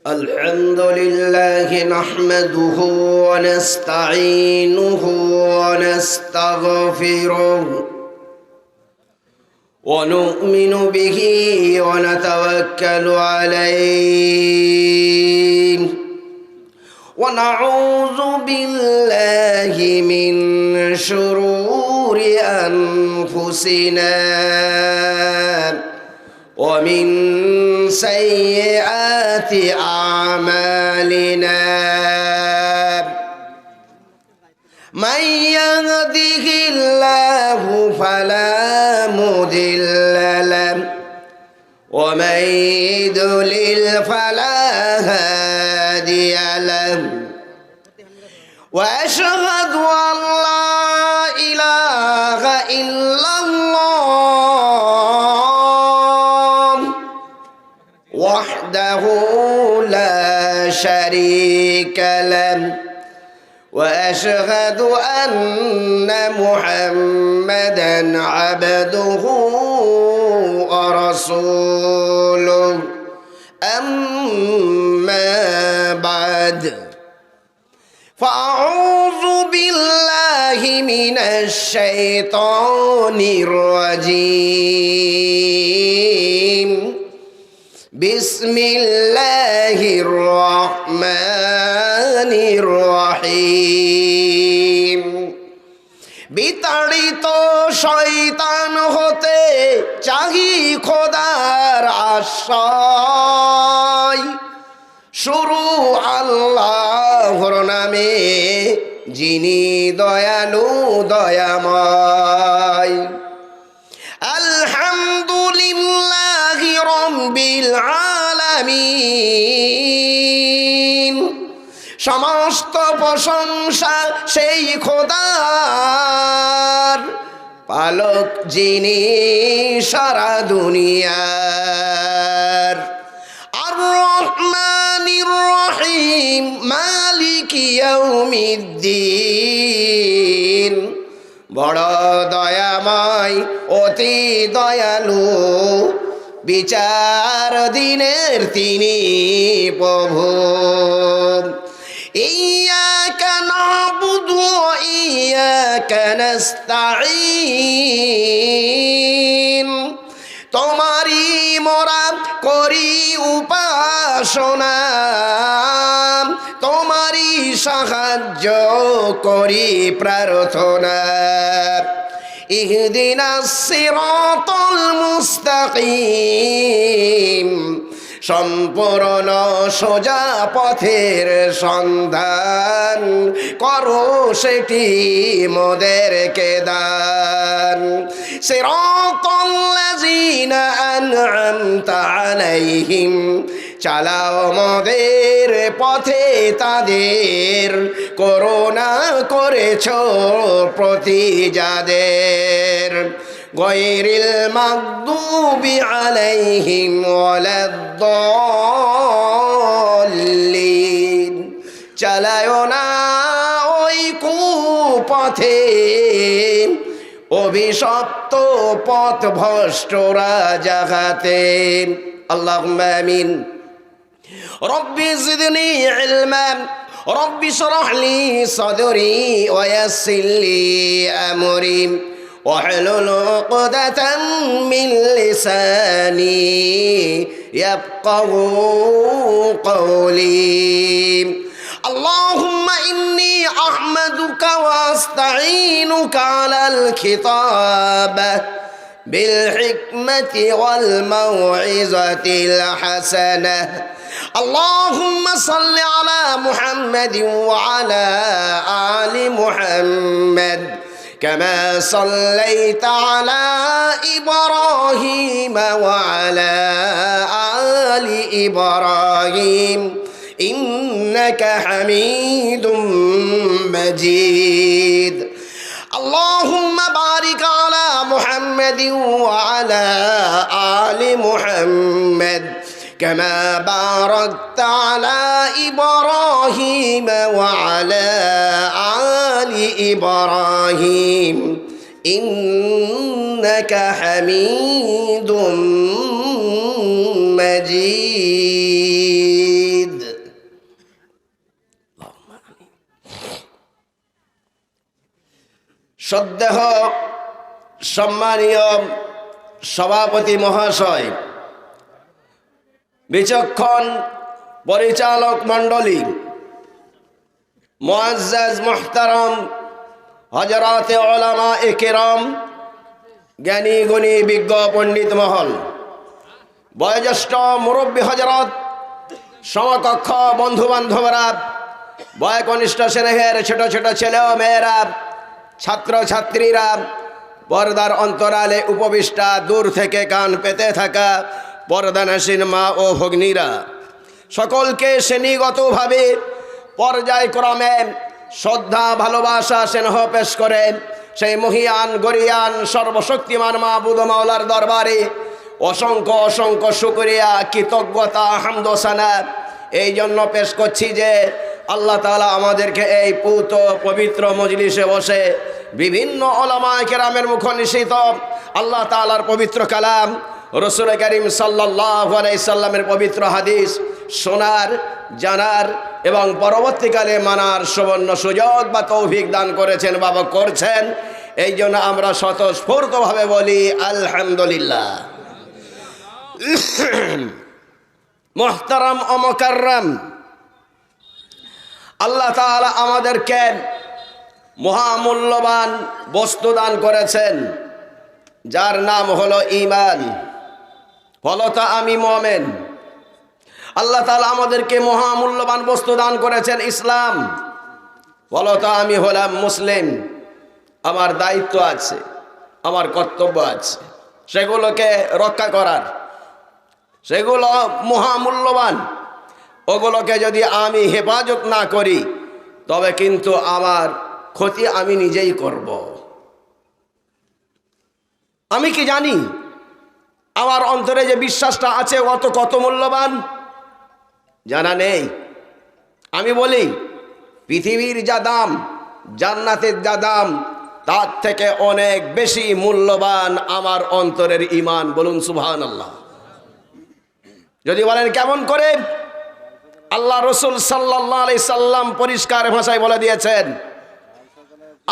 الحمد لله نحمده ونستعينه ونستغفره ونؤمن به ونتوكل عليه ونعوذ بالله من شرور أنفسنا ومن سيئات أعمالنا من يهده الله فلا مضل له ومن يضلل فلا هادي له وأشهد أن لا إله إلا الله وحده لا شريك له وأشهد أن محمدًا عبده ورسوله أما بعد فأعوذ بالله من الشيطان الرجيم بسم الله الرحمن الرحيم বিতাড়িত শয়তান হতে চাহি খোদার আশ্রয় শুরু আল্লাহর নামে যিনি দয়ালু দয়াময় আলহামদুলিল্লাহি রাব্বিল আলামিন সমস্ত প্রশংসা সেই খোদার পালক যিনি সারা দুনিয়ার আর রহমানির রহিম মালিক ইয়াউমিদ্দিন বড় দয়াময় অতি দয়ালু বিচার দিনের তিনি প্রভু ইয়্যাকা না'বুদু ওয়া ইয়্যাকা নাস্তাঈন তোমারই মোরা করি উপাসনা তোমারই সাহায্য করি প্রার্থনা ইহদিনাস সিরাতাল মুস্তাকিম সম্পূর্ণ সোজা পথের সন্ধান করো সেটি মোদেরকে দান সিরাতাল্লাযীনা আন'আমতা আলাইহিম চালাও মোদের পথে তাদের করুণা করেছ প্রতি যাদের গায়রিল মাগদুবি আলাইহিম ওয়ালাদ-দাল্লিন চালায় না ওই কুপথে অভিশপ্ত পথ ভ্রষ্টরা জাগাতে আল্লাহুম্মা আমিন রব্বি জিদনি ইলমান রব্বি ইশরাহ লি সাদরি ওয়া ইয়াসসির লি আমরি واحلل عقدة من لساني يفقهوا قولي اللهم إني أحمدك وأستعينك على الخطابة بالحكمة والموعظة الحسنة اللهم صل على محمد وعلى آل محمد كما صليت على إبراهيم وعلى آل إبراهيم إنك حميد مجيد اللهم بارك على محمد وعلى آل محمد كما باركت على إبراهيم وعلى آل إبراهيم إنك حميد مجيد শ্রদ্ধেয় সম্মানীয় সভাপতি মহাশয়, বিচক্ষণ পরিচালক মণ্ডলী, মুআজ্জাজ মুহতারাম হযরতে উলামা ইকরাম, জ্ঞানী গুণী বিজ্ঞ পণ্ডিত মহল, বয়োজ্যেষ্ঠ মুরব্বী হযরত, সমকক্ষ বন্ধু বান্ধবরা, বয়কনিষ্ঠ স্নেহের ছোট ছোট ছেলে ও মেয়েরা, ছাত্র ছাত্রীরা, পর্দার অন্তরালে উপবিষ্টা, দূর থেকে কান পেতে থাকা পর্দানাসীন মা ও ভগ্নীরা, সকলকে শ্রেণীগতভাবে পর্যায়ক্রমে শ্রদ্ধা ভালোবাসা স্নেহ পেশ করে সেই মহিয়ান গরিয়ান সর্বশক্তিমান মাবুদ মাওলার দরবারে অসংখ্য অসংখ্য শুকরিয়া, কৃতজ্ঞতা, হামদ ও সানা এই জন্য পেশ করছি যে আল্লাহ তাআলা আমাদেরকে এই পূত পবিত্র মজলিসে বসে বিভিন্ন উলামায়ে কেরামের মুখ নিঃসৃত আল্লাহ তাআলার পবিত্র কালাম, রাসূল করিম সাল্লাল্লাহু আলাইহি সাল্লামের পবিত্র হাদিস শোনার, জানার এবং পরবর্তীকালে মানার সুবর্ণ সুযোগ বা তৌফিক দান করেছেন বা করছেন। এই জন্য আমরা স্বতঃস্ফূর্তভাবে বলি আলহামদুলিল্লাহ। মুহতারাম ও মুকাররম, আল্লাহ তাআলা আমাদেরকে মহামূল্যবান বস্তু দান করেছেন, যার নাম হলো ঈমান। ফলত আমি মুমিন। আল্লাহ তাআলা আমাদেরকে মহামূল্যবান বস্তু দান করেছেন ইসলাম। ফলত আমি হলাম মুসলিম। আমার দায়িত্ব আছে, আমার কর্তব্য আছে সেগুলোকে রক্ষা করার। সেগুলো মহামূল্যবান, ওগুলোকে যদি আমি হেফাজত না করি তবে কিন্তু আমার ক্ষতি আমি নিজেই করব। আমি কি জানি আমার অন্তরে যে বিশ্বাসটা আছে কত মূল্যবান? জানা নেই। আমি বলি পৃথিবীর যা দাম, জান্নাতের যা দাম, তার থেকে অনেক বেশি মূল্যবান আমার অন্তরের ঈমান। বলুন সুবহানাল্লাহ। যদি বলেন কেমন করে, আল্লাহ রাসূল সাল্লাল্লাহু আলাইহি সাল্লাম পরিষ্কার ভাষায় বলে দিয়েছেন।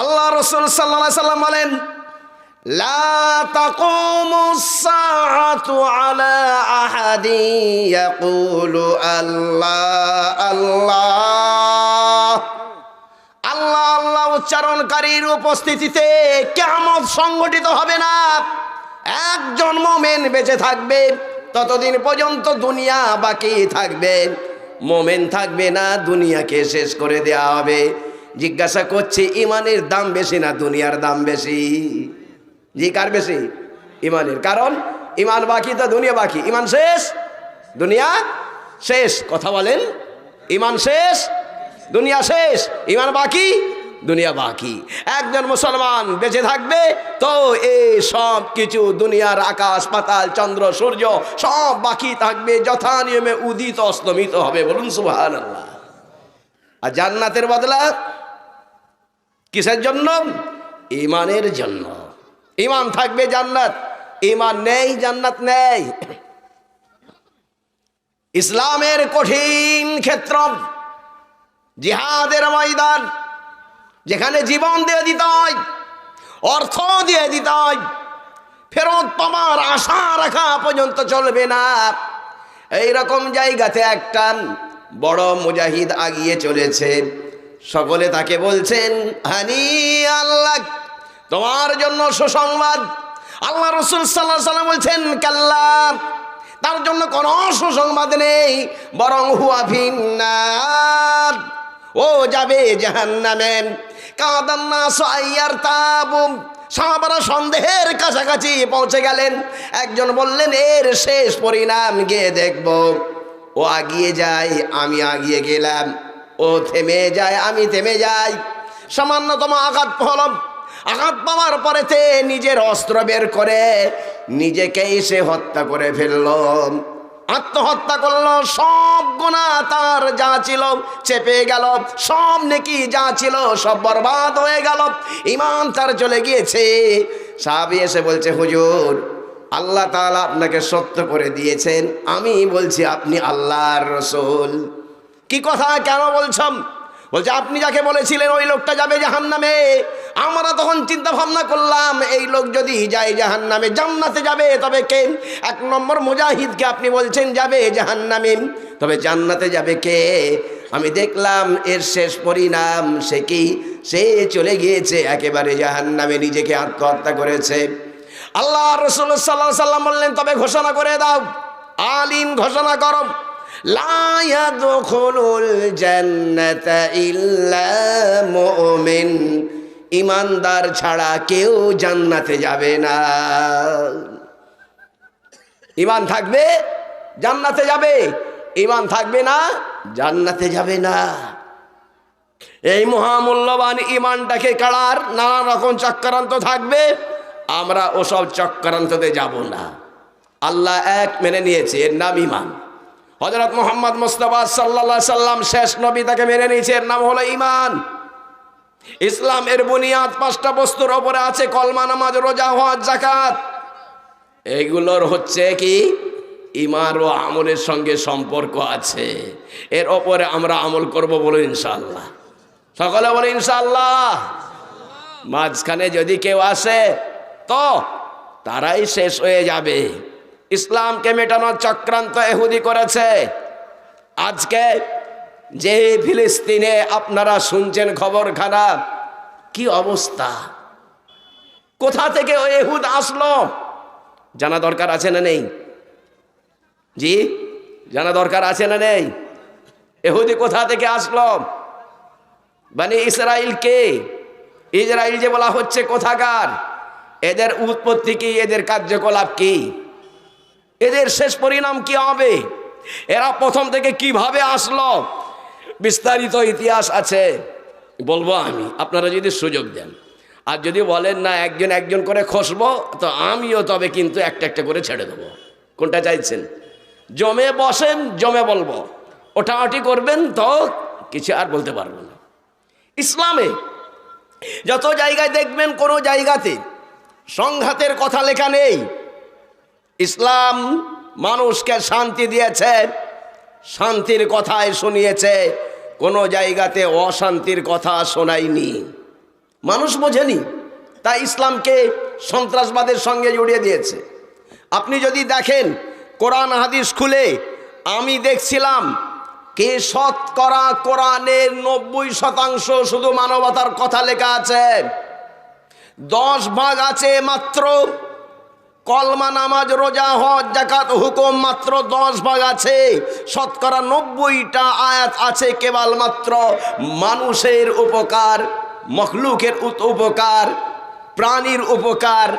আল্লাহ রাসূল সাল্লাল্লাহু আলাইহি সাল্লাম বলেন, লা তাকুমুস সাআতু আলা আহাদি ইয়াকুলু আল্লাহ আল্লাহ। আল্লাহ আল্লাহ উচ্চারণকারীর উপস্থিতিতে কিয়ামত সংঘটিত হবে না। একজন মুমিন বেঁচে থাকবে ততদিন পর্যন্ত দুনিয়া বাকি থাকবে। মুমিন থাকবে না, দুনিয়াকে শেষ করে দেওয়া হবে। জিজ্ঞাসা করছি, ইমানের দাম বেশি না দুনিয়ার দাম বেশি? জি, কার বেশি? ইমানের। কারণ ইমান বাকি তো দুনিয়া বাকি। ইমান শেষ, দুনিয়া শেষ। কথা বলেন, ইমান শেষ, দুনিয়া শেষ, ইমান বাকি, দুনিয়া বাকি। একজন মুসলমান বেঁচে থাকবে তো এই সব কিছু দুনিয়ার আকাশ পাতাল চন্দ্র সূর্য সব বাকি থাকবে, যথা নিয়মে উদিত অস্তমিত হবে। বলুন সুবহানাল্লাহ। আর জান্নাতের বদলা কিসের জন্য? ঈমানের জন্য। ঈমান থাকবে জান্নাত, ঈমান নেই জান্নাত নেই। ইসলামের কঠিন ক্ষেত্র, জিহাদের ময়দান, যেখানে জীবন দিয়ে দিতে হয়, অর্থ দিয়ে দিতে হয়, ফেরত পাওয়ার আশা রাখা পর্যন্ত চলবে না। এইরকম জায়গাতে একটা বড় মুজাহিদ আগিয়ে চলেছে। সকলে তাকে বলছেন, হানি আল্লাহ, তোমার জন্য সুসংবাদ। আল্লাহ রাসূল সাল্লাল্লাহু আলাইহি ওয়াসাল্লাম বলছেন, কাল্লা, তার জন্য কোনো সুসংবাদ নেই, বরং হুয়া ফিন্নার, ও যাবে জাহান্নামে। কাদান নাস আইয়ারতাবু, সাহাবারা সন্দেহের কাছাকাছি পৌঁছে গেলেন। একজন বললেন, এর শেষ পরিণাম গিয়ে দেখব। ও আগিয়ে যায়, আমি আগিয়ে গেলাম। ও থেমে যায়, আমি থেমে যাই। সামান্যতম আঘাত হল, আঘাত পাওয়ার পরেতে নিজের অস্ত্র বের করে নিজেকেই সে হত্যা করে ফেলল, আত্মহত্যা করলো। সব গুনাহ তার যা ছিল চেপে গেল, সব নেকি যা ছিল সব বরবাদ হয়ে গেল, ঈমান তার চলে গিয়েছে। সাহাবী এসে বলছে, হুজুর, আল্লাহ তাআলা আপনাকে সত্য করে দিয়েছেন, আমি বলছি আপনি আল্লাহর রাসূল। কি কথা, কেন বলছেন? বলছে আপনি যাকে বলেছিলেন ওই লোকটা যাবে জাহান্নামে। আমরা তখন চিন্তা ভাবনা করলাম এই লোক যদি যায় জাহান্নামে, জান্নাতে যাবে তবে কে? 1 নম্বর মুজাহিদকে আপনি বলছেন যাবে জাহান্নামে, তবে জান্নাতে যাবে কে? আমি দেখলাম এর শেষ পরিণাম সে কি? সে চলে গিয়েছে একেবারে জাহান্নামে, নিজেকে আত্মহত্যা করেছে। আল্লাহ রাসূল সাল্লাল্লাহু আলাইহি সাল্লাম বললেন তবে ঘোষণা করে দাও, আলিম ঘোষণা করো, লা ইয়াদখুলুল জান্নাতা ইল্লা মুমিন, ঈমানদার ছাড়া কেউ জান্নাতে যাবে না। ঈমান থাকবে জান্নাতে যাবে, ঈমান থাকবে না জান্নাতে যাবে না। এই মহামূল্যবান ঈমানটাকে কাড়ার নানা রকম চক্রান্ত থাকবে, আমরা ওসব চক্রান্ততে যাব না। আল্লাহ এক মেনে নিয়েছে, এর নাম ঈমান। হযরত মুহাম্মদ মুস্তাফা সাল্লাল্লাহু আলাইহি সাল্লাম শেষ নবী, তাকে মেনে নিয়েছে, এর নাম হলো ঈমান। ইসলাম এর বুনিয়াদ 5টা বস্তুর ওপরে আছে, কলমা, নামাজ, রোজা, হজ, যাকাত। এগুলোর হচ্ছে কি ঈমান ও আমলের সঙ্গে সম্পর্ক আছে। এর ওপরে আমরা আমল করব, বলো ইনশাআল্লাহ। সকলে বলে ইনশাআল্লাহ। মাঝখানে যদি কেউ আসে তো তারাই শেষ হয়ে যাবে। ইসলামকে মেটানোর চক্রান্ত ইহুদি করেছে। আজকে যে ফিলিস্তিনে আপনারা শুনছেন খবর খারাপ, কি অবস্থা, কোথা থেকে ওই ইহুদ আসলো জানা দরকার আছে না নেই? জি, জানা দরকার আছে না নেই? ইহুদি কোথা থেকে আসলো? বনি ইসরাইল কে? ইসরাইল যে বলা হচ্ছে কোথাকার? এদের উৎপত্তি কি? এদের কার্যকলাপ কি? এদের শেষ পরিণাম কি হবে? এরা প্রথম থেকে কিভাবে আসলো? বিস্তারিত ইতিহাস আছে, বলবো আমি, আপনারা যদি সুযোগ দেন। আর যদি বলেন না একজন একজন করে খসবো, তো আমিও তবে কিন্তু একটা একটা করে ছেড়ে দেবো। কোনটা চাইছেন? জমে বসেন, জমে বলবো, ওঠাওটি করবেন তো কিছু আর বলতে পারবো না। ইসলামে যত জায়গায় দেখবেন কোনো জায়গাতে সংঘাতের কথা লেখা নেই। ইসলাম মানুষকে শান্তি দিয়েছে, শান্তির কথাই শুনিয়েছে, কোনো জায়গাতে অশান্তির কথা শোনায়নি। মানুষ বোঝেনি, তাই ইসলামকে সন্ত্রাসবাদের সঙ্গে জড়িয়ে দিয়েছে। আপনি যদি দেখেন কোরআন হাদিস খুলে, আমি দেখছিলাম কে শতকরা কোরআনের 90% শুধু মানবতার কথা লেখা আছে, 10 ভাগ আছে মাত্র কলমা, নামাজ, রোজা, হজ, যাকাত, হুকুম, মাত্র 10 ভাগ আছে। শতকরা 90টা আয়াত আছে কেবলমাত্র মানুষের উপকার, মখলুকের উপকার, প্রাণীর উপকার,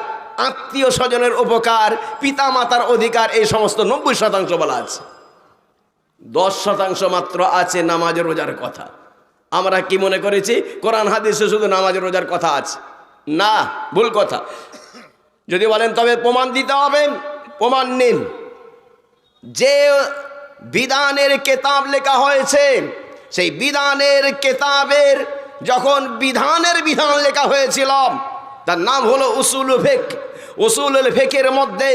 আত্মীয় স্বজনের উপকার, পিতা মাতার অধিকার, এই সমস্ত 90% বলা আছে। 10% মাত্র আছে নামাজ রোজার কথা। আমরা কি মনে করেছি কোরআন হাদিসে শুধু নামাজ রোজার কথা আছে? না, ভুল কথা। যদি বলেন তবে প্রমাণ দিতে হবে, প্রমাণ নিন। যে বিধানের কেতাব লেখা হয়েছে, সেই বিধানের কেতাবের যখন বিধানের বিধান লেখা হয়েছিল, তার নাম হলো উসুল ফিক। উসুলুল ফিকের মধ্যে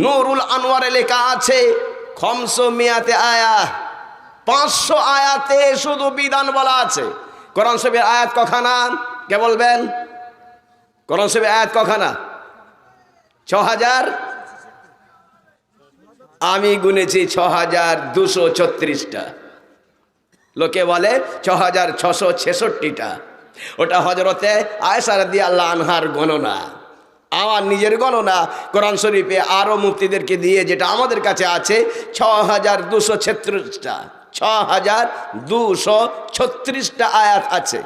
নুরুল আনোয়ারে লেখা আছে 500 আয়া, 500 আয়াতে শুধু বিধান বলা আছে। কোরআন শরীফের আয়াত কখানা? কে বলবেন? কোরআন শরীফের আয়াত কখানা? 6000। আমি গুনেছি 6236টা। লোকে বলে 6666টা। ওটা হযরতে আয়েশা রাদিয়াল্লাহু আনহার গণনা। আমার নিজের গণনা কোরআন শরীফে আরো মুফতিদেরকে দিয়ে যেটা আমাদের কাছে আছে 6236টা। 6236টা আয়াত আছে।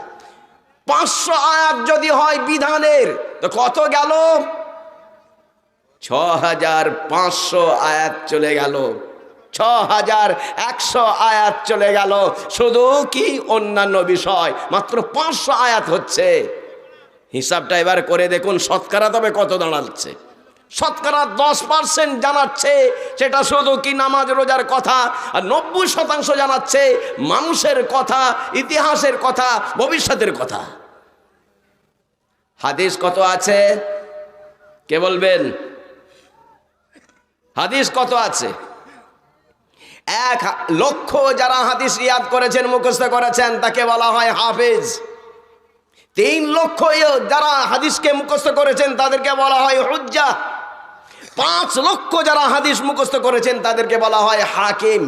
500 আয়াত যদি হয় বিধানের, তো কত গেল? 6500 আয়াত চলে গেল, 6100 আয়াত চলে গেল। শুধু কি অন্যান্য বিষয় মাত্র 500 আয়াত হচ্ছে। হিসাবটা এবার করে দেখুন শতকরা তবে কত দাঁড়াচ্ছে। শতকরা 10% জানাচ্ছে সেটা শুধু কি নামাজ রোজার কথা, আর 90% জানাচ্ছে মানুষের কথা, ইতিহাসের কথা, ভবিষ্যতের কথা। হাদিস কত আছে কে বলবেন? হাদিস কত আছে? 1,00,000 যারা হাদিস ইয়াদ করেছেন, মুখস্থ করেছেন, তাকে বলা হয় হাফেজ। 3 লক্ষ যারা হাদিসকে মুখস্থ করেছেন তাদেরকে বলা হয় হুজ্জা। 5 লক্ষ যারা হাদিস মুখস্থ করেছেন তাদেরকে বলা হয় হাকিম।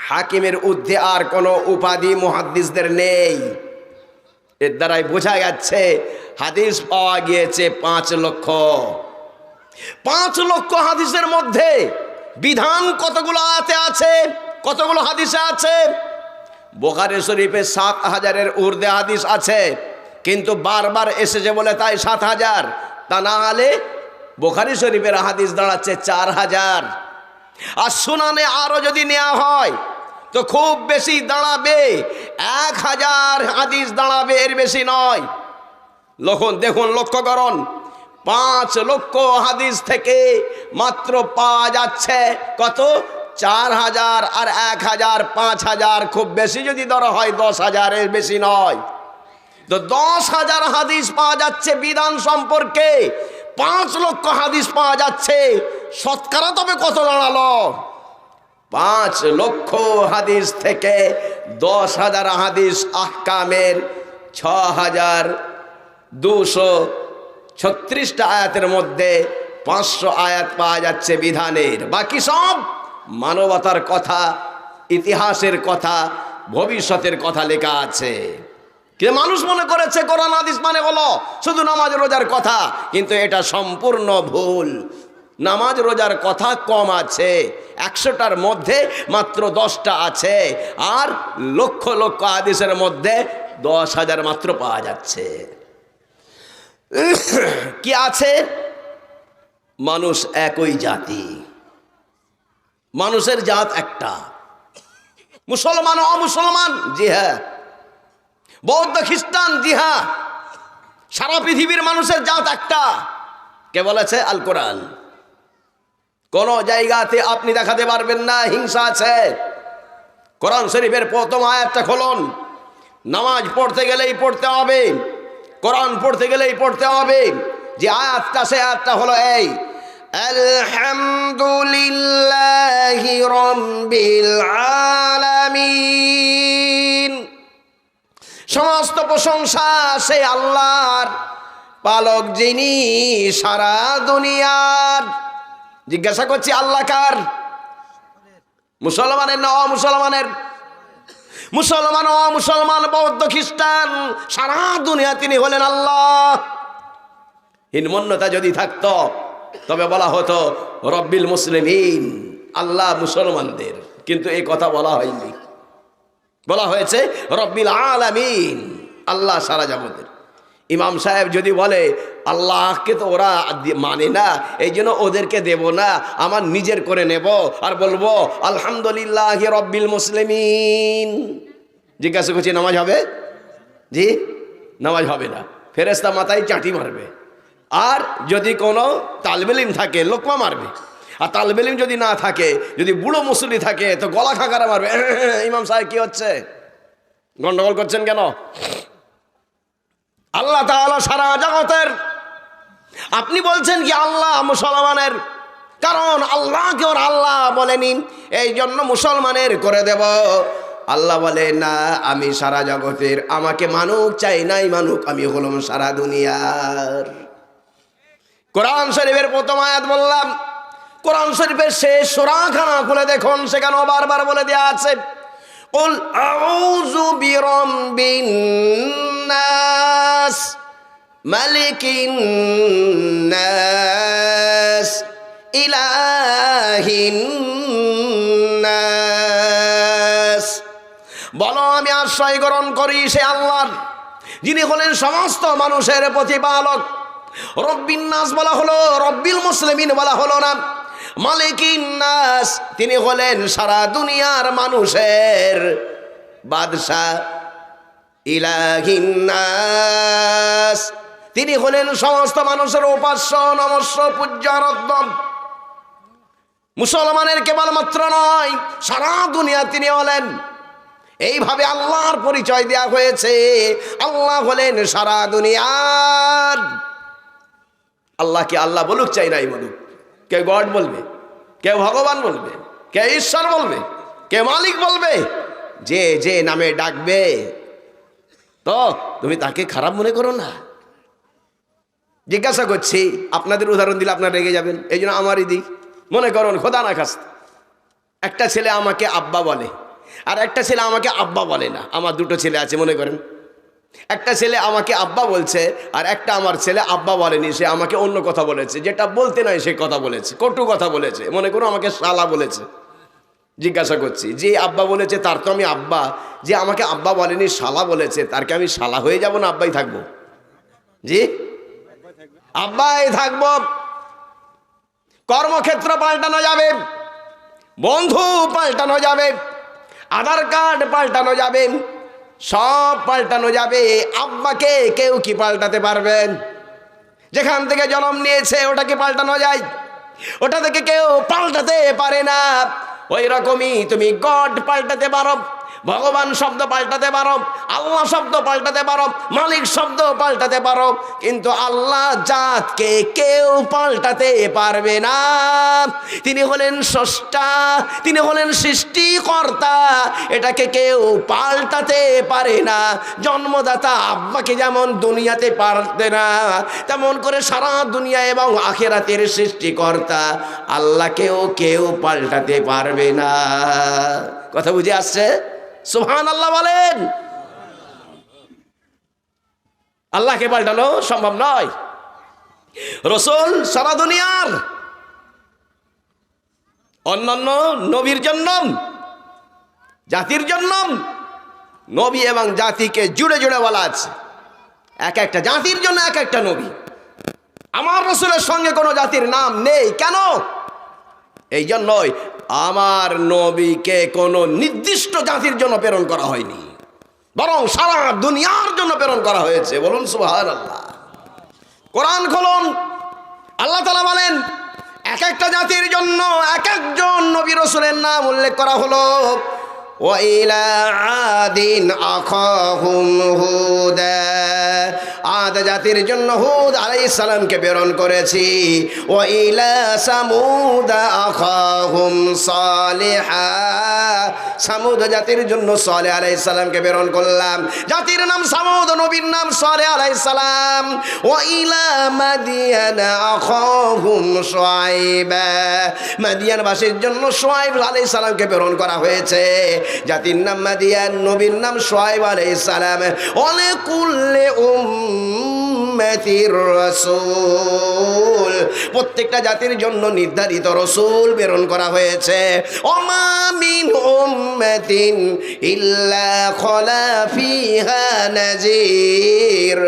হাকিমের ঊর্ধ্বে আর কোনো উপাধি মুহাদ্দিসদের নেই। এর দ্বারাই বোঝা যাচ্ছে হাদিস পাওয়া গিয়েছে 5 লক্ষ। 5 লক্ষ হাদিসের মধ্যে বিধান কতগুলো আয়াতে আছে, কতগুলো হাদিসে আছে? বুখারী শরীফে 7,000-এর ঊর্ধ্বে হাদিস আছে, কিন্তু বারবার এসেছে বলে তাই 7,000। তা না হলে বুখারী শরীফের হাদিস দাঁড়াচ্ছে 4,000। আর সুনানে আরো যদি নেওয়া হয় তো খুব বেশি দাঁড়াবে 1,000 হাদিস দাঁড়াবে, এর বেশি নয়। দেখুন, লক্ষ্য করুন, 5 লক্ষ হাদিস থেকে মাত্র পাওয়া যাচ্ছে কত? 4,000। আর 1,000 5,000, খুব বেশি যদি ধরা হয় 10,000, এর বেশি নয়। তো 10,000 হাদিস পাওয়া যাচ্ছে বিধান সম্পর্কে, 5 লক্ষ হাদিস পাওয়া যাচ্ছে, শতকরা তবে কত দাঁড়ালো? 5 লক্ষ হাদিস থেকে 10,000 হাদিস আহকামের 6,236টা আয়াতের মধ্যে 500 আয়াত পাওয়া যাচ্ছে বিধানের। বাকি সব মানবতার কথা, ইতিহাসের কথা, ভবিষ্যতের কথা লেখা আছে। কিন্তু মানুষ মনে করেছে কোরআন হাদিস মানে হলো শুধু নামাজ রোজার কথা, কিন্তু এটা সম্পূর্ণ ভুল। নামাজ রোজার কথা কম আছে, 100টার মধ্যে মাত্র 10টা আছে, আর লক্ষ লক্ষ হাদিসের মধ্যে 10,000 মাত্র পাওয়া যাচ্ছে। কি আছে? মানুষ একই জাতি, মানুষের জাত একটা, মুসলমান অমুসলমান, জি হ্যাঁ, বৌদ্ধ খ্রিস্টান, জি হ্যাঁ, সারা পৃথিবীর মানুষের জাত একটা। কে বলেছে? আল কোরআন। কোন জায়গাতে আপনি দেখাতে পারবেন না হিংসা আছে। কোরআন শরীফের প্রথম আয়াতটা খুলুন, নামাজ পড়তে গেলেই পড়তে হবে, কোরআন পড়তে গেলেই পড়তে হবে। যে আয়াতটা, সে আয়াতটা হলো এই, আলহামদুলিল্লাহি রাব্বিল আলামিন। সমস্ত প্রশংসা সে আল্লাহর, পালক যিনি সারা দুনিয়ার। জিজ্ঞাসা করছি, আল্লাহ কার? মুসলমানের না অমুসলমানের? মুসলমান অমুসলমান, বৌদ্ধ খ্রিস্টান, সারা দুনিয়া তিনি হলেন আল্লাহ। হীনমন্যতা যদি থাকতো তবে বলা হতো রব্বিল মুসলিমিন, আল্লাহ মুসলমানদের, কিন্তু এই কথা বলা হয়নি। বলা হয়েছে রব্বিল আলামিন, আল্লাহ সারা জগতের। ইমাম সাহেব যদি বলে আল্লাহকে তো ওরা মানে না, এই জন্য ওদেরকে দেব না, আমার নিজের করে নেব, আর বলবো আলহামদুলিল্লাহি রব্বিল মুসলিমিন, জিজ্ঞাসা করছি নামাজ হবে? জি, নামাজ হবে না, ফেরেশতা মাথায় চাটি মারবে। আর যদি কোনো তালবে ইলম থাকে লোকমা মারবে, আর তালবে ইলম যদি না থাকে, যদি বুড়ো মুসল্লি থাকে তো গলা খাকারা মারবে। ইমাম সাহেব কি হচ্ছে, গন্ডগোল করছেন কেন? আল্লাহ তাআলা সারা জগতের। আপনি বলছেন কি আল্লাহ মুসলমানের? কারণ আল্লাহকে ওর আল্লাহ বলেনি, এই জন্য মুসলমানের করে দেব। আল্লাহ বলে না, আমি সারা জগতের, আমাকে মানুক চাই নাই মানুক, আমি হলাম সারা দুনিয়ার। কোরআন শরীফের প্রথম আয়াত বললাম, কোরআন শরীফের শেষ সূরাখানা খুলে দেখুন, সেখানেও বারবার বলে দেওয়া আছে, কুল আউযু বিরাব্বিন নাস, মালিকিন নাস, ইলাহিন নাস। বলো আমি আশ্রয় গ্রহণ করি সে আল্লাহর, যিনি হলেন সমস্ত মানুষের প্রতিপালক। রব্বিন নাস বলা হলো, রব্বিল মুসলিমিন বলা হলো না। মালিকিন নাস, তিনি হলেন সারা দুনিয়ার মানুষের বাদশা। ইলাহিন নাস, তিনি হলেন সমস্ত মানুষের উপাস্য, নমস্য, পূজ্য, আরাধ্য। মুসলমানের কেবলমাত্র নয়, সারা দুনিয়া তিনি হলেন। এইভাবে আল্লাহর পরিচয় দেওয়া হয়েছে, আল্লাহ হলেন সারা দুনিয়ার। আল্লাহকে আল্লাহ বলুক চাই নাই বলুক, কেউ গড বলবে, কেউ ভগবান বলবে, কেউ ঈশ্বর বলবে, কে মালিক বলবে? যে যে নামে ডাকবে তো তুমি তাকে খারাপ মনে করো না। জিজ্ঞাসা করছি, আপনাদের উদাহরণ দিলে আপনারা রেগে যাবেন, এই জন্য আমারই দিই। মনে করুন খোদা না খাস্তা একটা ছেলে আমাকে আব্বা বলে, আর একটা ছেলে আমাকে আব্বা বলে না। আমার দুটো ছেলে আছে, মনে করেন একটা ছেলে আমাকে আব্বা বলছে, আর একটা আমার ছেলে আব্বা বলেনি, সে আমাকে অন্য কথা বলেছে, যেটা বলতে নয় সে কথা বলেছে, কটু কথা বলেছে। মনে করুন আমাকে শালা বলেছে। জিজ্ঞাসা করছি, যে আব্বা বলেছে তার তো আমি আব্বা, যে আমাকে আব্বা বলেনি শালা বলেছে, তার কি আমি শালা হয়ে যাব না আব্বাই থাকবো? জি আব্বাই থাকবো। কর্মক্ষেত্র পাল্টানো যাবে, বন্ধু পাল্টানো যাবে, আধার কার্ড পাল্টানো যাবে, সব পাল্টানো যাবে। আব্বাকে কেউ কি পাল্টাতে পারবেন? যেখান থেকে জন্ম নিয়েছে ওটাকে পাল্টানো যায়, ওটা থেকে কেউ পাল্টাতে পারে না। ওই রকমই তুমি গড পাল্টাতে পারো, ভগবান শব্দ পাল্টাতে পারো, আল্লাহ শব্দ পাল্টাতে পারো, মালিক শব্দ পাল্টাতে পারো, কিন্তু আল্লাহ জাতকে কেউ পাল্টাতে পারবে না। তিনি হলেন স্রষ্টা, তিনি হলেন সৃষ্টিকর্তা, এটাকে কেউ পাল্টাতে পারে না। জন্মদাতা আব্বাকে যেমন দুনিয়াতে পারতে না, তেমন করে সারা দুনিয়া এবং আখিরাতের সৃষ্টিকর্তা আল্লাহকেও কেউ পাল্টাতে পারবে না। কথা বুঝে আসছে? সুবহানাল্লাহ বলেন। আল্লাহকে পাল্টানো সম্ভব নয়। রাসূল সারা দুনিয়ার অন্যান্য নবীর জন্য, জাতির জন্য, নবী এবং জাতিকে জুড়ে জুড়ে বলা আছে, এক একটা জাতির জন্য এক একটা নবী। আমার রাসূলের সঙ্গে কোনো জাতির নাম নেই। কেন? এই জন্যই আমার নবীকে কোনো নির্দিষ্ট জাতির জন্য প্রেরণ করা হয়নি, বরং সারা দুনিয়ার জন্য প্রেরণ করা হয়েছে। বলুন সুবহানাল্লাহ। কোরআন খুলুন, আল্লাহ তাআলা বলেন এক একটা জাতির জন্য এক একজন নবী রাসূলের নাম উল্লেখ করা হলো। وإلى عاد أخاهم هودا, আদ জাতির জন্য হুদ আলাইহিস সালামকে প্রেরণ করেছি। ওয়াইলা সামুদ আখাহুম সালিহা, সামুদ জাতির জন্য সালেহ আলাইহিস সালামকে প্রেরণ করলাম। জাতির নাম সামুদ, নবীর নাম সালেহ আলাইহিস সালাম। ওয়াইলা মাদিয়ান আখাহুম শুআইবা, মাদিয়ানবাসীর জন্য শুআইব আলাইহিস সালামকে প্রেরণ করা হয়েছে। জাতির নাম মাদিয়ান, নবীর নাম শুআইব আলাইহিস সালাম। ওয়ালিকুল্লি উম্মাতির রাসূল, প্রত্যেকটা জাতির জন্য নির্ধারিত রাসূল প্রেরণ করা হয়েছে। ওমা মিন উম্মাতিন ইল্লা খালা ফিহা নাযীর,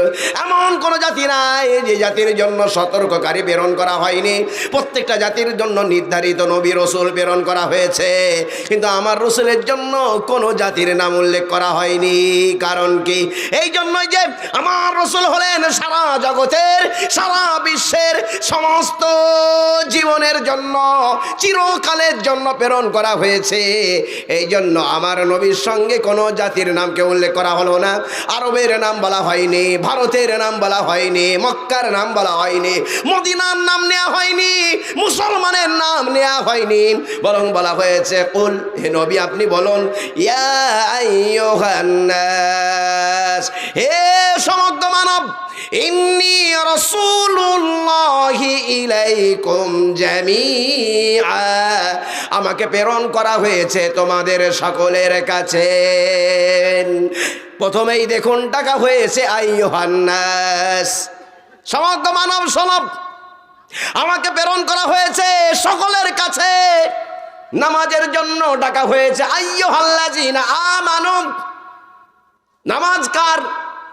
এমন কোন জাতি নাই যে জাতির জন্য সতর্ককারী প্রেরণ করা হয়নি। প্রত্যেকটা জাতির জন্য নির্ধারিত নবী রাসূল প্রেরণ করা হয়েছে, কিন্তু আমার রাসূলের জন্য কোন জাতির নাম উল্লেখ করা হয়নি। কারণ কি? এই জন্যই যে আমার রাসূল হলেন সারা জগতের, সারা বিশ্বের সমস্ত জীবনের জন্য, চিরকালের জন্য প্রেরণ করা হয়েছে। এই জন্য আমার নবীর সঙ্গে কোনো জাতির নামকে উল্লেখ করা হলো না। আরবের নাম বলা হয়নি, ভারতের নাম বলা হয়নি, মক্কার নাম বলা হয়নি, মদিনার নাম নেওয়া হয়নি, মুসলমানের নাম নেওয়া হয়নি, বরং বলা হয়েছে কুল, হে নবী আপনি বলুন, ইয়া আইয়ুহান নাস, হে সমগ্র মানব, ইন্নী রাসূলুল্লাহি ইলাইকুম জামিআ, আমাকে প্রেরণ করা হয়েছে তোমাদের সকলের কাছে। প্রথমেই দেখুন ডাকা হয়েছে আইয়ুহান নাস, সমগ্র মানব সনব, আমাকে প্রেরণ করা হয়েছে সকলের কাছে। নামাজের জন্য ডাকা হয়েছে আইয়ুহাল্লাযিনা আমানু, নামাজ কার?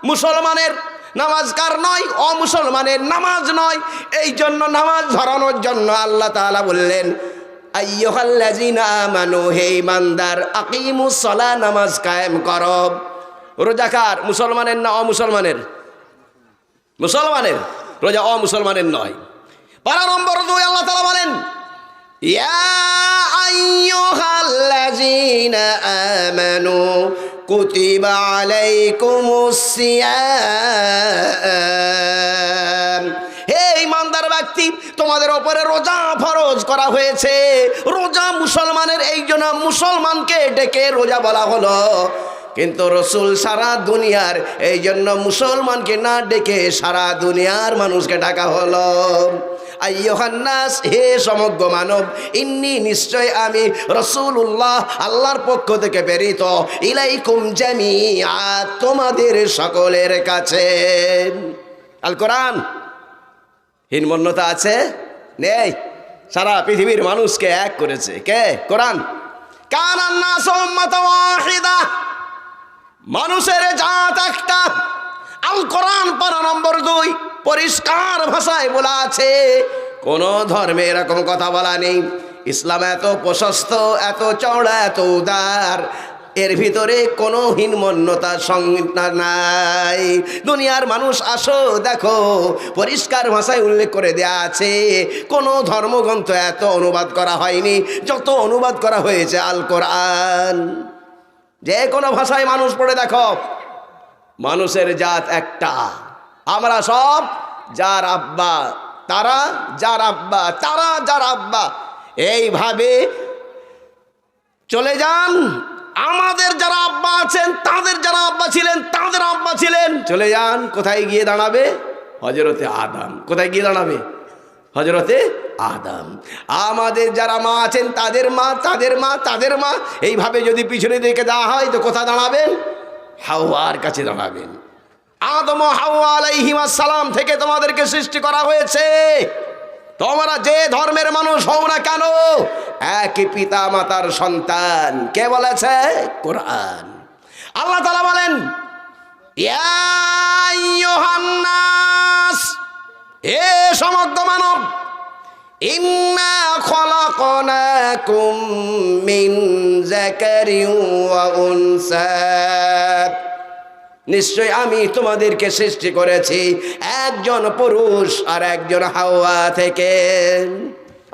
মুসলমানের। নামাজ কার নয়? অমুসলমানের নামাজ নয়। এই জন্য নামাজ ধরানোর জন্য আল্লাহ তাআলা বললেন আইয়ুহাল্লাযিনা আমানু, হে ঈমানদার, আকিমুস সালাহ, নামাজ কায়েম করো। রোজা কার? মুসলমানের না অমুসলমানের? মুসলমানের। রোজা অমুসলমানের নয়। পারা নম্বর 2 আল্লাহ তাআলা বলেন ইয়া আইয়ুহাল্লাযিনা আমানু কুতিবা আলাইকুমুস সিয়াম, হে ঈমানদার ব্যক্তি, তোমাদের ওপরে রোজা ফরজ করা হয়েছে। রোজা মুসলমানের, এই জন্য মুসলমানকে ডেকে রোজা বলা হলো, কিন্তু রসুল সারা দুনিয়ার, এই জন্য মুসলমানকে না ডেকে সারা দুনিয়ার মানুষকে ডাকা হলো। আইয়ুহান নাস, হে সমগ্র মানব, ইন্নী, নিশ্চয় আমি রাসূলুল্লাহ, আল্লাহর পক্ষ থেকে প্রেরিত, ইলাইকুম জামিআ, তোমাদের সকলের কাছে। আল কোরআন হীনমন্যতা আছে? নেই। সারা পৃথিবীর মানুষকে এক করেছে কে? কোরআন। কানান নাসু উম্মাতান ওয়াহিদা, মানুষের জাত একটা। আল কোরআন পারা নম্বর 2, পরিষ্কার ভাষায় বলা আছে, কোন ধর্মে এরকম কথা বলা নেই। ইসলাম এত প্রশস্ত, এত চওড়া, এত উদার, এর ভিতরে কোনো হীনমন্যতা সংহিতা নাই। দুনিয়ার মানুষ আসো দেখো, পরিষ্কার ভাষায় উল্লেখ করে দেয়া আছে, কোনো ধর্মগ্রন্থ এত অনুবাদ করা হয়নি যত অনুবাদ করা হয়েছে আল কোরআন। যে কোনো ভাষায় মানুষ পড়ে দেখো, মানুষের জাত একটা। আমরা সব যার আব্বা তারা, যার আব্বা তারা, যার আব্বা, এইভাবে চলে যান। আমাদের যারা আব্বা আছেন, তাদের যারা আব্বা ছিলেন, তাদের আব্বা ছিলেন, চলে যান। কোথায় গিয়ে দাঁড়াবে? হযরতে আদম। কোথায় গিয়ে দাঁড়াবে? হযরতে আদম। আমাদের যারা মা আছেন, তাদের মা, তাদের মা, তাদের মা, এইভাবে যদি পিছনে দিকে দেওয়া হয় তো কোথায় দাঁড়াবেন? হাওয়ার কাছে দাঁড়াবেন। আদম ও হাওয়া আলাইহিস সালাম থেকে তোমাদেরকে সৃষ্টি করা হয়েছে। তোমরা যে ধর্মের মানুষ হও না কেন, একই পিতা মাতার সন্তান। কে বলেছে? কোরআন। আল্লাহ তাআলা বলেন, ইয়া আইয়ুহান নাস, হে সমগ্র মানব, ইন্না খলাকনাকুম মিন যাকারিন ওয়া উনসা, নিশ্চয় আমি তোমাদেরকে সৃষ্টি করেছি একজন পুরুষ আর একজন হাওয়া থেকে।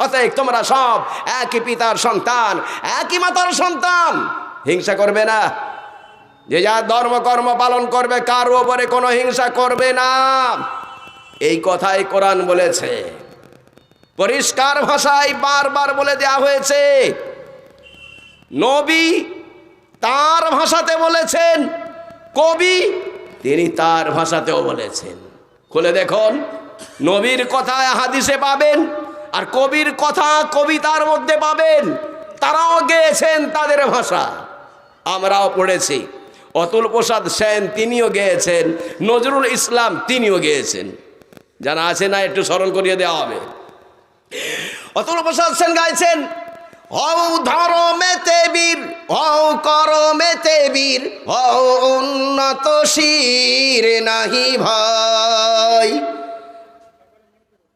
অতএব তোমরা সব একই পিতার সন্তান, একই মাতার সন্তান। হিংসা করবে না। যে যা ধর্ম কর্ম পালন করবে, কার উপরে কোনো হিংসা করবে না, এই কথাই কোরআন বলেছে। পরিষ্কার ভাষায় বারবার বলে দেয়া হয়েছে। নবী তার ভাষাতে বলেছেন, কবি তিনি তার ভাষাতেও বলেছেন। খুলে দেখুন, নবীর কথা হাদিসে পাবেন, আর কবির কথা কবিতার মধ্যে পাবেন। তারাও গেয়েছেন তাদের ভাষা, আমরাও পড়েছি। অতুল প্রসাদ সেন তিনিও গেয়েছেন, নজরুল ইসলাম তিনিও গেয়েছেন। যারা আছে না একটু স্মরণ করিয়ে দেওয়া হবে। অতুল প্রসাদ সেন গাইছেন, হও ধর্মেতে বীর, হও করমেতে বীর, হও উন্নতশীর নাহি ভয়।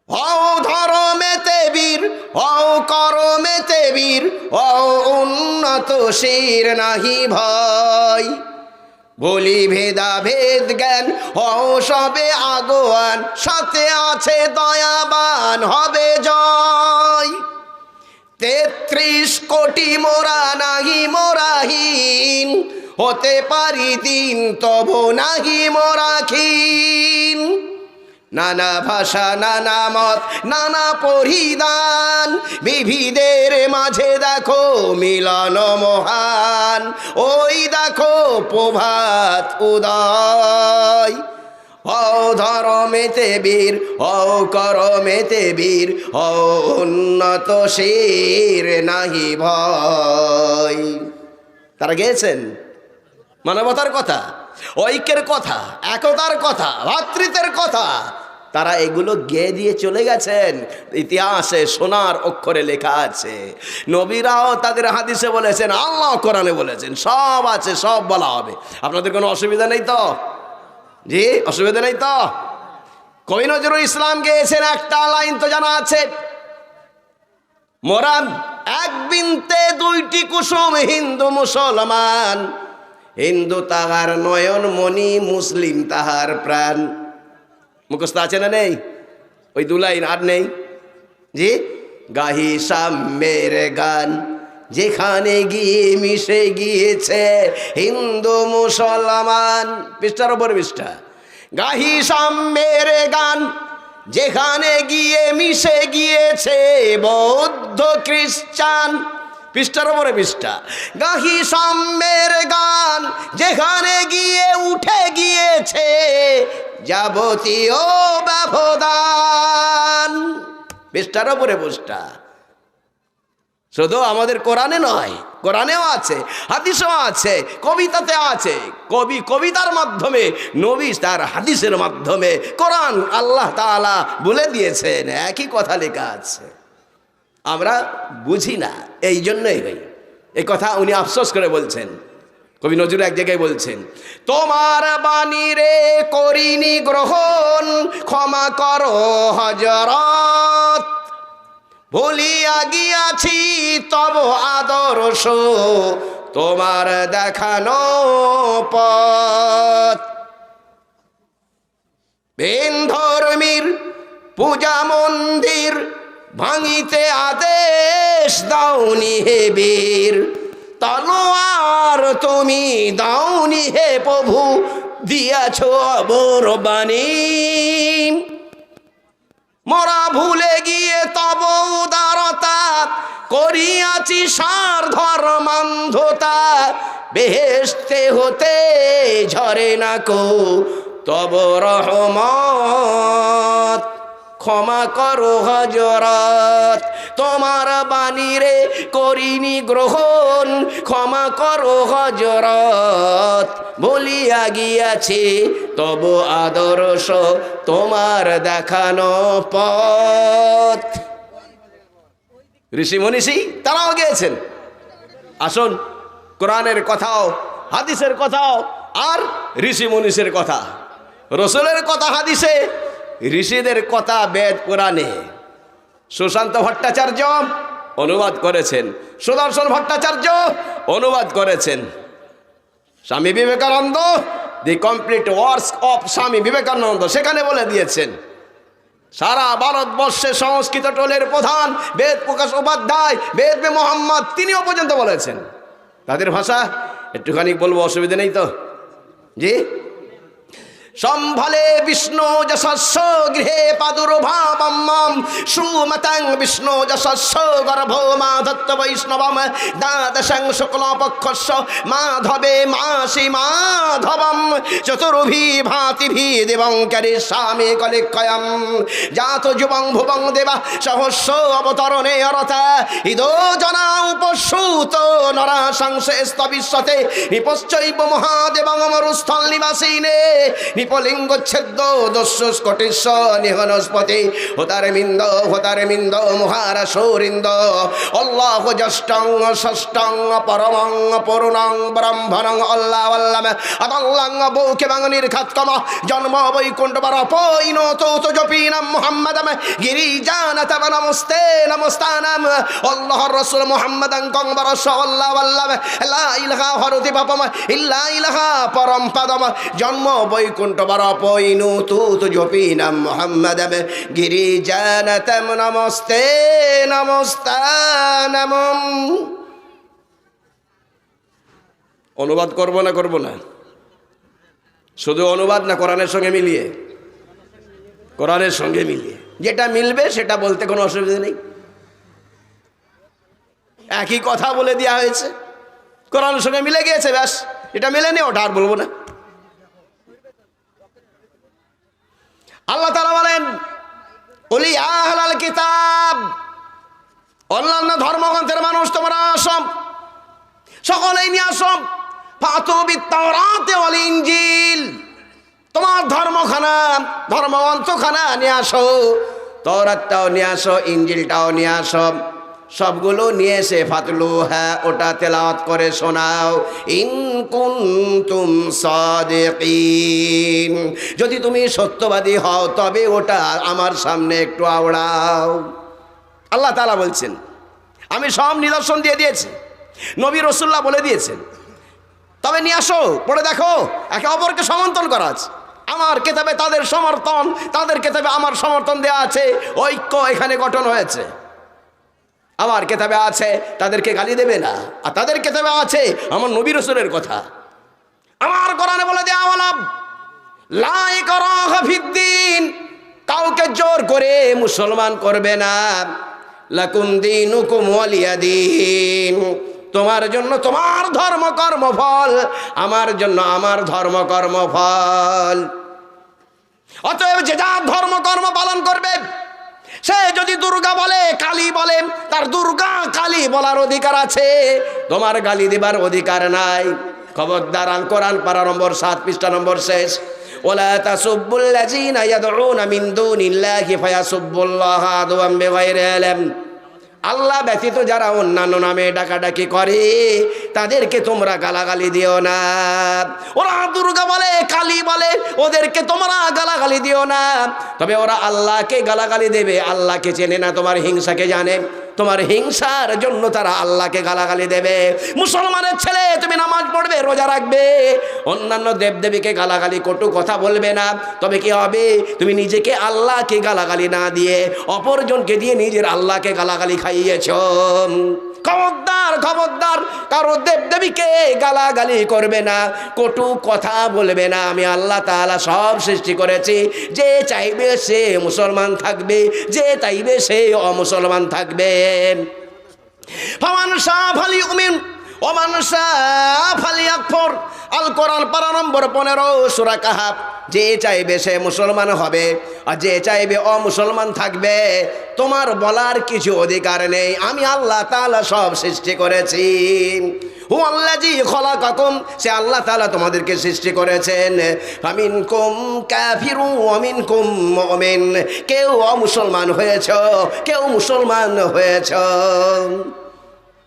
হও ধর্মেতে বীর, হও করমেতে বীর, হও উন্নতশীর নাহি ভয়। বলি ভেদা ভেদ জ্ঞান, হও সবে আগোয়ান, সাথে আছে দয়াবান, হবে জয়। 33 কোটি মোরা নাহি মোরাহীন, হতে পারি দিন তবু নাহি মোরাখীন। নানা ভাষা, নানা মত, নানা পরিধান, বিবিধের মাঝে দেখো মিলন মহান। ওই দেখো প্রভাত উদয়। হও ধর্মেতে বীর, হও করমেতে বীর, হও উন্নতশীর নাহি ভয়। তারা গেয়েছেন মানবতার কথা, ঐক্যের কথা, একতার কথা, ভ্রাতৃত্বের কথা। তারা এগুলো গেয়ে দিয়ে চলে গেছেন। ইতিহাসে সোনার অক্ষরে লেখা আছে। নবীরাও তাদের হাদিসে বলেছেন, আল্লাহ কোরআনে বলেছেন, সব আছে, সব বলা হবে। আপনাদের কোনো অসুবিধা নেই তো? জি, অসুবিধা নেই তো? কবি নজরুল ইসলাম গেয়েছেন, একটা লাইন তো জানা আছে, মোরা এক বিনতে দুইটি কুসুম, হিন্দু মুসলমান। হিন্দু তাহার নয়ন মণি, মুসলিম তাহার প্রাণ। মুখস্থ আছে না নেই? ওই 2 লাইন আর নেই। জি, গাহি সাম্যের গান, যেখানে গিয়ে মিশে গিয়েছে হিন্দু মুসলমান। পৃষ্ঠার ওপর পৃষ্ঠা। গাহি সাম্যের গান, যেখানে গিয়ে মিশে গিয়েছে বৌদ্ধ খ্রিস্টান। পৃষ্ঠার উপরে পৃষ্ঠা। গাহি সাম্যের গান যেখানে গিয়ে উঠে গিয়েছে যাবতীয় ব্যবধান। পৃষ্ঠার উপরে পৃষ্ঠা। শুধু আমাদের কোরআনে নয়, কোরআনেও আছে, হাদিসেও আছে, কবিতাতে আছে। কবি কবিতার মাধ্যমে, নবী তার হাদিসের মাধ্যমে, কোরআন আল্লাহ তাআলা বলে দিয়েছেন, একই কথা লেখা আছে। আমরা বুঝি না, এই জন্যই হই। এই কথা উনি আফসোস করে বলছেন। কবি নজরুল এক জায়গায় বলছেন, তোমার বাণী রে করিনি গ্রহণ, ক্ষমা করো হযরত, ভুলিয়া গিয়াছি তব আদর্শ, তোমার দেখানো পথ। ভিন ধর্মীর পূজা মন্দির ভাঙিতে আদেশ দাওনি হে বীর, তলোয়ার তুমি দাওনি হে প্রভু, দিয়াছ অমর বাণী। মোরা ভুলে গিয়ে তব উদারতা, করিয়াছি সার ধর্মান্ধতা, বেহেশতে হতে ঝরে না কো তব রহমত, ক্ষমা করো হযরত, তোমার বাণী রে করিনি গ্রহণ, ক্ষমা করো হযরত, বলিয়া গিয়াছি তব আদর্শ, তোমার দেখানো পথ। ঋষি মনীষী তারাও গিয়েছেন। আসুন, কোরআনের কথাও, হাদিসের কথাও, আর ঋষি মনীষীর কথা, রসুলের কথা হাদিসে, ঋষিদের কথা বেদ পুরাণে। সুশান্ত ভট্টাচার্য অনুবাদ করেছেন, সুদর্শন ভট্টাচার্য অনুবাদ করেছেন। স্বামী বিবেকানন্দ, দি complete works of Swami Vivekananda, সেখানে বলে দিয়েছেন। সারা ভারতবর্ষে সংস্কৃত টোলের প্রধান বেদ প্রকাশ উপাধ্যায়, বেদ মোহাম্মদ, তিনিও পর্যন্ত বলেছেন। তাদের ভাষা একটুখানি বলবো, অসুবিধা নেই তো? জি। সম্ভলে বিষ্ণু যশস্য গৃহে প্রাদুর্ভাবম, সুমতং বিষ্ণু যশস্য গর্ভো মাধত্ত বৈষ্ণবম, দ্বাদশং শুক্লপক্ষস্য মাধবে মাসি মাধবম, চতুর্ভি ভাতিভি দেবং করিষ্যামি কলিক্ষয়ম, জাত যুবং ভুবং দেবা সহস্র অবতরণে অরথা, ইদো জনা উপসূত নরা সংশেস্তবিশ্বতে, নিপশ্চৈব মহাদেবং মরুস্থল নিবাসিনে, নিপলিঙ্গচ্ছেদ্য দস্যুস্কটিস্য নিহনস্পতি, হোতারে মিন্দ মহারাসোরিন্দ, অল্লাহ জ্যষ্টং ষষ্ঠং পরমং পূর্ণং ব্রহ্মণং অল্লাহ অল্লাম আদল্লাং বৌকে বাঙনির খাতকম, জন্ম বৈকুণ্ঠ বরপৈন তৌত জপিনাম মুহাম্মাদাম, গিরিজানাতম নমস্তে নমস্তানাম, আল্লাহ রসুল মুহাম্মাদাং কং বরস অল্লাহ অল্লাম, লা ইলাহা হরতি পাপম ইল্লা ইলাহা পরম পদম, জন্ম বৈকুণ্ঠ বরপৈনু তৌত জপিনাম মুহাম্মাদাম, গিরিজানাতম নমস্তে নমস্তানাম। অনুবাদ করবো না? শুধু অনুবাদ না, কোরআনের সঙ্গে মিলিয়ে, কোরআনের সঙ্গে মিলিয়ে যেটা মিলবে সেটা বলতে কোনো অসুবিধা নেই। একই কথা বলে দেওয়া হয়েছে, কোরআনের সঙ্গে মিলে গিয়েছে, ব্যাস। এটা মিলেনি, ওটা আর বলবো না। আল্লাহ তাআলা বলেন, কুলি আহলাল কিতাব, অন্যান্য ধর্মগ্রন্থের মানুষ তোমরা আসো, সকলেই নিয়ে আসো, ফাতু বিত-তাওরাত ওয়াল ইনজিল, তোমার ধর্মখানা, ধর্মগ্রন্থখানা নিয়ে আসো, তাওরাতটাও নিয়ে আসো, ইনজিলটাও নিয়ে আসো, সবগুলো নিয়ে এসে ফাতলুহা, ওটা তেলাওয়াত করে শোনাও, ইন কুনতুম সাদিকিন, যদি তুমি সত্যবাদী হও তবে ওটা আমার সামনে একটু আওড়াও। আল্লাহ তাআলা বলছেন, আমি সব নিদর্শন দিয়ে দিয়েছি, নবী রাসূলুল্লাহ বলে দিয়েছেন, তবে নিয়ে আসো, পড়ে দেখো, একে অপরকে সমর্থন করা আছে। আমার কিতাবে তাদের সমর্থন, তাদের কিতাবে আমার সমর্থন দেওয়া আছে, ঐক্য এখানে গঠন হয়েছে। আমার কিতাবে আছে তাদেরকে গালি দেবে না, আর তাদের কিতাবে আছে আমার নবী রাসূলের কথা। আমার কোরআনে বলে দেওয়া হলো, লা ইকরাহা ফিদ্দিন, কাউকে জোর করে মুসলমান করবে না। লাকুম দীনুকুম ওয়ালিয়া দীন, তোমার জন্য তোমার ধর্ম কর্মফল, আমার জন্য আমার ধর্ম কর্মফল। অতএব যে যার ধর্ম কর্ম পালন করবে, সে যদি দুর্গা বলে, কালী বলে, তার দুর্গা কালী বলার অধিকার আছে, তোমার গালি দেবার অধিকার নাই। খবরদার, আল কোরআন পারা নম্বর 7 পৃষ্ঠা নম্বর শেষ। ওয়ালা তাসুব্বুল্লাযীনা ইয়াদউনা মিন দুনিল্লাহি ফায়াসুব্বুল্লাহা আদওয়াম বিগাইরি ইলম, আল্লাহ ব্যতীত যারা অন্যান্য নামে ডাকাডাকি করে তাদেরকে তোমরা গালাগালি দিও না। ওরা দুর্গা বলে, কালী বলে, ওদেরকে তোমরা গালাগালি দিও না। তবে ওরা আল্লাহকে গালাগালি দেবে, আল্লাহকে চেনে না, তোমার হিংসাকে জানে, তোমার হিংসার জন্য তারা আল্লাহকে গালাগালি দেবে। মুসলমানের ছেলে, তুমি নামাজ পড়বে, রোজা রাখবে, অন্যান্য দেবদেবীকে গালাগালি কটু কথা বলবে না। তবে কি হবে? তুমি নিজেকে আল্লাহকে গালাগালি না দিয়ে অপরজনকে দিয়ে নিজের আল্লাহকে গালাগালি খাইয়েছ। খবরদার, খবরদার, কারো দেবদেবীকে গালাগালি করবে না, কটু কথা বলবে না। আমি আল্লাহ তাআলা সব সৃষ্টি করেছি, যে চাইবে সে মুসলমান থাকবে, যে চাইবে সে অমুসলমান থাকবে। ফামান শাআ ফালিউমিন ওয়া মান শাআ ফালিয়াকফুর, আল কোরআন পারা নম্বর 15 সূরা কাহাফ। যে চাইবে সে মুসলমান হবে, আর যে চাইবে অমুসলমান থাকবে। তোমার বলার কিছু অধিকার নেই, আমি আল্লাহ তাআলা সব সৃষ্টি করেছি। হুয়াল্লাযী খলাকাকুম, সে আল্লাহ তাআলা তোমাদেরকে সৃষ্টি করেছেন। ফামিনকুম কাফিরুন ওয়া মিনকুম মুমিন, কেউ অমুসলমান হয়েছ, কেউ মুসলমান হয়েছ।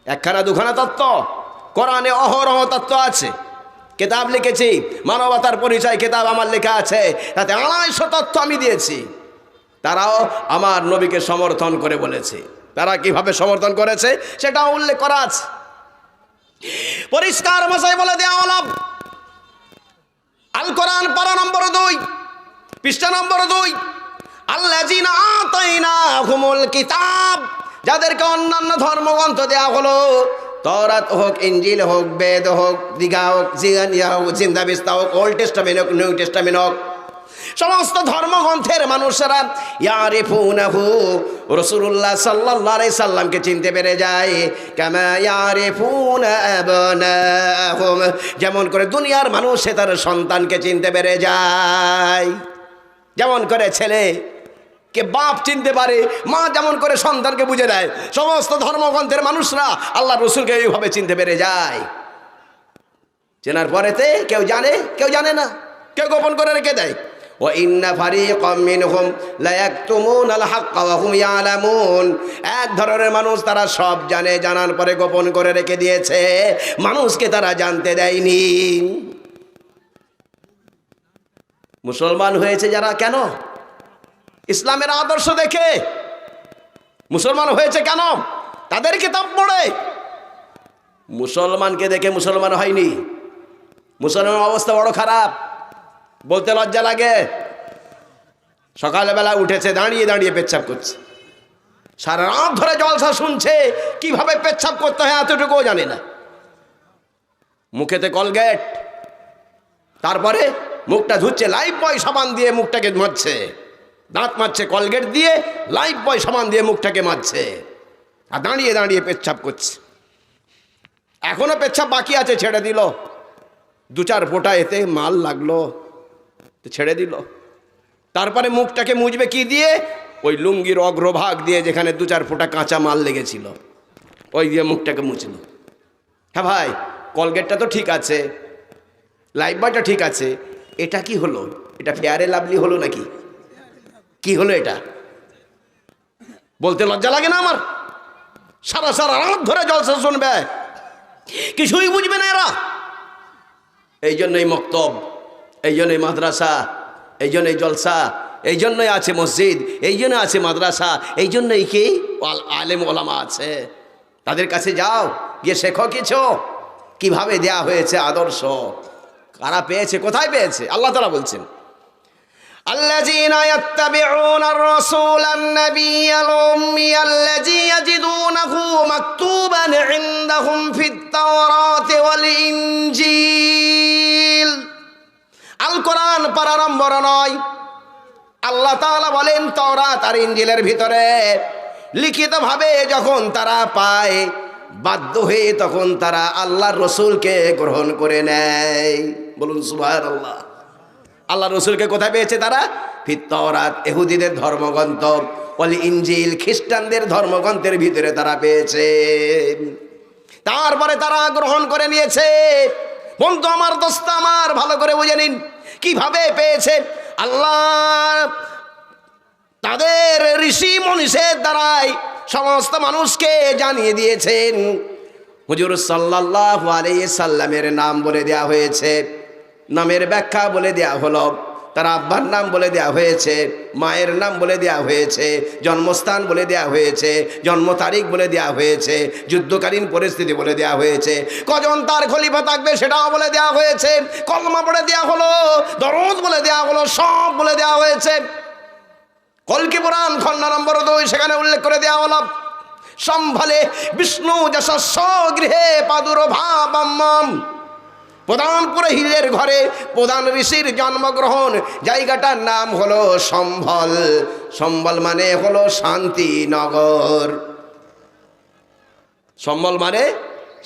একখানা দুখানা তত্ত্ব কোরআনে অহরহ তত্ত্ব আছে। কিতাব লিখেছি, মানবতার পরিচয় কিতাব আমার লেখা আছে, তাতে 250 তত্ত্ব আমি দিয়েছি। তারাও আমার নবীকে সমর্থন করে বলেছে। তারা কিভাবে সমর্থন করেছে সেটা উল্লেখ করা আছে। পরিষ্কার ভাষায় বলে দেওয়া হলো, আল কোরআন পারা নম্বর 2 পৃষ্ঠা নম্বর 2, আল্লাযীনা আতাইনাহুমুল কিতাব, যাদেরকে অন্যান্য ধর্মগ্রন্থ দেওয়া হলো, তওরাত হোক, ইনজিল হোক, বেদ হোক, দীঘা হোক, জিগানিয়া হোক, জিন্দাবিস্তা হোক, ওল্ড টেস্টামেন্ট হোক, নিউ টেস্টামেন্ট হোক, সমস্ত ধর্মগ্রন্থের মানুষেরা ইয়ারিফুনাহু, রাসূলুল্লাহ সাল্লাল্লাহু আলাইহি সাল্লামকে চিনতে পেরে যায়। কামা ইয়ারিফুনা আবনাহুম, যেমন করে দুনিয়ার মানুষ সে তার সন্তানকে চিনতে পেরে যায়। যেমন করে ছেলে কে বাপ চিনতে পারে, মা যেমন করে সন্তানকে বুঝে দেয়, সমস্ত ধর্মগ্রন্থের মানুষরা আল্লাহ রসুলকে এইভাবে চিনতে পেরে যায়। চেনার পরেতে কেউ জানে, কেউ জানে না, কেউ গোপন করে রেখে দেয়। ওয়া ইন্না ফারিকাম মিনহুম লা ইয়াকতুমুনাল হাক্কা ওয়া হুম ইয়ালামুন, এক ধরনের মানুষ তারা সব জানে, জানার পরে গোপন করে রেখে দিয়েছে, মানুষকে তারা জানতে দেয়নি। মুসলমান হয়েছে যারা, কেন? ইসলামের আদর্শ দেখে মুসলমান হয়েছে। কেন? তাদের কিতাব পড়ে। মুসলমানকে দেখে মুসলমান হয়নি। মুসলমানের অবস্থা বড় খারাপ, বলতে লজ্জা লাগে। সকালবেলা উঠেছে, দাঁড়িয়ে দাঁড়িয়ে পেচ্ছাপ করছে, সারা রাত ধরে জলসা শুনছে, কিভাবে পেচ্ছাপ করতে হয় এতটুকুও জানে না। মুখেতে কলগেট, তারপরে মুখটা ধুচ্ছে লাইফ বয় সাবান দিয়ে, মুখটাকে মাজছে, দাঁত মাজছে কলগেট দিয়ে, লাইফ বয় সাবান দিয়ে মুখটাকে মাজছে, আর দাঁড়িয়ে দাঁড়িয়ে পেচ্ছাপ করছে। এখনো পেচ্ছাপ বাকি আছে, ছেড়ে দিল। 2-4 ফোঁটা এতে মাল লাগলো, তো ছেড়ে দিল। তারপরে মুখটাকে মুছবে কি দিয়ে? ওই লুঙ্গির অগ্রভাগ দিয়ে, যেখানে 2-4 ফোঁটা কাঁচা মাল লেগেছিল, ওই দিয়ে মুখটাকে মুছল। হ্যাঁ ভাই, কলগেটটা তো ঠিক আছে, লাইফ বয়টা ঠিক আছে, এটা কি হলো? এটা ফেয়ারে লাভলি হলো নাকি? কি হলো এটা? বলতে লজ্জা লাগে না আমার? সারা সারা রাত ধরে জলসা শুনবে, কিছুই বুঝবে না এরা। এই জন্যই মক্তব, এই জন্যই মাদ্রাসা, এই জন্যই জলসা, এই জন্যই আছে মসজিদ, এই জন্য আছে মাদ্রাসা, এই জন্যই কি আলেম ওলামা আছে। তাদের কাছে যাও, গিয়ে শেখো কিছু, কিভাবে দেয়া হয়েছে আদর্শ, কারা পেয়েছে, কোথায় পেয়েছে। আল্লাহ তাআলা বলছেন, আল্লাযীনা ইয়াত্তাবিউনার রাসূলান নাবিয়্যাল উম্মিয়াল্লাযী ইয়াজিদুনাহু মাকতুবান ইনদাহুম ফিত তাওরাতি ওয়াল ইনজিল। আল কোরআন পারা নম্বর 9 আল্লাহ তাআলা বলেন তাওরাত আর ইনজিলের ভিতরে লিখিতভাবে যখন তারা পায়, বাধ্য হয়ে তখন তারা আল্লাহর রসুলকে গ্রহণ করে নেয়। বলুন সুবহানাল্লাহ। আল্লাহর রসুলকে কোথায় পেয়েছে তারা? ফিত তাওরাত, ইহুদিদের ধর্মগ্রন্থ, ওয়াল ইনজিল খ্রিস্টানদের ধর্মগ্রন্থের ভিতরে তারা পেয়েছে। তারপরে তারা গ্রহণ করে নিয়েছে। বন্ধু আমার, দোস্ত আমার, ভালো করে বুঝে নিন কিভাবে পেয়েছে। আল্লাহ তাদের ঋষি মনীষীর দ্বারাই সমস্ত মানুষকে জানিয়ে দিয়েছেন। হুজুর সাল্লাল্লাহু আলাইহি সাল্লামের নাম বলে দেয়া হয়েছে, নামের ব্যাখ্যা বলে দেয়া হলো, তার আব্বার নাম বলে দেয়া হয়েছে, মায়ের নাম বলে দেয়া হয়েছে, জন্মস্থান বলে দেয়া হয়েছে, জন্ম তারিখ বলে দেয়া হয়েছে, যুদ্ধকালীন পরিস্থিতি বলে দেয়া হয়েছে, কজন তার খলিফা থাকবে সেটাও বলে দেয়া হয়েছে, কলমা পড়ে দেয়া হলো, দরুদ বলে দেয়া হলো, সব বলে দেয়া হয়েছে। কলকি পুরাণ খন্ড নম্বর 2 সেখানে উল্লেখ করে দেওয়া হলো, সম্ভালে বিষ্ণু যশস্ব গৃহে প্রাদুর্ভাবম। প্রধান পুরোহিতের ঘরে প্রধান ঋষির জন্মগ্রহণ, জায়গাটার নাম হলো সম্ভল। সম্বল মানে হলো শান্তিনগর। সম্বল মানে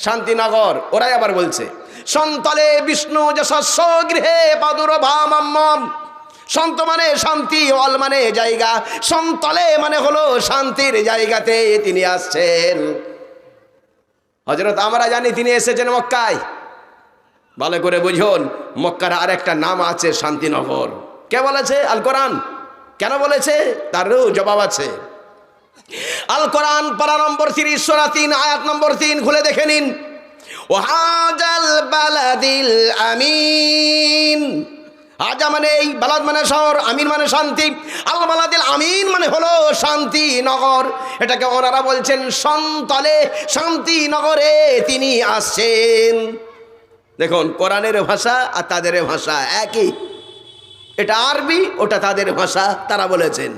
শান্তিনগর। ওরাই আবার বলছে সন্তলে বিষ্ণু যশস্ব গৃহে প্রাদুর্ভাবম। সন্ত মানে শান্তি, অল মানে জায়গা, সন্তলে মানে হলো শান্তির জায়গাতে তিনি আসছেন। হযরত আমরা জানি তিনি এসেছেন মক্কায়। ভালো করে বুঝুন, মক্কার আর একটা নাম আছে শান্তিনগর। কে বলেছে? আল কোরআন। কেন বলেছে তারও জবাব আছে। আল কোরআন পারা নম্বর 30 সূরা 3 আয়াত নম্বর 3 খুলে দেখে নিন। ওয়াহাজাল বালাদিল আমিন। আজা মানে এই, বালাদ মানে শহর, আমিন মানে শান্তি। আল বালাদিল আমিন মানে হলো শান্তিনগর। এটাকে ওনারা বলছেন সন্তলে শান্তিনগরে তিনি আসছেন। দেখুন, কোরআনের ভাষা আর তাদের ভাষা একই। এটা আরবি, ওটা তাদের ভাষা। তারা বলেছেন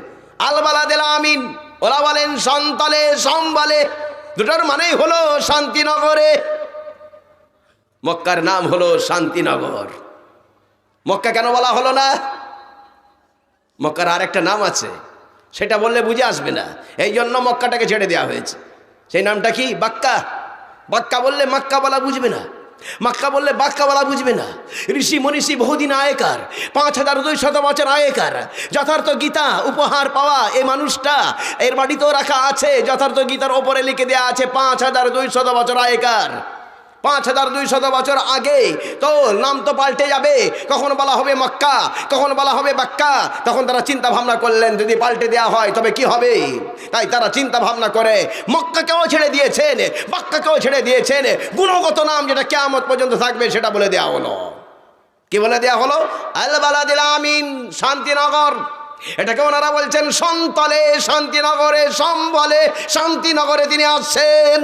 আল বালাদিল আমিন, ওরা বলেন সন্তলে সম্বলে। দুটোর মানেই হলো শান্তিনগরে। মক্কার নাম হলো শান্তিনগর। মক্কা কেন বলা হলো না? মক্কার আর একটা নাম আছে, সেটা বললে বুঝে আসবে না, এই জন্য মক্কাটাকে ছেড়ে দেওয়া হয়েছে। সেই নামটা কি? বাক্কা। বাক্কা বললে মাক্কা বলা বুঝবে না, মাক্কা বললে বাক্কা বলা বুঝবে না। ঋষি মনীষী বহুদিন আগেকার, 5200 বছর আগেকার যথার্থ গীতা উপহার পাওয়া এই মানুষটা, এর বাড়িতেও রাখা আছে। যথার্থ গীতার ওপরে লিখে দেওয়া আছে 5200 বছর আগেকার। 5200 বছর আগে তো নাম তো পাল্টে যাবে। কখন বলা হবে মক্কা, কখন বলা হবে বাক্কা। তখন তারা চিন্তা ভাবনা করলেন যদি পাল্টে দেওয়া হয় তবে কি হবে। তাই তারা চিন্তা ভাবনা করে মক্কাকেও ছেড়ে দিয়েছেন, বাক্কাকেও ছেড়ে দিয়েছেন। গুণগত নাম যেটা কিয়ামত পর্যন্ত থাকবে সেটা বলে দেওয়া হলো। কি বলে দেওয়া হলো? আল বালাদিল আমিন, শান্তিনগর। এটাকে ওনারা বলছেন সন্তলে শান্তিনগরে, সম্বলে শান্তিনগরে তিনি আসছেন।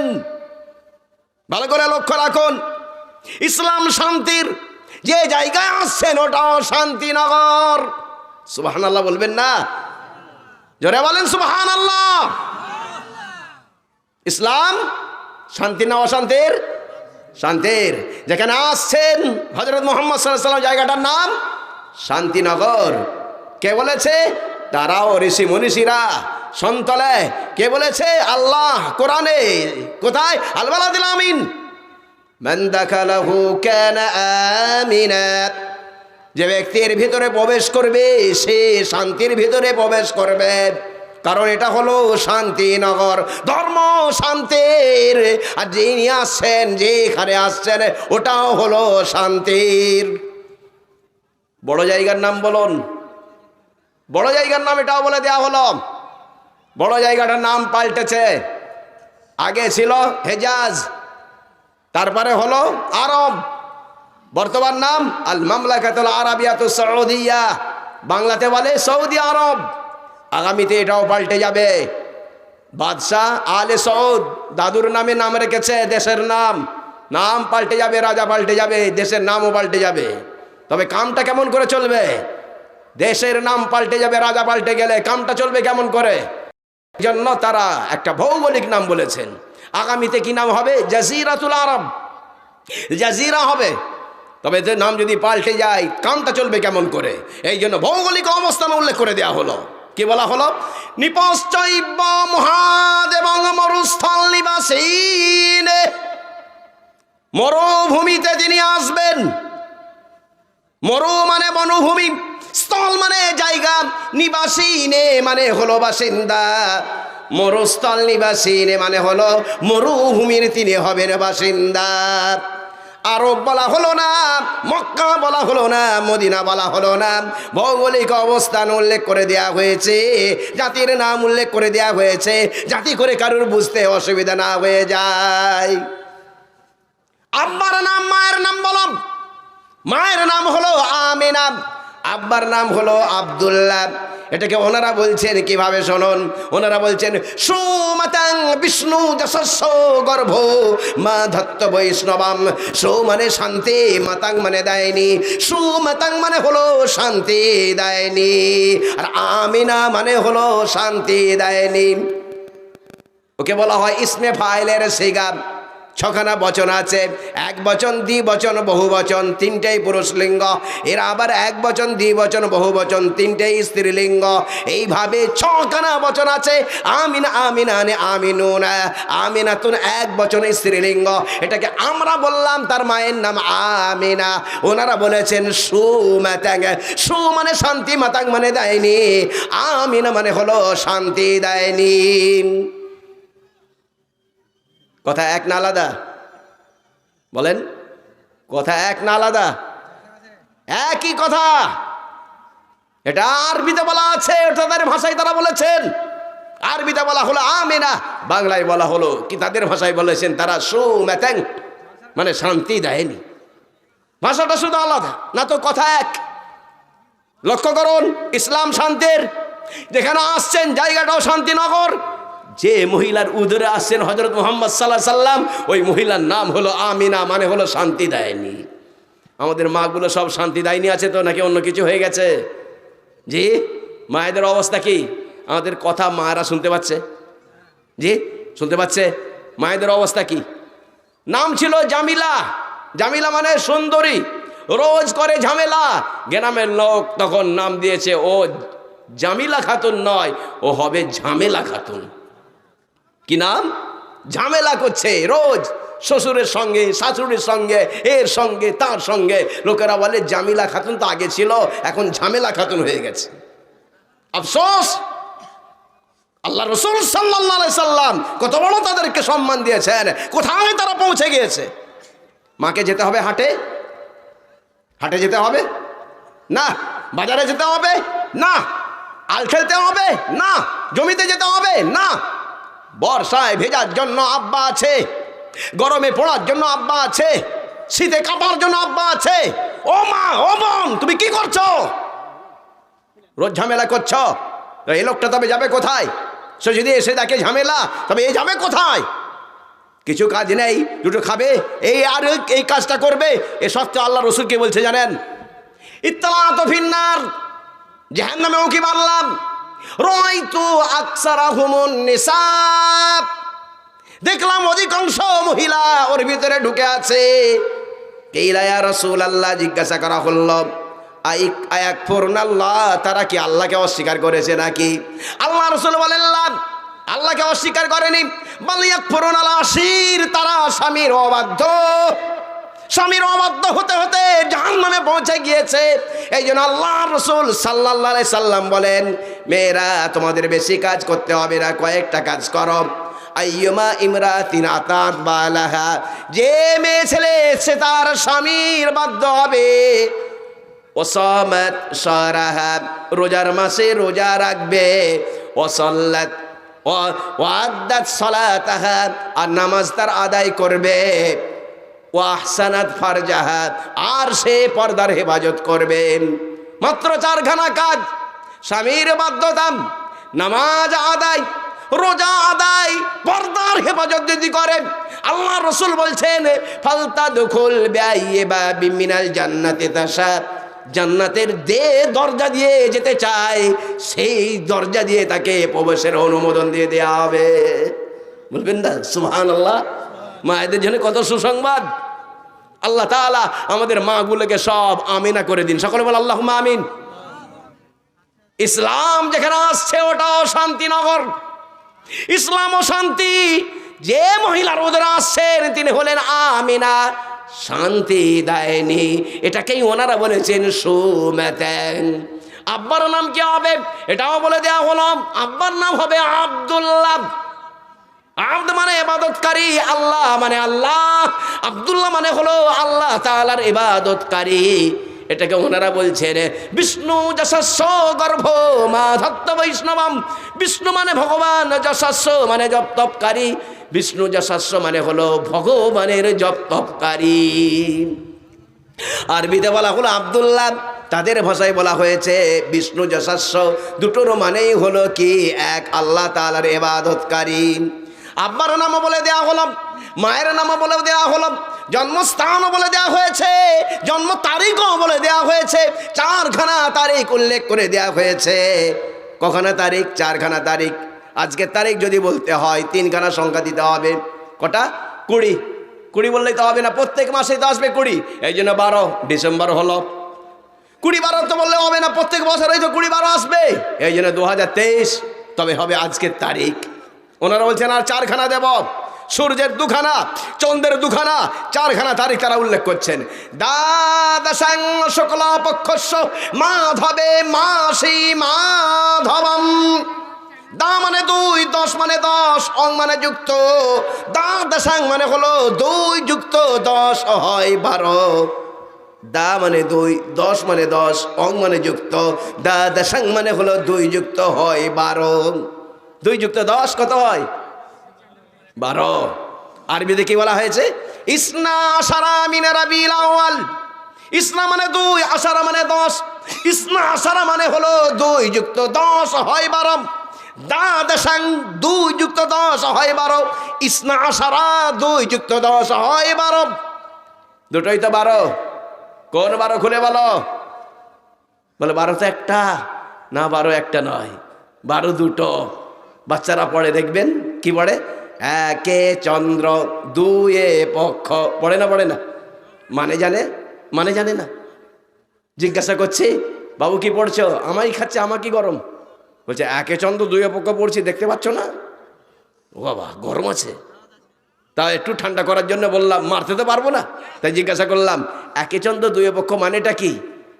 ভালো করে লক্ষ্য রাখুন, ইসলাম শান্তির যে জায়গায় আসছেন ওটাও শান্তিনগর। সুবহানাল্লাহ বলবেন না? জোরে বলেন সুবহানাল্লাহ। ইসলাম শান্তি না অশান্তির? শান্তির। যেখানে আসছেন হযরত মুহাম্মদ সাল্লাল্লাহু আলাইহি ওয়াসাল্লাম, জায়গাটার নাম শান্তিনগর। কে বলেছে? তারাও ঋষি মনীষীরা। সন্তলে কে বলেছে? আল্লাহ কোরআনে। কোথায়? আল বালাদিল আমিন। মান দাখালাহু কানা আমিনা। যে ব্যক্তির ভিতরে প্রবেশ করবে সে শান্তির ভিতরে প্রবেশ করবে, কারণ এটা হলো শান্তিনগর, ধর্ম শান্তির। আর যিনি আসছেন, যেখানে আসছেন ওটাও হলো শান্তির। বড় জায়গার নাম বলুন। বড় জায়গার নাম এটাও বলে দেওয়া হলো। বড় জায়গাটার নাম পাল্টেছে। আগে ছিল হেজাজ, তারপরে হলো আরব। বর্তমান নাম আল মামলাকাতুল আরাবিয়াতুস সাউদিয়া, বাংলাতে বলে সৌদি আরব। আগামীতে এটাও পাল্টে যাবে। বাদশাহ আলে সৌদ, দাদুর নামে নাম রেখেছে, দেশের নাম। নাম পাল্টে যাবে, রাজা পাল্টে যাবে, দেশের নামও পাল্টে যাবে। তবে কামটা কেমন করে চলবে? দেশের নাম পাল্টে যাবে, রাজা পাল্টে গেলে কামটা চলবে কেমন করে? জন্য তারা একটা ভৌগোলিক নাম বলেছেন। আগামীতে কি নাম হবে? জাজিরাতুল আরব। জাজিরা হবে। তবে যে নাম যদি পাল্টে যায় কামটা চলবে কেমন করে? এই জন্য ভৌগোলিক অবস্থান উল্লেখ করে দেওয়া হলো। কি বলা হলো? নিপশ্চৈব মহাদেবং মরুস্থল নিবাসীন, মরুভূমিতে তিনি আসবেন। মরু মানে বনভূমি, স্থল মানে জায়গা, নিবাসীনে মানে হলো বাসিন্দা, মরুস্থল নিবাসীনে মানে হলো মরুভূমির তিনি হবেন বাসিন্দা। আরব বলা হলো না, মক্কা বলা হলো না, মদিনা বলা হলো না, ভৌগোলিক অবস্থান উল্লেখ করে দেয়া হয়েছে, জাতির নাম উল্লেখ করে দেয়া হয়েছে, জাতি করে কারোর বুঝতে অসুবিধা না হয়ে যায়। আব্বার নাম মায়ের নাম বলো। মায়ের নাম হলো আমিনা, আব্বার নাম হলো আব্দুল্লাহ। এটাকে ওনারা বলছেন কিভাবে শুনুন। ওনারা বলছেন সুমাতাং বিষ্ণু যশস্য গর্ভ মা ধত্ত বৈষ্ণবাম। সু মানে শান্তি, মাতাং মানে দেয়নি, সুমাতাং মানে হলো শান্তি দেয়নি, আর আমিনা মানে হলো শান্তি দেয়নি। ওকে বলা হয় ইসমে ফাইলের সিগা। ছখানা বচন আছে, এক বচন, দ্বিবচন, বহু বচন, তিনটেই পুরুষ লিঙ্গ। এর আবার এক বচন, দ্বিবচন, বহু বচন, তিনটেই স্ত্রীলিঙ্গ। এইভাবে ছখানা বচন আছে। আমিনা, আমিনানে, আমিনুন, আমিনাতুন এক বচন স্ত্রীলিঙ্গ। এটাকে আমরা বললাম তার মায়ের নাম আমিনা, ওনারা বলেছেন সুমাতাং। সু মানে শান্তি, মাতাং মানে দেয়নি, আমিনা মানে হলো শান্তি দেয়নি। কথা এক না আলাদা? বলেন, কথা এক না আলাদা? একই কথা। এটা আরবিতে বলা আছে, ওটা তাদের ভাষায় তারা বলেছেন। আরবিতে বলা হলো আমিনা, বাংলায় বলা হলো কি তাদের ভাষায় বলেছেন তারা সুমাতাং, মানে শান্তি দেয়নি। ভাষাটা শুধু আলাদা না তো কথা এক। লক্ষ্য করুন, ইসলাম শান্তির, যেখানে আসছেন জায়গাটাও শান্তিনগর। যে মহিলার উদরে আসছেন হযরত মুহাম্মদ সাল্লাল্লাহু আলাইহি সাল্লাম, ওই মহিলার নাম হলো আমিনা, মানে হলো শান্তি দেয়নি। আমাদের মাগুলো সব শান্তি দেয়নি আছে তো, নাকি অন্য কিছু হয়ে গেছে? জি, মায়েদের অবস্থা কি? আমাদের কথা মায়েরা শুনতে পাচ্ছে? জি, শুনতে পাচ্ছে? মায়েদের অবস্থা কি? নাম ছিল জামিলা, জামিলা মানে সুন্দরী, রোজ করে ঝামেলা। গ্রামের লোক তখন নাম দিয়েছে ও জামিলা খাতুন নয়, ও হবে ঝামেলা খাতুন। কি নাম? ঝামেলা করছে রোজ, শ্বশুরের সঙ্গে, শাশুড়ির সঙ্গে, এর সঙ্গে, তার সঙ্গে। লোকেরা বলে জামিলা খাতুন তো আগে ছিল, এখন ঝামেলা খাতুন হয়ে গেছে। আফসোস, আল্লাহ রাসূল সাল্লাল্লাহু আলাইহি সাল্লাম কত বড় তাদেরকে সম্মান দিয়েছেন, কোথায় তারা পৌঁছে গিয়েছে। মাকে যেতে হবে হাটে, হাটে যেতে হবে না, বাজারে যেতে হবে না, আল খেলতে হবে না, জমিতে যেতে হবে না। বর্ষায় ভেজার জন্য আব্বা আছে, গরমে পড়ার জন্য আব্বা আছে, শীতে কাঁপার জন্য আব্বা আছে। ও মা, ও বোন, তুমি কি করছো? রোজ ঝামেলা করছো। এই লোকটা তবে যাবে কোথায়? সে যদি এসে দেখে ঝামেলা, তবে এই যাবে কোথায়? কিছু কাজ নেই, দুটো খাবে, এই আর এই কাজটা করবে। এ সত্ত্বেও আল্লাহ রসুল কে বলছে জানেন? ইত্তালাতু ফিন্নার, জাহান্নামেও কি বললাম? রাইতু আকসারাহুমুন নিসা, দেখলাম অধিকাংশ মহিলা ওর ভিতরে ঢুকে আছে। কিলা ইয়া রাসূলুল্লাহ, জিজ্ঞাসা করা হলো আয়াকফুরুনাল্লাহ, তারা কি আল্লাহকে অস্বীকার করেছে নাকি? আল্লাহ রাসূল বলেন আল্লাহকে অস্বীকার করেনি, বাল ইয়াকফুরুনাল আশির, তারা স্বামীর অবাধ্য, স্বামীর অবাধ্য হতে হতে জাহান্নামে পৌঁছে গিয়েছে। এই জন্য আল্লাহ রাসূল সাল্লাল্লাহু আলাইহি সাল্লাম বলেন, মেয়েরা তোমাদের বেশি কাজ করতে হবে না, কয়েকটা কাজ করো। আইয়ুমা ইমরাতিন আতাত বালাহা, যে মেয়ে ছেলে সে তার স্বামীর বাধ্য হবে। ওয়াসামাত শারাহা, রোজার মাসে রোজা রাখবে। ওয়াসাল্লাত ওয়াদ্দাত সালাতাহা, আর নামাজ তার আদায় করবে। ওয়াহসানাত ফারজাহা, আর সে পর্দার হেফাজত করবেন। মাত্র চারখানা কাজ। স্বামীর বাধ্যতা, নামাজ আদায়, রোজা আদায়, পর্দার হেফাজত যদি করে, আল্লাহ রসুল বলছেন ফালতাদখুল বিআইয়িবাবি মিনাল জান্নাতি তাশা, জান্নাতের যে দরজা দিয়ে যেতে চায় সেই দরজা দিয়ে তাকে প্রবেশের অনুমোদন দিয়ে দেওয়া হবে। বলবেন না সুবহানাল্লাহ? মায়েদের জন্য কত সুসংবাদ। আল্লাহ তাআলা আমাদের মাগুলোকে সব আমিনা করে দিন, সকলে বল আল্লাহুম্মা আমিন। ইসলাম যেখানে আসছে ওটাও শান্তিনগর, ইসলাম ও শান্তি। যে মহিলার ওদের আসছেন তিনি হলেন আমিনা, শান্তি দেয়নি, এটাকেই ওনারা বলেছেন সুমেতেন। আব্বার নাম কি হবে এটাও বলে দেওয়া হলো, আব্বার নাম হবে আব্দুল্লাহ। আব্দ মানে ইবাদতকারী, আল্লাহ মানে আল্লাহ, আব্দুল্লাহ মানে হলো আল্লাহ তাআলার ইবাদতকারী। এটাকে ওনারা বলছেন বিষ্ণু যশস্য গর্ভ মাধত্ত বৈষ্ণবম। বিষ্ণু মানে ভগবান, যশস্য মানে জপ তপকারী, বিষ্ণু যশস্য মানে হলো ভগবানের জপ তপকারী। আরবিতে বলা হলো আব্দুল্লাহ, তাদের ভাষায় বলা হয়েছে বিষ্ণু যশস্য। দুটোর মানেই হলো কি এক, আল্লাহ তাআলার ইবাদতকারী। আব্বার নামও বলে দেওয়া হলো, মায়ের নামও বলে দেওয়া হলো, জন্মস্থানও বলে দেওয়া হয়েছে, জন্ম তারিখও বলে দেওয়া হয়েছে, 4খানা তারিখ উল্লেখ করে দেওয়া হয়েছে। কখানা তারিখ? 4খানা তারিখ। আজকের তারিখ যদি বলতে হয় 3খানা সংখ্যা দিতে হবে। কটা? 20। 20 বললেই তো হবে না, প্রত্যেক মাসেই তো আসবে 20, এই জন্য 12 ডিসেম্বর হলো। 20-12 তো বললে হবে না, প্রত্যেক বছরই তো 20-12 আসবে, এই জন্য 2023 তবে হবে আজকের তারিখ। ওনারা বলছেন আর 4খানা দেব, সূর্যের 2খানা, চন্দ্রের 2খানা, 4খানা তারিখ তারা উল্লেখ করছেন। দ্বাদশাং শুক্লা পক্ষস্য মাধবে মাসি মাধবম। দা মানে 2, 10 মানে 10, অং মানে যুক্ত। দ্বাদশাং মানে হলো 2 যুক্ত 10 হয় 12। দা মানে 2, 10 মানে 10, অং মানে যুক্ত। দ্বাদশাং মানে হলো 2 যুক্ত হয় 12। 2 যুক্ত 10 কত হয়? 12। আরবিতে কি বলা হয়েছে? ইসনা আশারা মিন রাবিউল আউয়াল। ইসনা মানে 2, আশারা মানে 10, ইসনা আশারা মানে হলো 2 যুক্ত 10 হয় 12। দ্বাদশাং 2 যুক্ত 10 হয় 12, ইসনা আশারা 2 যুক্ত 10 হয় 12। দুটোই তো 12। কোন 12 খুলে বলো? বলে 12 তো একটা না, 12 একটা নয়, 12 দুটো। বাচ্চারা পড়ে দেখবেন কি পড়ে? একে চন্দ্র, 2 পক্ষ। পড়ে না? পড়ে না? মানে জানে? মানে জানে না। জিজ্ঞাসা করছি বাবু কি পড়ছো? আমাই খাচ্ছে, আমাকে গরম। বলছে একে চন্দ্র 2 পক্ষ পড়ছি, দেখতে পাচ্ছ না? ও বাবা, গরম আছে। তা একটু ঠান্ডা করার জন্য বললাম, মারতে তো পারবো না, তাই জিজ্ঞাসা করলাম একে চন্দ্র 2 পক্ষ মানেটা কি?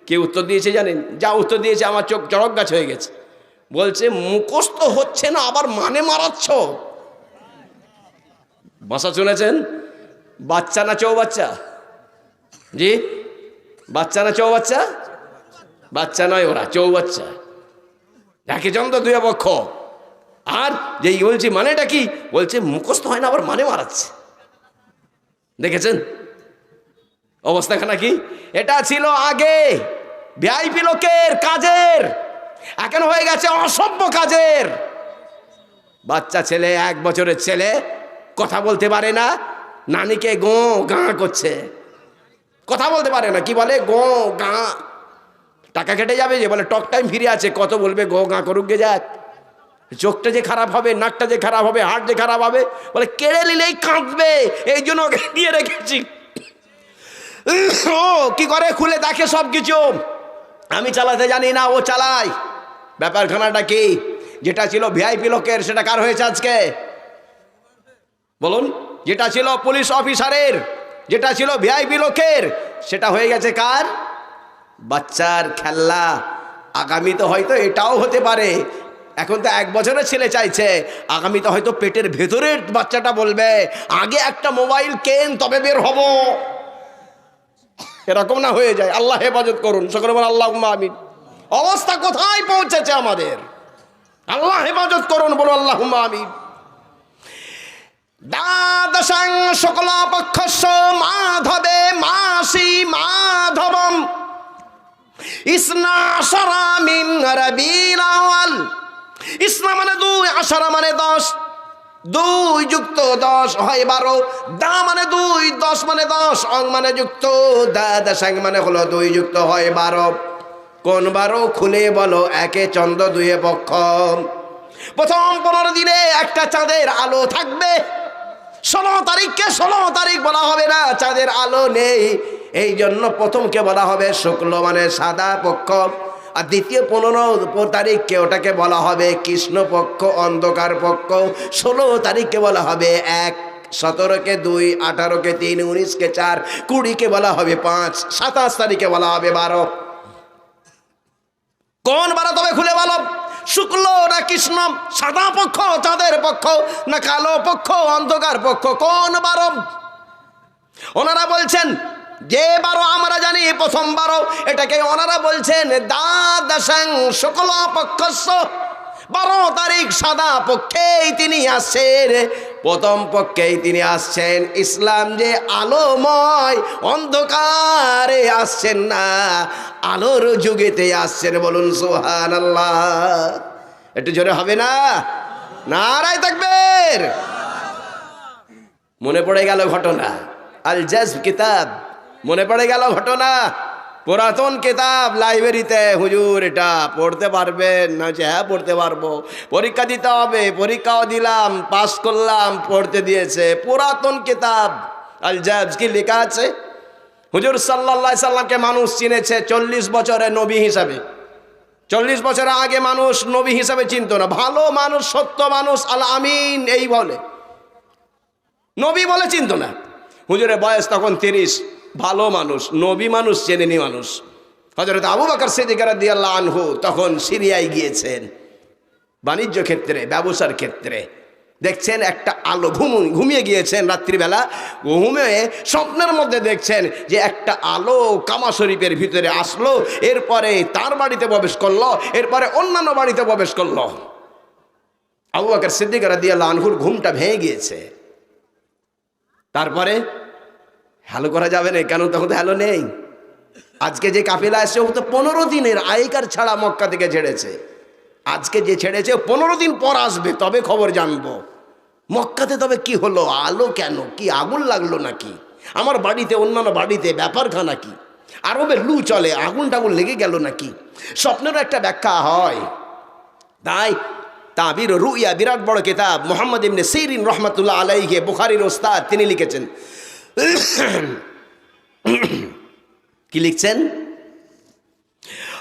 কে উত্তর দিয়েছে জানেন? যা উত্তর দিয়েছে আমার চোখ চড়ক গাছ হয়ে গেছে। বলছে মুখস্থ হচ্ছে না, আবার মানে মারাচ্ছ। ভাষা শুনেছেন? বাচ্চা না চৌবাচ্চা? জি, বাচ্চা না চৌবাচ্চা? বাচ্চা নয়, ওরা চৌবাচ্চা। একে চন্দ্র 2 পক্ষ, আর যেই বলছি মানেটা কি, বলছে মুখস্থ হয় না, আবার মানে মারাচ্ছে। দেখেছেন অবস্থাখানা কি? এটা ছিল আগে ভিআইপি লোকের কাজের, এখন হয়ে গেছে অসভ্য কাজের। বাচ্চা ছেলে, 1 বছরের ছেলে, কথা বলতে পারে না, নানিকে গো গাঁ করছে, কথা বলতে পারে না। কি বলে? গো গাঁ। টাকা কেটে যাবে যে, বলে টক টাইম ফিরে আছে, কত বলবে গো গাঁ করুক গে যাক। চোখটা যে খারাপ হবে, নাকটা যে খারাপ হবে, হার্ট যে খারাপ হবে, বলে কেড়ে নিলেই কাঁদবে, এই জন্য ওকে দিয়ে রেখেছি। ও কি করে? খুলে দেখে সব কিছু। আমি চালাতে জানি না, ও চালায়। ব্যাপারখানাটা কি? যেটা ছিল ভিআইপি লোকের সেটা কার হয়েছে আজকে? বলুন। যেটা ছিল পুলিশ অফিসারের, যেটা ছিল ভিআইপি লোকের, সেটা হয়ে গেছে কার? বাচ্চার খেলনা। আগামীতে হয়তো এটাও হতে পারে। এখন তো 1 বছরের ছেলে চাইছে, আগামীতে হয়তো পেটের ভেতরের বাচ্চাটা বলবে আগে একটা মোবাইল কেন তবে বের হব। এরকম না হয়ে যায়। আল্লাহ হেফাজত করুন, সকলে বলেন আল্লাহুম্মা আমিন। অবস্থা কোথায় পৌঁছেছে আমাদের? আল্লাহ হেফাজত করুন, বলুন আল্লাহুম্মা আমিন। দ্বাদশাং শুক্লা পক্ষস্য মাধবে মাসি মাধবম। ইসনা আশারা মিন রাবিউল আউয়াল। ইসনা মানে 2, আশারা মানে 10, 2 যুক্ত 10 হয় 12। দা মানে 2, 10 মানে 10, অং মানে যুক্ত। দ্বাদশাং মানে হলো 2 যুক্ত হয় 12। কোন 12? খুলে বলো। একে চন্দ্র 2 পক্ষ। প্রথম 15 দিনে একটা চাঁদের আলো থাকবে, 16 তারিখকে 16 তারিখ বলা হবে না, চাঁদের আলো নেই, এই জন্য প্রথমকে বলা হবে শুক্ল মানে সাদা পক্ষ, আর দ্বিতীয় 15 তারিখকে ওটাকে বলা হবে কৃষ্ণপক্ষ অন্ধকার পক্ষ, 16 তারিখকে বলা হবে 1, 17কে 2, 18কে 3, 19কে 4, 20কে বলা হবে 5, 27 তারিখে বলা হবে 12। কোন 12 তবে খুলে বলো? শুক্ল না কৃষ্ণ, সাদা পক্ষ চাঁদের পক্ষ, না কালো পক্ষ অন্ধকার পক্ষ, কোন 12? ওনারা বলছেন যে 12 আমরা জানি প্রথম 12, এটাকে ওনারা বলছেন দ্বাদশং শুক্ল পক্ষস্য, 12 তারিখ সাদা পক্ষেই তিনি আসছেন, প্রথম পক্ষেই তিনি আসছেন। ইসলাম যে আলোময়, অন্ধকারে আসছেন না, আলোর যুগেতে আসছেন। বলুন সুবহানাল্লাহ। একটু জোরে হবে না? নারায়ে তাকবীর। মনে পড়ে গেল ঘটনা, আল জাজব কিতাব, মনে পড়ে গেল ঘটনা, পুরাতন কিতাব লাইব্রেরিতে, হুজুর এটা পড়তে পারবেন না? হ্যাঁ পড়তে পারবো। পরীক্ষা দিতে হবে, পরীক্ষাও দিলাম, পাস করলাম, পড়তে দিয়েছে। পুরাতন কিতাব আল জাজব, কি লেখা আছে? হুজুর সাল্লাল্লাহু আলাইহি সাল্লামকে মানুষ চিনেছে 40 বছরে নবী হিসাবে। 40 বছরের আগে মানুষ নবী হিসাবে চিনত না। ভালো মানুষ, সত্য মানুষ, আল আমিন এই বলে, নবী বলে চিনত না। হুজুরের বয়স তখন 30, ভালো মানুষ, নবী মানুষ চেনেনি মানুষ। হযরত আবু বকর সিদ্দিক রাদিয়াল্লাহু আনহু তখন সিরিয়ায় গিয়েছেন বাণিজ্য ক্ষেত্রে, ব্যবসার ক্ষেত্রে। দেখছেন একটা আলো, ঘুমিয়ে গিয়েছেন রাত্রিবেলা, ঘুমিয়ে স্বপ্নের মধ্যে দেখছেন যে একটা আলো কামা শরীফের ভিতরে আসলো, এরপরে তার বাড়িতে প্রবেশ করলো, এরপরে অন্যান্য বাড়িতে প্রবেশ করলো। আবু বকর সিদ্দিক রাদিয়াল্লাহু আনহুর ঘুমটা ভেঙে গিয়েছে। তারপরে হ্যালো করা যাবে না, কেন তখন তো হ্যালো নেই। আজকে যে কাফেলা আসছে ও তো 15 দিনের আইকার ছাড়া মক্কা থেকে ছেড়েছে। আজকে যে ছেড়েছে 15 দিন পর আসবে, তবে খবর জানবো। মক্কাতে তবে কি হলো, আলো কেন, কি আগুন লাগলো নাকি? আমার বাড়িতে অন্যান্য বাড়িতে ব্যাপারখানা কি? আরবে লু চলে, আগুন টাগুন লেগে গেল নাকি? স্বপ্নেরও একটা ব্যাখ্যা হয়। তাই তাবির রুইয়া, বিরাট বড় কিতাব, মুহাম্মদ ইবনে সিরিন রহমাতুল্লাহ আলাইহি, বুখারীর ওস্তাদ, তিনি লিখেছেন। কি লিখছেন?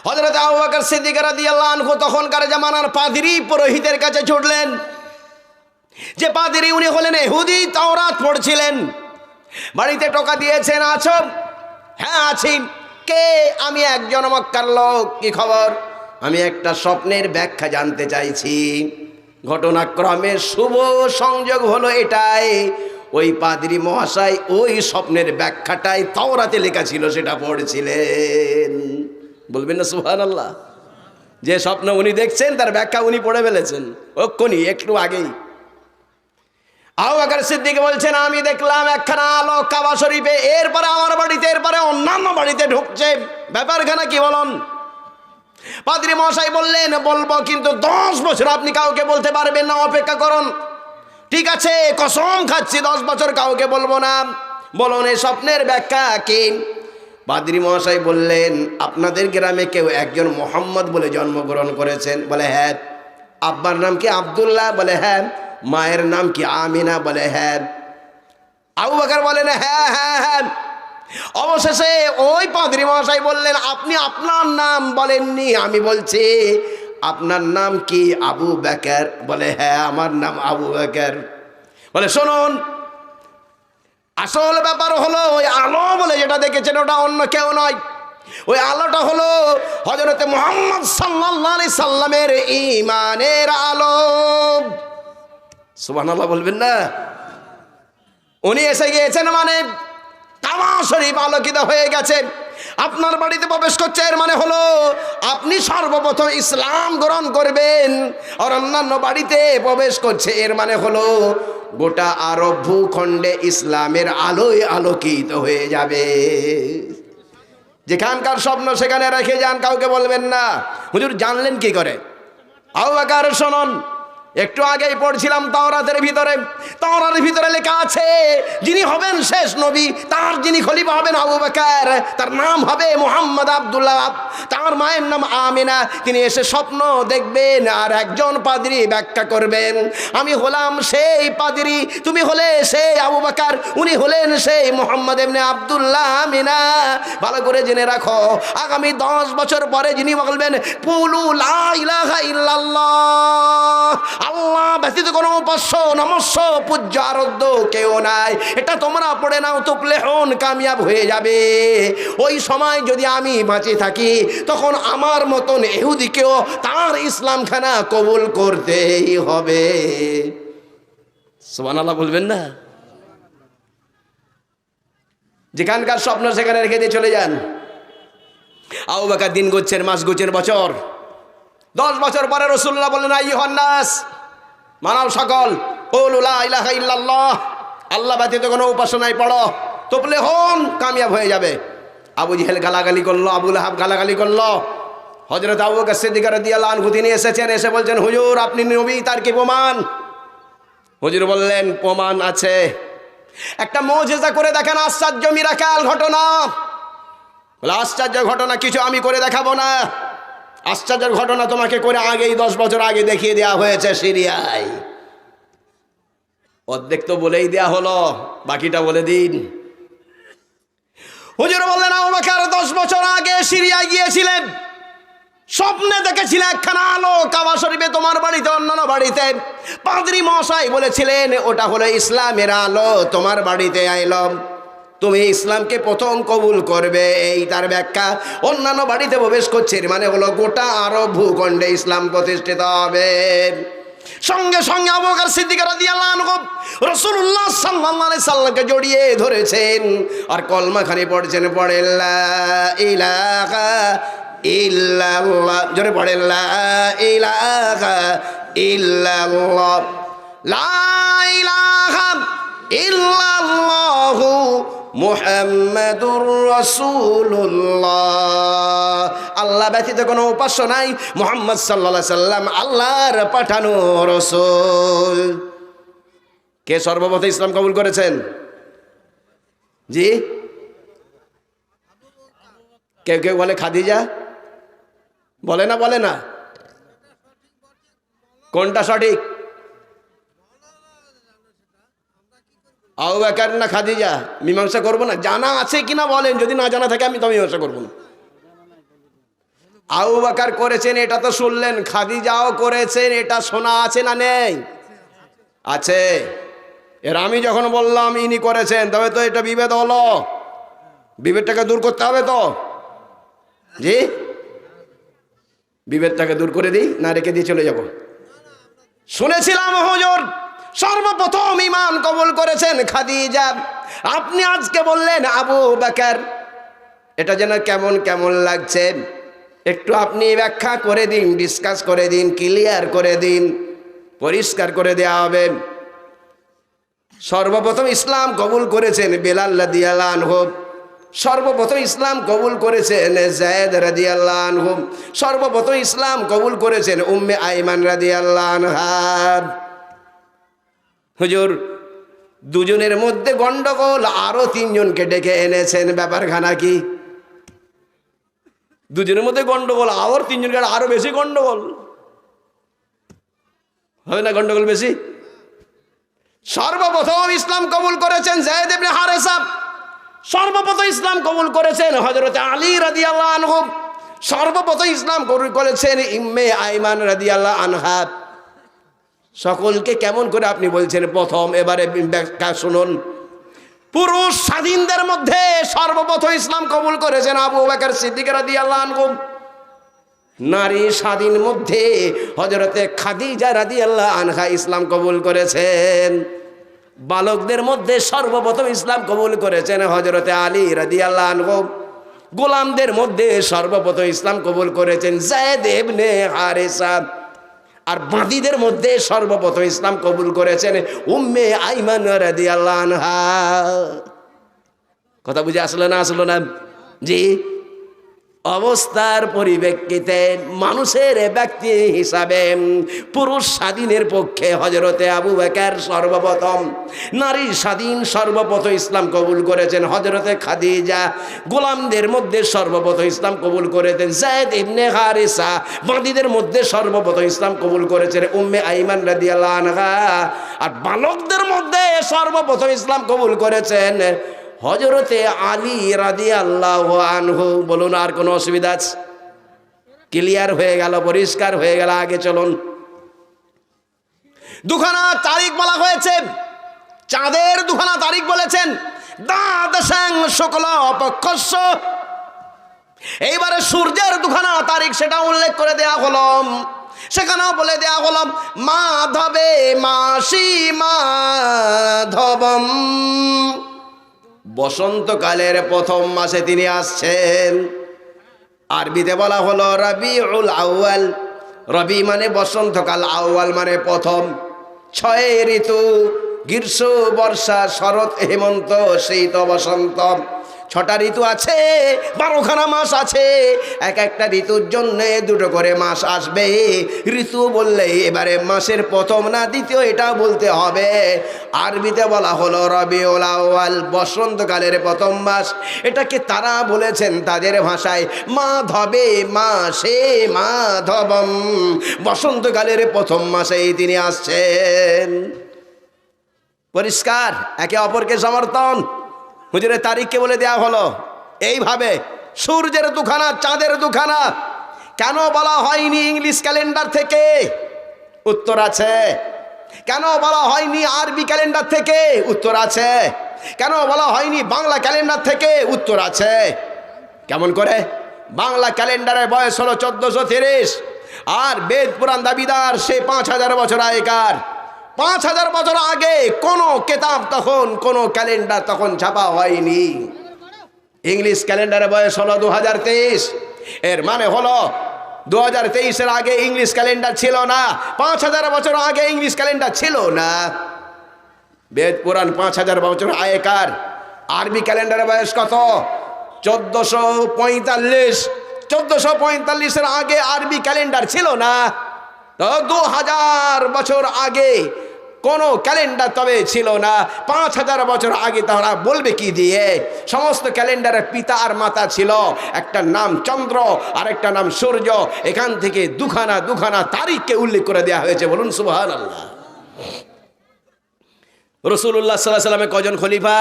হযরত আবু বকর সিদ্দিক রাদিয়াল্লাহু আনহু তখনকার জামানার পাদ্রী পুরোহিতের কাছে ছুটলেন। যে পাদ্রী উনি হলেন ইহুদি, তাওরাত পড়ছিলেন। বাড়িতে টোকা দিয়েছেন, আছো? হ্যাঁ আছি। কে? আমি একজন মক্কার লোক। কি খবর? আমি একটা স্বপ্নের ব্যাখ্যা জানতে চাইছি। ঘটনাক্রমে শুভ সংযোগ হলো এটাই, ওই পাদ্রী মহাশয় ওই স্বপ্নের ব্যাখ্যাটাই তাওরাতে লেখা ছিল, সেটা পড়ছিলেন। বলবেন না সুবহানাল্লাহ? যে স্বপ্ন উনি দেখছেন তার ব্যাখ্যা উনি পড়ে ফেলেছেন ওক্ষুনি, একটু আগেই। আবু বকর সিদ্দিক বলছেন, আমি দেখলাম একখানা আলো কাবা শরীফে, এরপরে আমার বাড়িতে, এরপরে অন্যান্য বাড়িতে ঢুকছে। ব্যাপারখানা কি বলুন? পাদ্রী মহাশয় বললেন, বলবো, কিন্তু 10 বছর আপনি কাউকে বলতে পারবেন না, অপেক্ষা করুন। ঠিক আছে, কসম খাচ্ছি 10 বছর কাউকে বলবো না। বলুন এই স্বপ্নের ব্যাখ্যা কি? পাদ্রী মহাশয় বললেন, আপনাদের গ্রামে কেউ একজন মোহাম্মদ বলে জন্মগ্রহণ করেছেন? বলে হ্যাঁ। আব্বার নাম কি? আব্দুল্লাহ? বলে হ্যাঁ। মায়ের নাম কি? আমিনা? বলে হ্যাঁ। আবু বকর বলেন, হ্যাঁ হ্যাঁ হ্যাঁ। অবশেষে ওই পাদ্রী মহাশয় বললেন, আপনি আপনার নাম বলেননি। আমি বলছি, আপনার নাম কি? আবু বকর? বলে হ্যাঁ আমার নাম আবু বকর। বলে শুনুন, আসল ব্যাপার হলো ওই আলো বলে যেটা দেখেছেন ওটা অন্য কেউ নয়। ওই আলোটা হলো হযরতে মুহাম্মদ সাল্লাল্লাহু আলাইহি সাল্লামের ঈমানের আলো। সুবহানাল্লাহ বলবেন না? উনি এসে গিয়েছেন মানে কাবা শরীফ আলোকিত হয়ে গেছে, আপনার বাড়িতে প্রবেশ করছে। এর মানে হলো আপনি সর্বপ্রথম ইসলাম গ্রহণ করবেন, আর অন্যান্য বাড়িতে প্রবেশ করছে। এর মানে হলো গোটা আরব ভূখণ্ডে ইসলামের আলোয় আলোকিত হয়ে যাবে। যেখানকার স্বপ্ন সেখানে রেখে যান, কাউকে বলবেন না। হুজুর জানলেন কি করে? আবু বকর শুনুন, একটু আগেই পড়ছিলাম তাওরাতের ভিতরে লেখা আছে, যিনি হবেন শেষ নবী, তার যিনি খলিফা হবেন আবু বকর, তার নাম হবে মুহাম্মদ আব্দুল্লাহ তার মায়ের নাম আমিনা। তিনি এসে স্বপ্ন দেখবেন আর একজন পাদ্রী ব্যাখ্যা করবেন। আমি হলাম সেই পাদ্রী, তুমি হলে সেই আবু বকর, উনি হলেন সেই মুহাম্মদ ইবনে আব্দুল্লাহ আমিনা। ভালো করে জেনে রাখো, আগামী 10 বছর পরে যিনি বলবেন কুলু লা ইলাহা ইল্লাল্লাহ, আল্লাহ ব্যতীত কোনো উপাস্য নমস্য পূজ্য আরাধ্য কেউ নাই, এটা তোমরা পড়ে নাও, তুফলিহুন, কামিয়াব হয়ে যাবে। ওই সময় যদি আমি বাঁচে থাকি তখন আমার মতন ইহুদিকেও তার ইসলামখানা কবুল করতেই হবে। সুবহানাল্লাহ বলবেন না? যেখানকার স্বপ্ন সেখানে রেখে দিয়ে চলে যান। আবু বকর দিন গুনছেন, মাস গুনছেন, বছর 10 বছর পরে রাসূলুল্লাহ বললেন আইয়ুহান নাস, মানব সকল, কুলু লা ইলাহা ইল্লাল্লাহ, আল্লাহ ব্যতীত কোনো উপাস্য নাই পড়ো, তুফলিহুন, কামিয়াব হয়ে যাবে। আবু জেহেল গালাগালি করলো, আবু লাহাব গালাগালি করলো। হযরত আবু বকর সিদ্দিক রাদিয়াল্লাহু আনহু তিনি এসেছেন, এসে বলছেন হুজুর আপনি নবী, তার কি প্রমাণ? হুজুর বললেন প্রমাণ আছে, একটা মুজিজা করে দেখেন, আশ্চর্য মিরাকেল ঘটনা। বলে আশ্চর্য ঘটনা কিছু আমি করে দেখাবো না, আশ্চর্যের ঘটনা তোমাকে করে আগেই 10 বছর আগে দেখিয়ে দেওয়া হয়েছে সিরিয়ায়। অর্ধেক তো বলেই দেয়া হলো, বাকিটা বলে দিন। হুজুর বললেন আবু বকর 10 বছর আগে সিরিয়ায় গিয়েছিলেন, স্বপ্নে দেখেছিলেন একখানা আলো কাবা শরীফে, তোমার বাড়িতে অন্যান্য বাড়িতে। পাদ্রী মশাই বলেছিলেন ওটা হলো ইসলামের আলো, তোমার বাড়িতে আইলাম, তুমি ইসলামকে প্রথম কবুল করবে, এই তার ব্যাখ্যা। অন্যান্য বাড়িতে প্রবেশ করছে মানে হলো গোটা আরব ভূখণ্ডে ইসলাম প্রতিষ্ঠিত হবে। সঙ্গে সঙ্গে আবু বকর সিদ্দিক রাদিয়াল্লাহু আনহু রাসূলুল্লাহ সাল্লাল্লাহু আলাইহি সাল্লামকে জড়িয়ে ধরেছেন আর কলমাখানি পড়ছেন, পড়ে লা ইলাহা ইল্লাল্লাহ, জোরে পড়ে লা ইলাহা ইল্লাল্লাহ, লা ইলাহা ইল্লাল্লাহু মুহাম্মাদুর রাসূলুল্লাহ, আল্লাহ ব্যতীত কোনো উপাস্য নাই, মুহাম্মদ সাল্লাল্লাহু আলাইহি সাল্লাম আল্লাহর পাঠানো রাসূল। কে সর্বপ্রথম ইসলাম কবুল করেছেন? জি, কেউ কেউ বলে খাদিজা, বলে না, বলে না, কোনটা সঠিক? আবু বকর না খাদিজা? মীমাংসা করবো না, জানা আছে কিনা বলেন, যদি না জানা থাকে আমি তো মীমাংসা করবো না। আবু বকর করেছেন এটা তো শুনলেন, খাদিজাও করেছেন এটা শোনা আছে না নেই? আছে। এর আমি যখন বললাম ইনি করেছেন, তবে তো এটা বিভেদ হলো, বিভেদটাকে দূর করতে হবে তো। জি, বিভেদটাকে দূর করে দিই না রেখে দিয়ে চলে যাব? শুনেছিলাম হুজুর সর্বপ্রথম ঈমান কবুল করেছেন খাদিজা, আপনি আজকে বললেন আবু বকর, এটা যেন কেমন কেমন লাগছে, একটু আপনি ব্যাখ্যা করে দিন, ডিসকাস করে দিন, ক্লিয়ার করে দিন, পরিষ্কার করে দেওয়া হবে। সর্বপ্রথম ইসলাম কবুল করেছেন বেলাল রাদিয়াল্লাহু আনহু, সর্বপ্রথম ইসলাম কবুল করেছেন যায়েদ রাদিয়াল্লাহু আনহু, সর্বপ্রথম ইসলাম কবুল করেছেন উম্মে আইমান রাদিয়াল্লাহু আনহা। হুজুর দুজনের মধ্যে গন্ডগোল, আরো 3 জনকে ডেকে এনেছেন, ব্যাপারখানা কি? দুজনের মধ্যে গন্ডগোল, আরো 3 জনকে, আরো বেশি গন্ডগোল হবে না? গন্ডগোল বেশি। সর্বপ্রথম ইসলাম কবুল করেছেন যায়েদ ইবনে হারেসা, সর্বপ্রথম ইসলাম কবুল করেছেন হযরত আলী রাদিয়াল্লাহু আনহু, সর্বপ্রথম ইসলাম কবুল করেছেন উম্মে আইমান রাদিয়াল্লাহু আনহা। সকলকে কেমন করে আপনি বলছেন প্রথম? এবারে ব্যাখ্যা শুনুন। পুরুষ স্বাধীনদের মধ্যে সর্বপ্রথম ইসলাম কবুল করেছেন আবু বকর সিদ্দিক রাদিয়াল্লাহু আনহু। নারী স্বাধীন মধ্যে হযরতে খাদিজা রাদিয়াল্লাহু আনহা ইসলাম কবুল করেছেন। বালকদের মধ্যে সর্বপ্রথম ইসলাম কবুল করেছেন হযরতে আলী রাদিয়াল্লাহু আনহু। গোলামদের মধ্যে সর্বপ্রথম ইসলাম কবুল করেছেন যায়েদ ইবনে হারেসা। আর বাদীদের মধ্যে সর্বপ্রথম ইসলাম কবুল করেছেন উম্মে আইমান রাদিয়াল্লাহু আনহা। কথা বুঝে আসলো না? আসলো না? জি। অবস্থার পরিপ্রেক্ষিতে মানুষের ব্যক্তি হিসাবে পুরুষ স্বাধীনের পক্ষে হযরতে আবু বকর সর্বপ্রথম, নারী স্বাধীন সর্বপ্রথম ইসলাম কবুল করেছেন হযরতে খাদিজা, গোলামদের মধ্যে সর্বপ্রথম ইসলাম কবুল করেছেন যায়েদ ইবনে হারিসা, বাদীদের মধ্যে সর্বপ্রথম ইসলাম কবুল করেছেন উম্মে আইমান রাদিয়াল্লাহু আনহা, আর বালকদের মধ্যে সর্বপ্রথম ইসলাম কবুল করেছেন হযরতে আলী রাদিয়াল্লাহু আনহু। বলুন, আর কোনো অসুবিধা আছে? ক্লিয়ার হয়ে গেল, পরিষ্কার হয়ে গেল। আগে চলুন। দুখানা তারিখ বলা হয়েছে, চাঁদের দুখানা তারিখ বলেছেন, দ্বাদশাং শুক্ল পক্ষস্য। এইবারে সূর্যের দুখানা তারিখ সেটা উল্লেখ করে দেয়া হলো, সেখানেও বলে দেয়া হলো মাধবে মাসি মাধবম, বসন্তকালের প্রথম মাসে তিনি আসছেন। আরবিতে বলা হলো রবিউল আউয়াল, রবি মানে বসন্তকাল, আউয়াল মানে প্রথম। 6 ঋতু, গ্রীষ্ম বর্ষা শরৎ হেমন্ত শীত বসন্ত, 6টা ঋতু আছে, 12খানা মাস আছে। এক একটা ঋতুর জন্য 2টো করে মাস আসবে। ঋতু বললে এবারে মাসের প্রথম না দ্বিতীয় এটাও বলতে হবে। আরবিতে বলা হলো রবিউল আউয়াল, বসন্তকালের প্রথম মাস। এটাকে তারা বলেছেন তাদের ভাষায় মাধবে মাসে মাধবম, বসন্তকালের প্রথম মাসেই তিনি আসছেন। পরিষ্কার, একে অপরকে সমর্থন। হুজুরের তারিখকে বলে দেয়া হলো এইভাবে, সূর্যের দুখানা, চাঁদের দুখানা। কেন বলা হয়নি ইংলিশ ক্যালেন্ডার থেকে? উত্তর আছে। কেন বলা হয়নি আরবি ক্যালেন্ডার থেকে? উত্তর আছে। কেন বলা হয়নি বাংলা ক্যালেন্ডার থেকে? উত্তর আছে। কেমন করে? বাংলা ক্যালেন্ডারের বয়স হলো 1430, আর বেদ পুরাণ দাবিদার সে 5000 বছর আগেকার। 5000 বছর আগে কোনো কেতাব তখন, কোনো ক্যালেন্ডার তখন ছাপা হয়নি। ইংলিশ ক্যালেন্ডারের বয়স হলো 2023। এর মানে হলো 2023-এর আগে ইংলিশ ক্যালেন্ডার ছিল না। 5000 বছর আগে ইংলিশ ক্যালেন্ডার ছিল না। বেদ পুরাণ 5000 বছর আগেকার। আরবি ক্যালেন্ডারের বয়স কত? 1445। 1445-এর আগে আরবি ক্যালেন্ডার ছিল না। 2000 বছর আগে কোনো ক্যালেন্ডার তবে ছিল না। 5000 বছর আগে তারা বলবে কি দিয়ে? সমস্ত ক্যালেন্ডারের পিতা আর মাতা ছিল, একটা নাম চন্দ্র আর একটা নাম সূর্য। এখান থেকে দুখানা তারিখকে উল্লেখ করে দেওয়া হয়েছে। বলুন সুবহানাল্লাহ। রাসূলুল্লাহ সাল্লাল্লাহু আলাইহি ওয়াসাল্লামের কজন খলিফা?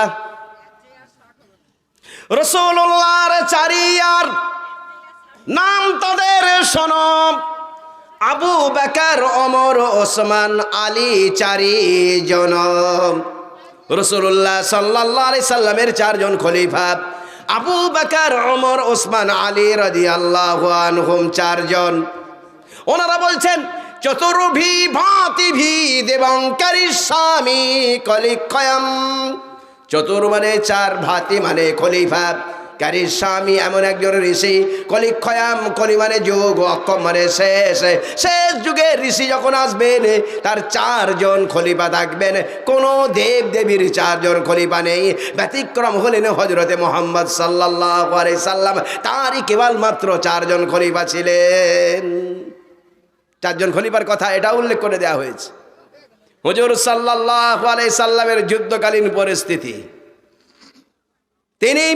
রাসূলুল্লাহর 4 নাম তাদের শোনো, আবু বকর, ওমর, ওসমান, আলী, 4 জন। রাসূলুল্লাহ সাল্লাল্লাহু আলাইহি সাল্লামের 4 জন খলিফা, আবু বকর, ওমর, ওসমান, আলী রাদিয়াল্লাহু আনহুম 4 জন। ওনারা বলছেন চতুর্ভি ভাতিভি দেবঙ্করিষ্যামি কলিক্ষয়ম। চতুর মানে 4, ভাতি মানে খলিফা, কারিস্বামী এমন একজন ঋষি, কলিক্ষয়াম, কলি মানে যুগ, অক্ষম মানে শেষ। শেষ যুগের ঋষি যখন আসবেন তার 4 জন খলিফা থাকবেন। কোনো দেব দেবীর 4 জন খলিফা নেই। ব্যতিক্রম হলেন হযরতে মুহাম্মদ সাল্লাল্লাহু আলাইহি সাল্লাম, তারই কেবলমাত্র 4 জন খলিফা ছিলেন। 4 জন খলিফার কথা এটা উল্লেখ করে দেওয়া হয়েছে। হুজুর সাল্লাল্লাহু আলাইহি সাল্লামের যুদ্ধকালীন পরিস্থিতি, তিনি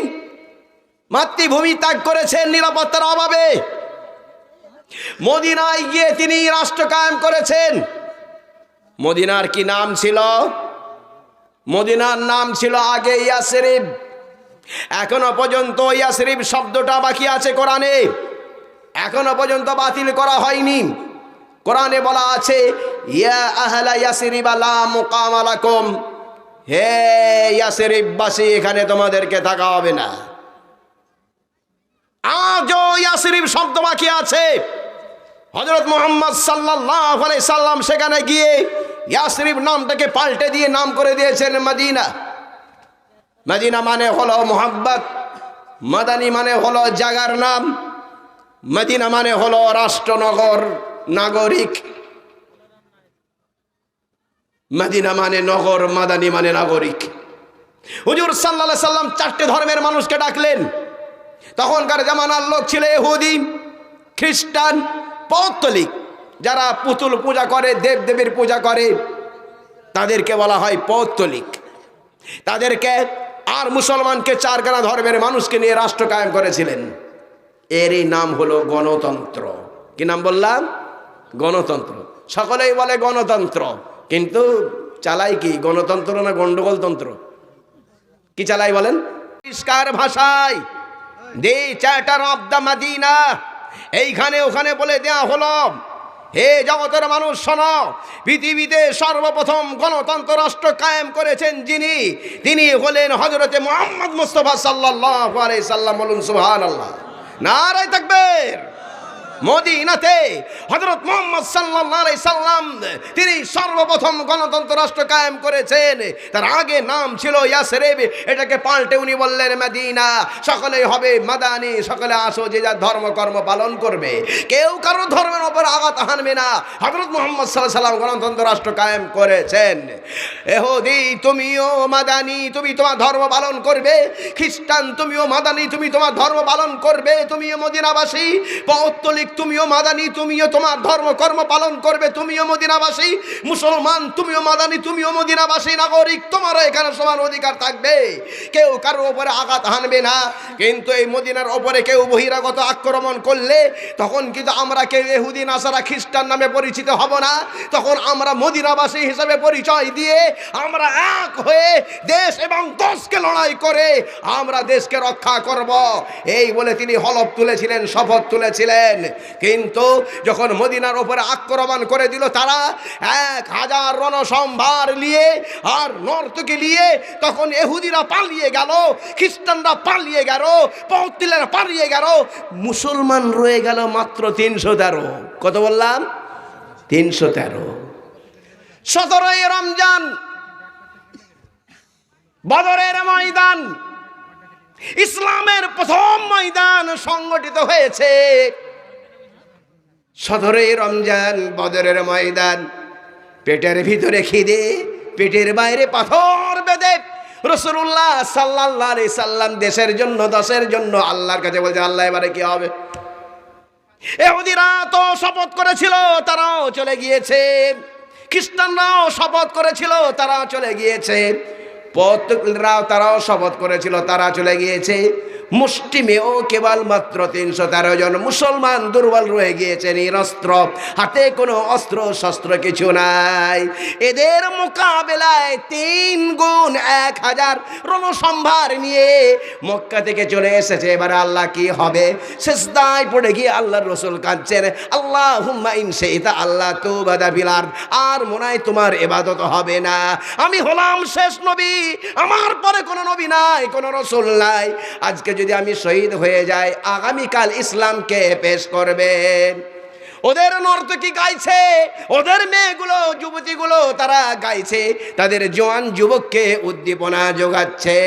মাতৃভূমি ত্যাগ করেছেন নিরাপত্তার অভাবে। মদিনায় গিয়ে তিনি রাষ্ট্র কায়েম করেছেন। মদিনার কি নাম ছিল? মদিনার নাম ছিল আগে ইয়াসরিব। এখনো পর্যন্ত ইয়াসরিব শব্দটা বাকি আছে কোরআনে, এখনো পর্যন্ত বাতিল করা হয়নি। কোরআনে বলা আছে ইয়া আহলা ইয়াসরিব লা মুকামা লাকুম, হে ইয়াসরিববাসী এখানে তোমাদেরকে থাকা হবে না। আজও ইয়াসরিব শব্দ বাকি আছে। হযরত মুহাম্মদ সাল্লাল্লাহু আলাইহি সাল্লাম সেখানে গিয়ে ইয়াসরিব নামটাকে পাল্টে দিয়ে নাম করে দিয়েছেন মদিনা। মদিনা মানে হলো মোহাব্বত, মাদানী মানে হলো জায়গার নাম, মদিনা মানে হলো রাষ্ট্রনগর, নাগরিক। মদিনা মানে নগর, মাদানী মানে নাগরিক। হুজুর সাল্লাল্লাহু আলাইহি সাল্লাম 4টে ধর্মের মানুষকে ডাকলেন। তখনকার জামানার লোক ছিল ইহুদি, খ্রিস্টান, পৌত্তলিক, যারা পুতুল পূজা করে, দেবদেবীর পূজা করে, তাদেরকে বলা হয় পৌত্তলিক। তাদেরকে আর মুসলমানকে চারখানা ধর্মের মানুষকে নিয়ে রাষ্ট্র কায়েম করেছিলেন। এরই নাম হলো গণতন্ত্র। কি নাম বললাম? গণতন্ত্র। সকলেই বলে গণতন্ত্র, কিন্তু চালাই কি গণতন্ত্র না গন্ডগোলতন্ত্র? কি চালাই বলেন? পরিষ্কার ভাষায় the charter of the Medina এইখানে ওখানে বলে দেয়া হলো, হে জগতের মানুষ শোনো, পৃথিবীতে সর্বপ্রথম গণতন্ত্র রাষ্ট্র কায়েম করেছেন যিনি, তিনি হলেন হযরতে মুহাম্মদ মুস্তাফা সাল্লাল্লাহু আলাইহি সাল্লাম। বলুন সুবহানাল্লাহ, নারায়ে তাকবীর। মদিনাতে হযরত মুহাম্মদ সাল্লাল্লাহু আলাইহি সাল্লাম তিনি সর্বপ্রথম গণতন্ত্র রাষ্ট্র কায়েম করেছেন। তার আগে নাম ছিল ইয়াসরিব, এটাকে পাল্টে উনি বললেন মদিনা। সকলেই হবে মাদানি, সকলে আসো, যে যার ধর্ম কর্ম পালন করবে, কেউ কারো ধর্মের উপর আঘাত হানবে না। হযরত মুহাম্মদ সাল্লাল্লাহু আলাইহি সাল্লাম গণতন্ত্র রাষ্ট্র কায়েম করেছেন। ইহুদি তুমিও মাদানি, তুমি তোমার ধর্ম পালন করবে। খ্রিস্টান তুমিও মাদানি, তুমি তোমার ধর্ম পালন করবে, তুমিও মদিনাবাসী। পৌত্তলিক তুমিও মাদানি, তুমিও তোমার ধর্ম কর্ম পালন করবে, তুমিও মদিনাবাসী। মুসলমান তুমিও মাদানি, তুমিও মদিনাবাসী নাগরিক, তোমারও এখানে সমান অধিকার থাকবে, কেউ কারোর উপরে আঘাত হানবে না। কিন্তু এই মদিনার উপরে কেউ বহিরাগত আক্রমণ করলে তখন কিন্তু আমরা কেউ ইহুদি, নাসারা, খ্রিস্টান নামে পরিচিত হব না। তখন আমরা মদিনাবাসী হিসেবে পরিচয় দিয়ে আমরা এক হয়ে দেশ এবং দেশকে লড়াই করে আমরা দেশকে রক্ষা করব, এই বলে তিনি হলফ তুলেছিলেন, শপথ তুলেছিলেন। কিন্তু যখন মদিনার উপরে আক্রমণ করে দিল তারা 1000 রণসম্ভার নিয়ে আর নর্তকী নিয়ে, তখন ইহুদিরা পালিয়ে গেল, খ্রিস্টানরা পালিয়ে গেল, পৌত্তলিকরা পালিয়ে গেল, মুসলমান রয়ে গেল মাত্র 313। কত বললাম? 313। 17ই রমজান বদরের ময়দান, ইসলামের প্রথম ময়দান সংগঠিত হয়েছে। 17ই রমজান বদরের ময়দান। পেটের ভিতরে খিদে, পেটের বাইরে পাথর বেঁধে রাসূলুল্লাহ সাল্লাল্লাহু আলাইহি সাল্লাম দেশের জন্য, দশের জন্য আল্লাহর কাছে বলছে, আল্লাহ এবারে কি হবে? ইহুদিরা তো শপথ করেছিল, তারাও চলে গিয়েছে। খ্রিস্টানরাও শপথ করেছিল, তারাও চলে গিয়েছে। পৌত্তলিকরাও তারাও শপথ করেছিল, তারা চলে গিয়েছে। মুষ্টিমেয় কেবলমাত্র 313 জন মুসলমান দুর্বল রয়ে গিয়েছে, নিরস্ত্র, হাতে কোনো অস্ত্র শস্ত্র কিছু নাই। এদের মোকাবেলায় 3 গুণ 1000 রণসম্ভার নিয়ে মক্কা থেকে চলে এসেছে। এবারে আল্লাহ কি হবে? সিজদায় পড়ে গিয়ে আল্লাহর রাসূল কাঁদছেন, আল্লাহুম্মা ইন শাইতা আল্লাহ তুবাদা বিল আরদ, আর মনে হয় তোমার ইবাদত হবে না। আমি হলাম শেষ নবী, আমার পরে কোনো নবী নাই, কোনো রাসূল নাই। আজকে যদি আমি শহীদ হয়ে যাই, আগামীকাল ইসলামকে পেশ করবে। ওদের নর্তকী গাইছে, ওদের মেয়েগুলো, যুবতীগুলো তারা গাইছে, তাদের জওয়ান যুবককে উদ্দীপনা যোগাচ্ছে।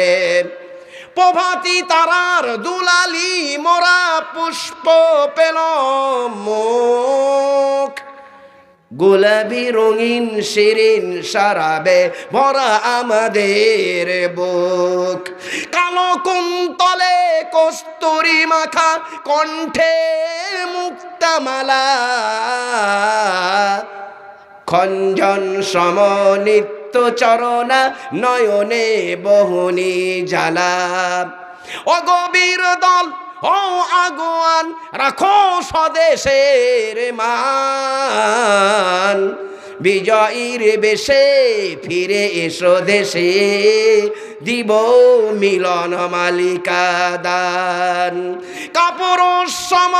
প্রভাতী তারার দুলালি মোরা পুষ্প পেল মুখ, গোলাপি রঙিন শিরিন সারাবে ভরা আমাদের বুক। কালো কুন্তলে কস্তুরী মাখা, কণ্ঠে মুক্তামালা, খঞ্জন সমনিত্য চরণা, নয়নে বহনি জ্বালা। অগভীর দল ও আগুয়ান, রাখো স্বদেশের মান, বিজয়ীর বেশে ফিরে এসো দেশে, দিব মিলন মালিকা দান। কাপড় সম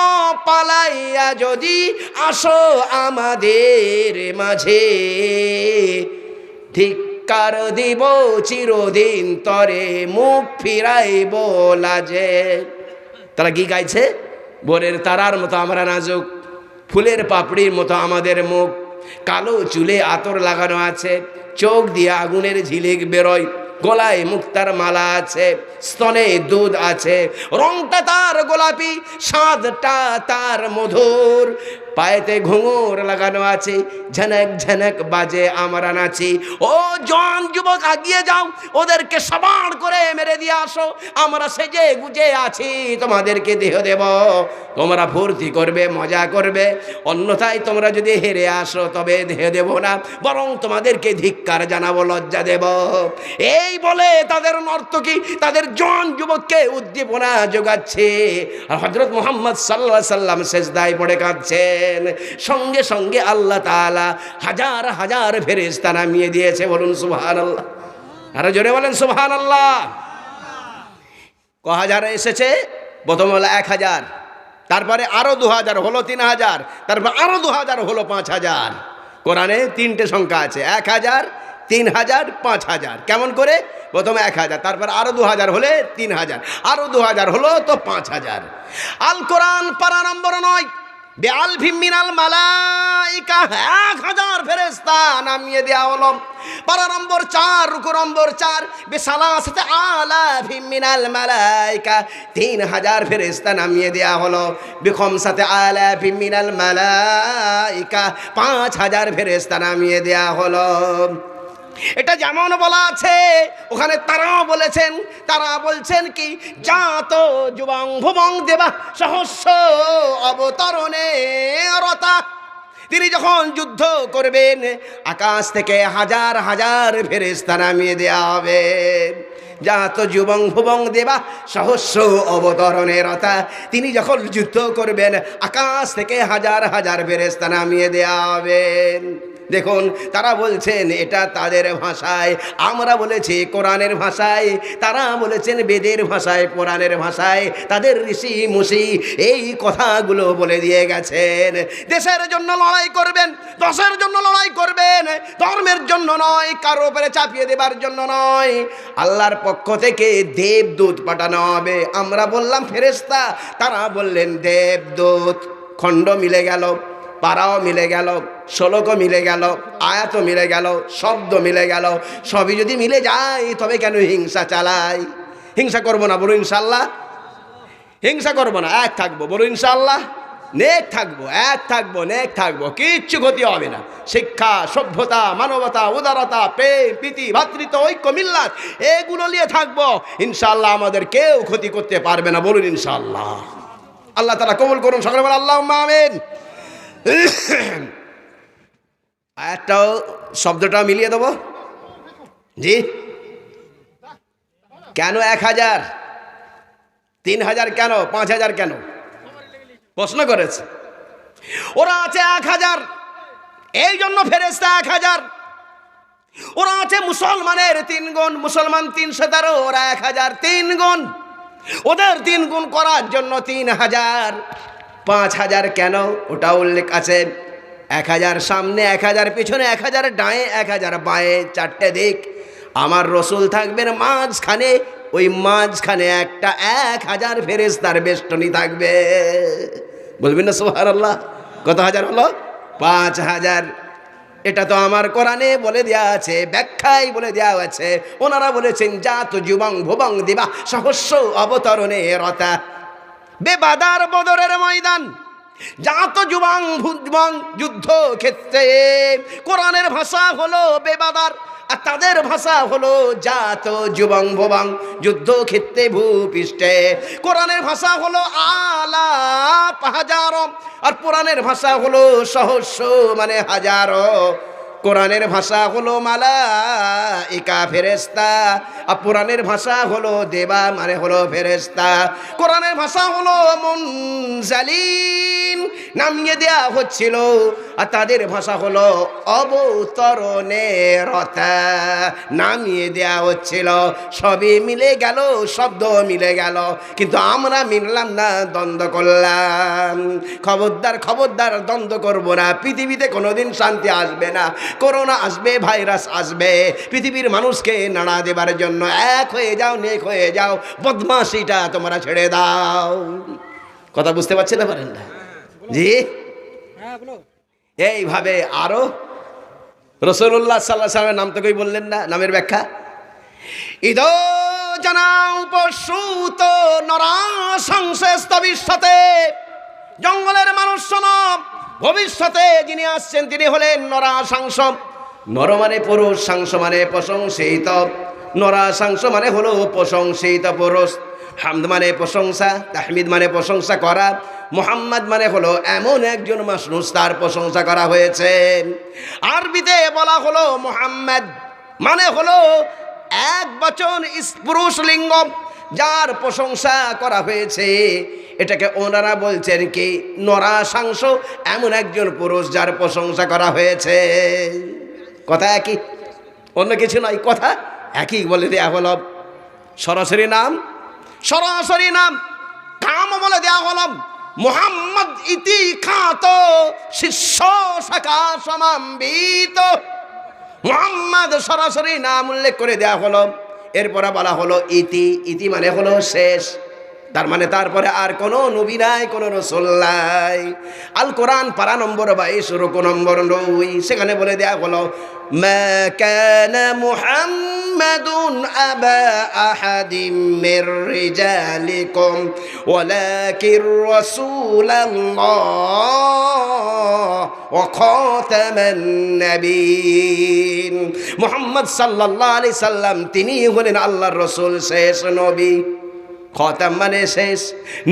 পালাইয়া যদি আসো আমাদের মাঝে, ধিক্কার দিব চিরদিন তরে, মুখ ফিরাইব লাজে। তারা কি গাইছে? ভোরের তারার মতো আমরা নাজুক, ফুলের পাপড়ির মতো আমাদের মুখ, কালো চুলে আতর লাগানো আছে, চোখ দিয়ে আগুনের ঝিলিক বেরোয়, গলায় মুক্তার মালা আছে, স্তনে দুধ আছে, রংটা তার গোলাপি, স্বাদটা তার মধুর, পায়েতে ঘুঙুর লাগানো আছে, ঝনক ঝনক বাজে আমরা নাচি। ও জওয়ান যুবক আগিয়ে যাও, ওদেরকে সবার করে মেরে দিয়ে আসো, আমরা সেজে গুজে আছি, তোমাদেরকে দেহ দেব, তোমরা ফুর্তি করবে, মজা করবে, অন্যথায় তোমরা যদি হেরে আসো তবে দেহ দেব না, বরং তোমাদেরকে ধিক্কার জানাবো, লজ্জা দেব। এই বলে তাদের নর্তকী তাদের জওয়ান যুবককে উদ্দীপনা যোগাচ্ছে। আর হযরত মুহাম্মদ সাল্লাল্লাহু আলাইহি সাল্লাম সিজদায় পড়ে কাঁদছেন। সঙ্গে সঙ্গে আল্লাহ তাআলা হাজার হাজার ফেরেশতা নামিয়ে দিয়েছে। বলুন সুবহানাল্লাহ, আরো জোরে বলেন সুবহানাল্লাহ। ক হাজার এসেছে? প্রথম হলো 1000, তারপরে আরো 2000 হলো 3000, তারপর আরো 2000 হলো 5000। কোরআনে 3টে সংখ্যা আছে, 1000, 3000, 5000। কেমন করে? প্রথমে 1000, তারপর আরো 2000 হলে 3000, আরো 2000 হলো তো 5000। আল কোরআন পারা নম্বর 9, বেআলফিম মিনাল মালাইকা, 1000 ফেরেশতা নামিয়ে দেওয়া হলো। পারা নম্বর 4, রুকু নম্বর 4, বিসালাসাতি আলাফিম মিনাল মালাইকা, 3000 ফেরেশতা নামিয়ে দেওয়া হলো। বিখমসাতি আলাফিম মিনাল মালাইকা, 5000 ফেরেশতা নামিয়ে দেওয়া হলো। এটা যেমন বলা আছে, ওখানে তারাও বলেছেন, তারা বলছেন কি, জাত যুবং ভুবং দেবা সহস্র অবতরণে রতা। তিনি যখন যুদ্ধ করবেন, আকাশ থেকে হাজার হাজার ফেরেশতা নামিয়ে দেওয়া হবে। জাত যুবং ভুবং দেবা সহস্র অবতরণে রতা, তিনি যখন যুদ্ধ করবেন, আকাশ থেকে হাজার হাজার ফেরেশতা নামিয়ে দেওয়া হবে। দেখুন, তারা বলছেন এটা তাদের ভাষায়, আমরা বলেছি কোরআনের ভাষায়, তারা বলেছেন বেদের ভাষায়, কোরআনের ভাষায়। তাদের ঋষি মুশি এই কথাগুলো বলে দিয়ে গেছেন। দেশের জন্য লড়াই করবেন, দশের জন্য লড়াই করবেন, ধর্মের জন্য নয়, কারো উপরে চাপিয়ে দেবার জন্য নয়। আল্লাহর পক্ষ থেকে দেবদূত পাঠানো হবে। আমরা বললাম ফেরেশতা, তারা বললেন দেবদূত। খণ্ড মিলে গেল, পারাও মিলে গেল, শ্লোকও মিলে গেল, আয়াতও মিলে গেল, শব্দ মিলে গেল। সবই যদি মিলে যায় তবে কেন হিংসা চালাই? হিংসা করবো না, বলো ইনশাল্লাহ। হিংসা করবো না, এক থাকবো, বলো ইনশাল্লাহ। নেক থাকবো, এক থাকবো, নেক থাকবো, কিচ্ছু ক্ষতি হবে না। শিক্ষা, সভ্যতা, মানবতা, উদারতা, প্রেম, প্রীতি, ভ্রাতৃত্ব, ঐক্য, মিল্লাত, এগুলো নিয়ে থাকবো। ইনশাল্লাহ আমাদের কেউ ক্ষতি করতে পারবে না, বলুন ইনশাল্লাহ। আল্লাহ তাআলা কবুল করুন, সকলে বলেন আল্লাহুম্মা আমিন। আয়াতটাও শব্দটাও মিলিয়ে দেবো। জি, কেন 1000, 3000 কেন, 5000 কেন? প্রশ্ন করেছে। ওরা আছে 1000, এই জন্য ফেরেশতা 1000। ওরা আছে মুসলমানের 3 গুণ, মুসলমান 313, ওরা 1000 3 গুণ। ওদের 3 গুণ করার জন্য 3000। 5000 কেন? ওটা উল্লেখ আছে। 1000 সামনে, 1000 পিছনে, 1000 ডায়ে, 1000 বাঁয়ে, 4টে দিক। আমার রসুল থাকবেন মাঝখানে, ওই মাঝখানে একটা 1000 ফেরেশতার বেষ্টনী থাকবে। বলবেন না সুবহানাল্লাহ? কত হাজার হলো? 5000। এটা তো আমার কোরআনে বলে দেওয়া আছে, ব্যাখ্যায় বলে দেওয়া আছে। ওনারা বলেছেন জাত যুবং ভুবং দিবা সহস্র অবতরণে রতা। বেবাদার বদরের ময়দান, জাত যুবং ভুবং যুদ্ধ ক্ষেত্রে। কোরআনের ভাষা হলো বেবাদার, আর তাদের ভাষা হলো জাত যুবং ভুবং যুদ্ধ ক্ষেত্রে ভূপৃষ্ঠে। কোরআনের ভাষা হলো আলাপ হাজার, আর পুরাণের ভাষা হলো সহস্র মানে হাজারো। কোরআনের ভাষা হলো মালাইকা ফেরেশতা, আর পুরাণের ভাষা হলো দেবা মানে হলো ফেরেশতা। কোরআনের ভাষা হলো মুনজালিন, নামিয়ে দেয়া হচ্ছিল, আর তাদের ভাষা হলো অবতরণেরতা, নামিয়ে দেয়া হচ্ছিল। সবই মিলে গেল, শব্দ মিলে গেল, কিন্তু আমরা মিললাম না, দ্বন্দ্ব করলাম। খবরদার খবরদার, দ্বন্দ্ব করবো না। পৃথিবীতে কোনোদিন শান্তি আসবে না, করোনা আসবে, ভাইরাস আসবে। পৃথিবীর মানুষকে নাড়া দেবার জন্য এক হয়ে যাও, নেক হয়ে যাও, বদমাশিটা তোমরা ছেড়ে দাও। কথা বুঝতে পারছেন না? পারেন না? জি, এইভাবে আরো রাসূলুল্লাহ সাল্লাল্লাহু আলাইহি ওয়াসাল্লামের নাম তো কই বললেন না, নামের ব্যাখ্যা। ইদ জানাও পশুত নরা সংশ্লেষ্ট ভবিষ্যতে, জঙ্গলের মানুষ শোনো, ভবিষ্যতে যিনি আসছেন তিনি হলেন নরা সাংস। নর মানে পুরুষ, সাংস মানে প্রশংসিত। নরা সাংস মানে হলো প্রশংসিত পুরুষ। হামদ মানে প্রশংসা, তাহমিদ মানে প্রশংসা করা, মুহাম্মদ মানে হলো এমন একজন মানুষ তার প্রশংসা করা হয়েছে। আরবিতে বলা হলো মুহাম্মদ মানে হলো এক বচন পুরুষ লিঙ্গ, যার প্রশংসা করা হয়েছে। এটাকে ওনারা বলছেন কি নরা সাংস, এমন একজন পুরুষ যার প্রশংসা করা হয়েছে। কথা একই, অন্য কিছু নয়, কথা একই বলে দেয়া হলো। সরাসরি নাম, সরাসরি নাম কাম বলে দেয়া হলো মুহাম্মদ ইতি খাত শিষ্য শাখা সমাম্বিত। মুহাম্মদ সরাসরি নাম উল্লেখ করে দেয়া হলো। এরপরে বলা হলো ইতি, ইতি মানে হলো শেষ, তার মানে তারপরে আর কোনো নবী নাই, কোনো রাসূল নাই। আল কোরআন পারা নম্বর 22 রুকু নম্বর 9, সেখানে বলে দেয়া হলো মা কানা মুহাম্মাদুন আবা আহাদিম মির রিজালিকুম ওয়ালাকির রাসূলুল্লাহ ওয়া খাতামান নবিয়্যিন। মুহাম্মদ সাল্লাল্লাহু আলাইহি সাল্লাম তিনি হলেন আল্লাহর রাসূল, শেষ নবী। খতাম মানে শেষ,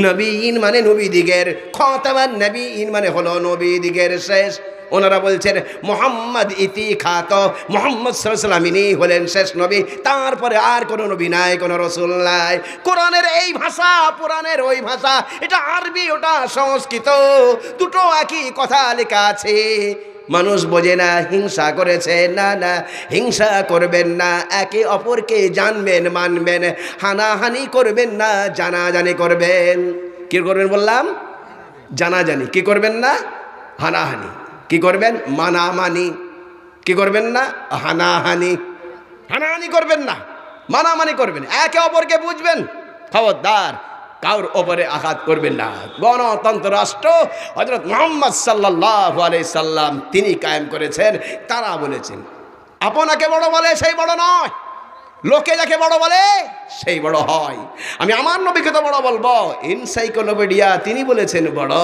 নবীন মানে নবীদিগের, খতামান নবীন মানে হলো নবীদিগের শেষ। ওনারা বলছেন মুহাম্মদ ইতি খাত, মুহাম্মদ সাল্লাল্লাহু আলাইহি সাল্লাম ইনি হলেন শেষ নবী, তারপরে আর কোনো নবী নাই, কোনো রাসূল নাই। কোরআনের এই ভাষা, পুরাণের ওই ভাষা, এটা আরবি, ওটা সংস্কৃত, দুটো একই কথা লেখা আছে। মানুষ বোঝে না, হিংসা করেছে, না না হিংসা করবেন না, একে অপরকে জানবেন মানবেন, হানাহানি করবেন না, জানাজানি করবেন। কি করবেন বললাম? জানাজানি। কি করবেন না? হানাহানি। কি করবেন? মানামানি। কি করবেন না? হানাহানি। হানাহানি করবেন না, মানামানি করবেন, একে অপরকে বুঝবেন। খবরদার কারোর ওপরে আঘাত করবেন না। গণতন্ত্র রাষ্ট্র হযরত মুহাম্মদ সাল্লাল্লাহু আলাইহি সাল্লাম তিনি কায়েম করেছেন। তারা বলেছেন আপনাকে বড় বলে সেই বড় নয়, লোকে যাকে বড় বলে সেই বড় হয়। আমি আমার নবীকে তো বড় বলবো, এনসাইক্লোপিডিয়া তিনি বলেছেন বড়।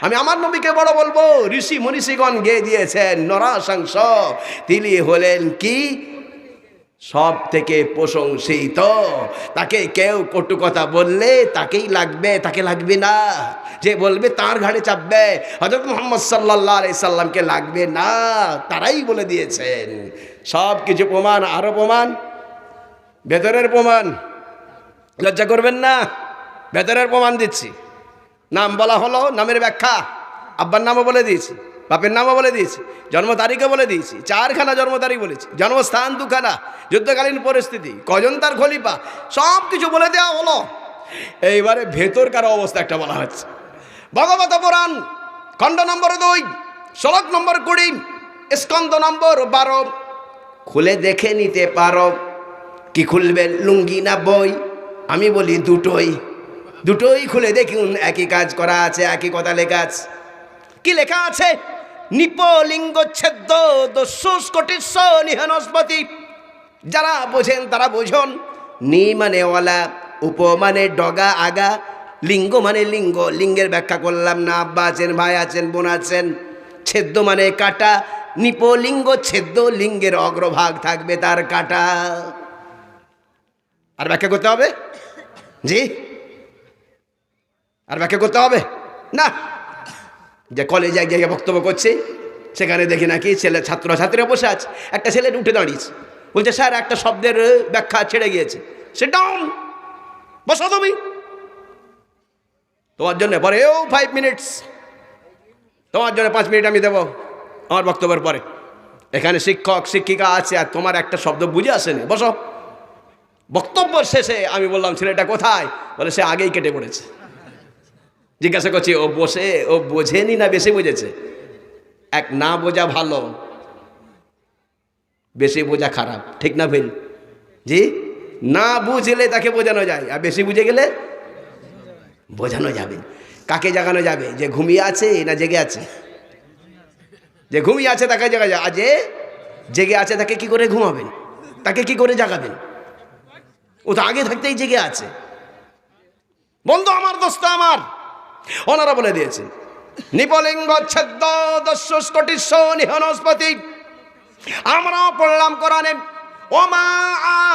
আমি আমার নবীকে বড় বলবো, ঋষি মনীষীগণ গেয়ে দিয়েছেন নরাশাংশ, তিনি হলেন কি সব থেকে প্রশংসিত। তাকে কেউ কটু কথা বললে তাকেই লাগবে, তাকে লাগবে না। যে বলবে তার ঘাড়ে চাপবে, হযরত মুহাম্মদ সাল্লাল্লাহু আলাইহি সাল্লামকে লাগবে না। তারাই বলে দিয়েছেন। সব কিছু প্রমাণ, আরো প্রমাণ, ভেতরের প্রমাণ। লজ্জা করবেন না, ভেতরের প্রমাণ দিচ্ছি। নাম বলা হলো, নামের ব্যাখ্যা, আব্বার নামও বলে দিয়েছি, বাপের নামও বলে দিয়েছি, জন্ম তারিখও বলে দিয়েছি, 4খানা জন্ম তারিখ বলেছি, জন্মস্থান 2খানা, যুদ্ধকালীন পরিস্থিতি, কজন তার খলিফা, সব কিছু বলে দেওয়া হলো। এইবারে ভেতরকার অবস্থা একটা বলা হচ্ছে। ভগবত পুরাণ খণ্ড নম্বর 2 শ্লোক নম্বর 20, স্কন্ধ নম্বর 12। খুলে দেখে নিতে পারো। কি খুলবেন? লুঙ্গি না বই? আমি বলি দুটোই, দুটোই খুলে দেখুন, একই কাজ করা আছে, একই কথা লেখা আছে। কি লেখা আছে? নিপলিঙ্গচ্ছেদ্য দস্যুষ কোটিস্ব নিহনস্পতি। যারা বোঝেন তারা বোঝন। নি মানে ওয়ালা, উপ মানে ডগা আগা, লিঙ্গ মানে লিঙ্গ, লিঙ্গের ব্যাখ্যা করলাম না, আব্বা আছেন, ভাই আছেন, বোন আছেন। ছেদ্য মানে কাটা, নিপলিঙ্গ ছেদ্য, লিঙ্গের অগ্রভাগ থাকবে তার কাটা। আর ব্যাখ্যা করতে হবে? জি, আর ব্যাখ্যা করতে হবে না। যে কলেজে এক জায়গায় বক্তব্য করছে, সেখানে দেখি নাকি ছেলে ছাত্রছাত্রীরা বসে আছে, একটা ছেলে উঠে দাঁড়িয়েছে, বলছে স্যার একটা শব্দের ব্যাখ্যা ছেড়ে গিয়েছে। সিট ডাউন, বসো তুমি, তোমার জন্য পরে 5 মিনিটস, তোমার জন্য 5 মিনিট আমি দেবো আমার বক্তব্যের পরে। এখানে শিক্ষক শিক্ষিকা আছে আর তোমার একটা শব্দ বুঝে আসেনি, বসো। বক্তব্য শেষে আমি বললাম ছেলেটা কোথায়? বলে সে আগেই কেটে পড়েছে। জিজ্ঞাসা করছি ও বসে ও বোঝেনি না বেশি বুঝেছে? এক না বোঝা ভালো, বেশি বোঝা খারাপ, ঠিক না ভুল? জি, না বুঝলে তাকে বোঝানো যায়, আর বেশি বুঝে গেলে বোঝানো যাবে। কাকে জাগানো যাবে? যে ঘুমিয়ে আছে না জেগে আছে? যে ঘুমিয়ে আছে তাকে জাগা যায়, আর যে জেগে আছে তাকে কি করে ঘুমাবেন? তাকে কি করে জাগাবেন? ও তো আগে থাকতেই জেগে আছে। বন্ধু আমার, দোস্ত আমার, ওনারা বলে দিয়েছেন নিপলিঙ্গ ছেদ্য দস্যু স্কটিশ নিহনস্পতি। আমরাও পড়লাম কোরআনে ওমা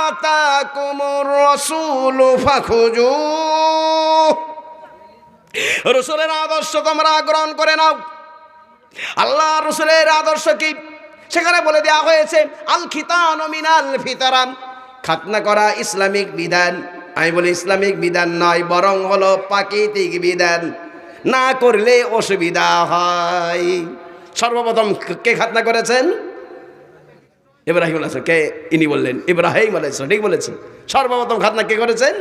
আতাকুমুর রাসূলু ফাখুজু, রাসূলের আদর্শ তোমরা গ্রহণ করে নাও। আল্লাহ রাসূলের আদর্শ কি সেখানে বলে দেওয়া হয়েছে আল খিতানু মিনাল ফিতরাম, খাতনা করা ইসলামিক বিধান। আমি বলি ইসলামিক বিধান নয়, বরং হলো প্রাকৃতিক বিধান, না করলে অসুবিধা হয়। সর্বপ্রথম কে খাতনা করেছেন? ইব্রাহিম আলাইহিস সালাম। কে? ইনি বললেন ইব্রাহিম আলাইহিস সালাম, ঠিক বলেছেন। সর্বপ্রথম খাতনা কে করেছেন?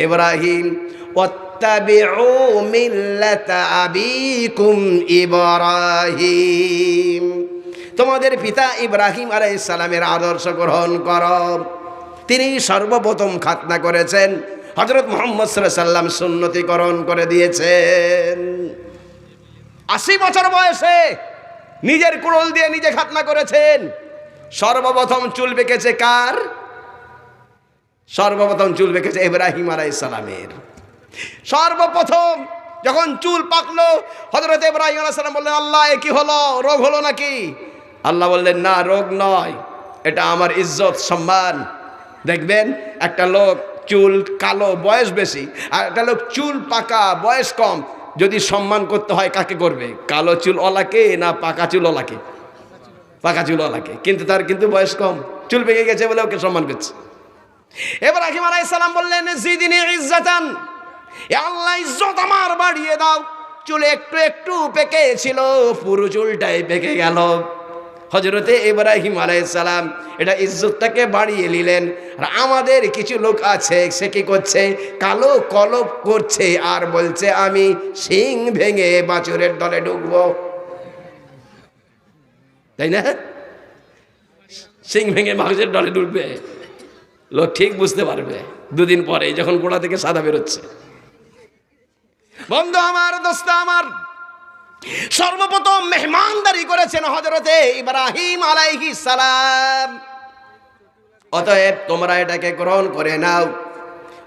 ইব্রাহিম। ওয়াত্তাবিউ মিল্লাতা আবিকুম ইব্রাহিম, তোমাদের পিতা ইব্রাহিম আলাইহিস সালামের আদর্শ গ্রহণ করো। তিনি সর্বপ্রথম খাতনা করেছেন, হযরত মুহাম্মদ সাল্লাল্লাহু আলাইহি সাল্লাম সুন্নতিকরণ করে দিয়েছেন। 80 বছর বয়সে নিজের কুড়োল দিয়ে নিজে খাতনা করেছেন। সর্বপ্রথম চুল বেঁকেছে কার? সর্বপ্রথম চুল বেঁকেছে ইব্রাহিম আলাইহিস সালামের। সর্বপ্রথম যখন চুল পাকলো, হযরত ইব্রাহিম আলাইহিস সালাম বললেন আল্লাহ এ কি হলো, রোগ হলো নাকি? আল্লাহ বললেন না, রোগ নয়, এটা আমার ইজ্জত সম্মান। দেখবেন একটা লোক চুল কালো বয়স বেশি, আর একটা লোক চুল পাকা বয়স কম, যদি সম্মান করতে হয় কাকে করবে? কালো চুল ওলাকে না পাকা চুল ওলাকে? পাকা চুল ওলাকে। কিন্তু তার কিন্তু বয়স কম, চুল পেকে গেছে বলে ওকে সম্মান করছে। ইব্রাহিম আলাইহিস সালাম বললেন জিদিনি ইজ্জাতান, এ আল্লাহ ইজ্জত আমার বাড়িয়ে দাও। চুল একটু একটু পেকে ছিল, পুরো চুলটাই পেকে গেল। হযরতে ইব্রাহিম আলাইহিস সালাম এটা ইজ্জতটাকে বাড়িয়ে নিলেন। আর আমাদের কিছু লোক আছে, সে কি করছে? কালো কলপ করছে আর বলছে আমি শিং ভেঙে বাছুরের দলে ঢুকবো, তাই না? শিং ভেঙে বাছুরের দলে ঢুকবে, লোক ঠিক বুঝতে পারবে দুদিন পরে যখন গোড়া থেকে সাদা বেরোচ্ছে। বন্ধু আমার, দোস্ত আমার, সর্বপ্রথম মেহমানদারি করেছেন হযরতে ইব্রাহিম আলাইহিস সালাম। অতএব তোমরা এটাকে গ্রহণ করে নাও।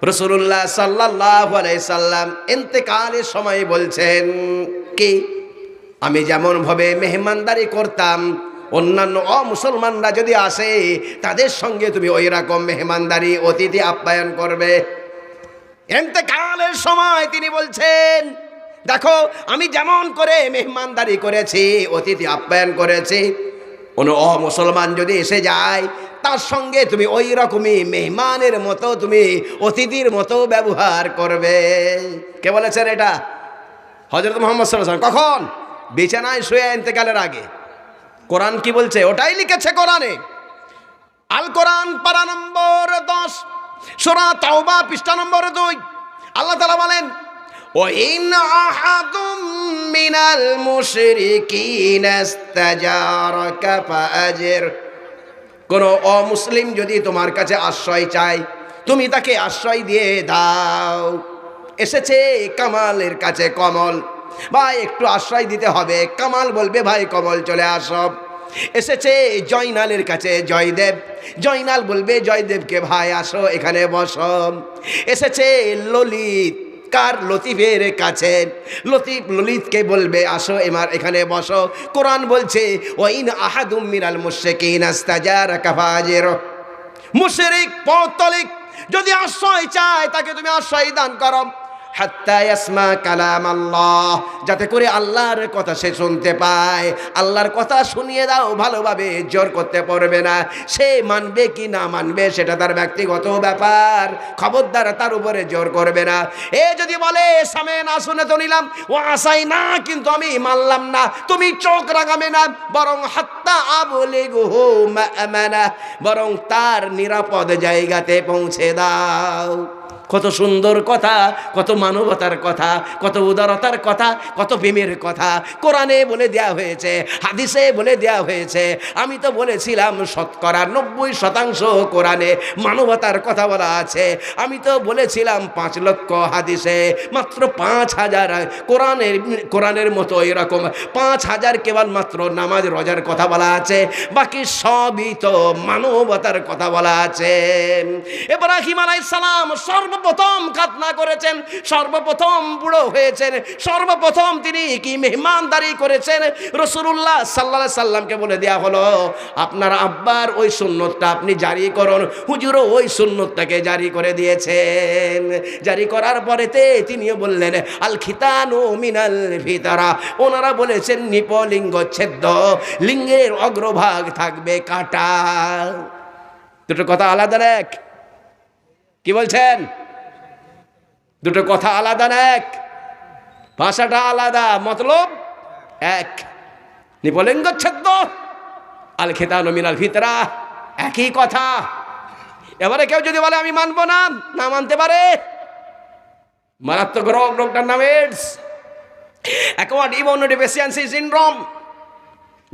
রাসূলুল্লাহ সাল্লাল্লাহু আলাইহি সাল্লাম ইন্তেকালের সময় বলছেন কি, আমি যেমন ভাবে মেহমানদারি করতাম, অন্যান্য অমুসলমানরা যদি আসে তাদের সঙ্গে তুমি ওই রকম মেহমানদারি অতিথি আপ্যায়ন করবে। ইন্তেকালের সময় তিনি বলছেন দেখো আমি যেমন করে মেহমানদারি করেছি, অতিথি আপ্যায়ন করেছি, কোনো অমুসলমান যদি এসে যায় তার সঙ্গে তুমি ওই রকমই মেহমানের মতো, তুমি অতিথির মতো ব্যবহার করবে। কে বলেছেন এটা? হযরত মুহাম্মদ সাল্লাল্লাহু আলাইহি ওয়াসাল্লাম। কখন? বিছানায় শুয়ে ইন্তেকালের আগে। কোরআন কি বলছে? ওটাই লিখেছে কোরআনে। আল কোরআন পারা নম্বর 10, সূরা তাওবা পৃষ্ঠা নম্বর 2। আল্লাহ তাআলা বলেন وَإِنْ أَحَدٌ مِّنَ الْمُشْرِكِينَ اسْتَجَارَكَ فَأَجِرْهُ, কোনো অমুসলিম যদি তোমার কাছে আশ্রয় চায় তুমি তাকে আশ্রয় দিয়ে দাও। এসেছে কামালের কাছে কমল, ভাই একটু আশ্রয় দিতে হবে। কামাল বলবে ভাই কমল চলে আসো। এসেছে জয়নালের কাছে জয়দেব, জয়নাল বলবে জয়দেবকে ভাই আসো এখানে বসো। এসেছে ললিত, কার? লতিফের কাছে, লতিফ ললিতকে বলবে আসো এমার এখানে বসো। কোরআন বলছে ওয়াইন আহাদুম মিনাল মুশরিকিনা ইস্তাজারাকা ফাজিরু, মুশরিক পৌত্তলিক যদি আশ্রয় চায় তাকে তুমি আশ্রয় দান করো। হাত্তা ইয়াসমা কালাম আল্লাহ, যাতে করে আল্লাহর কথা সে শুনতে পায়। আল্লাহর কথা শুনিয়ে দাও ভালোভাবে, জোর করতে পারবে না। সে মানবে কি না মানবে সেটা তার ব্যক্তিগত ব্যাপার, খবরদার তার উপরে জোর করবে না। এ যদি বলে সামে না শুনে তো নিলাম, ও আসাই না কিন্তু আমি মানলাম না, তুমি চোখ রাগাবে না, বরং হাত্তা আবলিগহু মা'মানা, বরং তার নিরাপদ জায়গাতে পৌঁছে দাও। কত সুন্দর কথা, কত মানবতার কথা, কত উদারতার কথা, কত প্রেমের কথা কোরআনে বলে দেয়া হয়েছে, হাদিসে বলে দেয়া হয়েছে। আমি তো বলেছিলাম 90% কোরআনে মানবতার কথা বলা আছে। আমি তো বলেছিলাম 5 লক্ষ হাদিসে মাত্র 5000 কোরআনের মতো এরকম 5000 কেবলমাত্র নামাজ রোজার কথা বলা আছে, বাকি সবই তো মানবতার কথা বলা আছে। ইব্রাহিম আলাইহিস সালাম সর্বপ্রথম খাতনা করেছেন, সর্বপ্রথম বুড়ো হয়েছেন, সর্বপ্রথম তিনি কি মেহমানদারি করেছেন। রাসূলুল্লাহ সাল্লাল্লাহু আলাইহি সাল্লামকে বলে দেয়া হলো, আপনার আব্বার ওই সুন্নতটা আপনি জারি করুন। হুজুরও ওই সুন্নতটাকে জারি করে দিয়েছেন। জারি করার পরেতে তিনিও বললেন আল খিতানু মিনাল ফিতরা। ওনারা বলেছেন নিপলিঙ্গ ছেদ্য, লিঙ্গের অগ্রভাগ থাকবে কাটা। দুটো কথা আলাদা এক, কি বলছেন? দুটো কথা আলাদা এক, ভাষাটা আলাদা, মতলব এক। নিপলিঙ্গ ছেদ্য, আল খিতানু মিনাল ফিতরা, একই কথা। এবারে কেউ যদি বলে আমি মানবো না, না মানতে পারে। মারাত্মক রোগটার নাম এইডস, অ্যাকোয়ার্ড ইমিউনোডেফিসিয়েন্সি সিনড্রোম।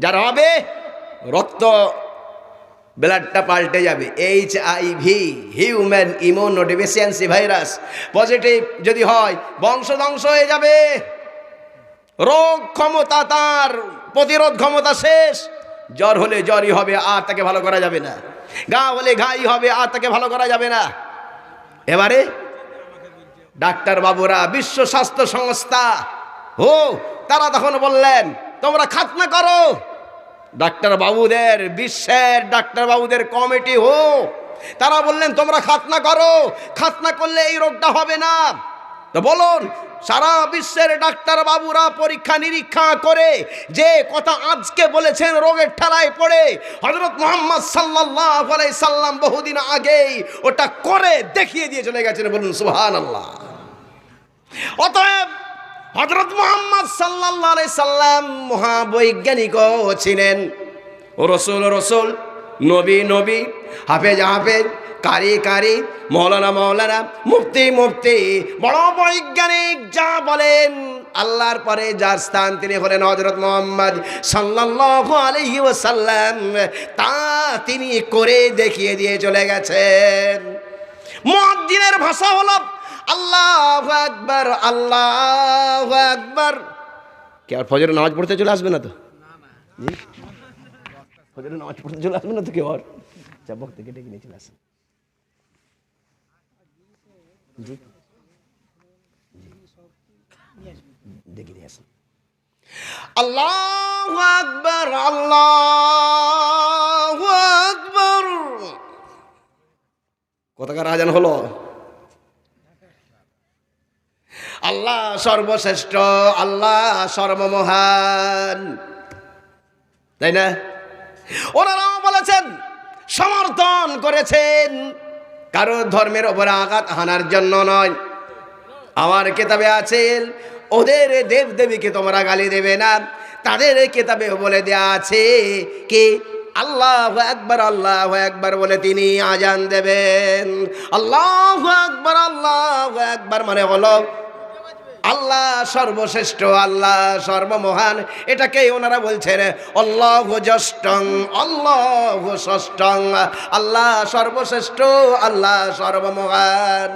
যার হবে রক্ত ব্লাডটা পাল্টে যাবে, HIV human immunodeficiency virus positive যদি হয় বংশ ধ্বংস হয়ে যাবে। রোগ ক্ষমতা তার, প্রতিরোধ ক্ষমতা শেষ। জ্বর হলে জ্বরই হবে, আর তাকে ভালো করা যাবে না। ঘা হলে ঘাই হবে, আর তাকে ভালো করা যাবে না। এবারে ডাক্তার বাবুরা, বিশ্ব স্বাস্থ্য সংস্থা তারা তখন বললেন তোমরা খাতনা করো। ডাক্তার বাবুদের, বিশ্বের ডাক্তার বাবুদের কমিটি তারা বললেন তোমরা খাতনা করো, খাতনা করলে এই রোগটা হবে না। তো বলুন, সারা বিশ্বের ডাক্তার বাবুরা পরীক্ষা নিরীক্ষা করে যে কথা আজকে বলেছেন রোগের ঠেলায় পড়ে, হযরত মুহাম্মদ সাল্লাল্লাহু আলাইহি সাল্লাম বহুদিন আগেই ওটা করে দেখিয়ে দিয়ে চলে গেছেন। বলুন সুবহানাল্লাহ। অতএব হযরত মুহাম্মদ সাল্লাল্লাহু আলাইহি সাল্লাম মহাবৈজ্ঞানিকও ছিলেন, রসুল, নবী, হাফেজ, কারি, মৌলানা, মুফতি, বড় বৈজ্ঞানিক। যা বলেন আল্লাহর পরে যার স্থান তিনি হলেন হযরত মুহাম্মদ সাল্লাল্লাহু আলাইহি ওয়াসাল্লাম। তা তিনি করে দেখিয়ে দিয়ে চলে গেছেন। মুয়াজ্জিনের ভাষা হলো আল্লাহু আকবার, আল্লাহু আকবার। কে আর ফজরের নামাজ পড়তে চলে আসবে না তো? ফজরের নামাজ পড়তে চলে আসবে না তো কেউ? আর বক্তা কেটে কিনে চলে আসেন। জি দেখে দিয়ে আসেন। আল্লাহু আকবার, আল্লাহু আকবার। কতকার আজান হলো? আল্লাহ সর্বশ্রেষ্ঠ, আল্লাহ সর্বমহান, তাই না? ওনারাও বলেছেন, সমর্থন করেছেন, কারো ধর্মের ওপরে আঘাত হানার জন্য নয়। আমার কিতাবে আছে ওদের দেবদেবীকে তোমরা গালি দেবে না। তাদের কিতাবে বলে দেয়া আছে কি আল্লাহু আকবার, আল্লাহু আকবার বলে তিনি আজান দেবেন। আল্লাহু আকবার, আল্লাহু আকবার মানে হলো আল্লাহ সর্বশ্রেষ্ঠ, আল্লাহ সর্বমহান। এটাকে ওনারা বলছেন আল্লাহু জ্যেষ্ঠং, আল্লাহু ষষ্ঠং, আল্লাহ সর্বশ্রেষ্ঠ, আল্লাহ সর্বমহান।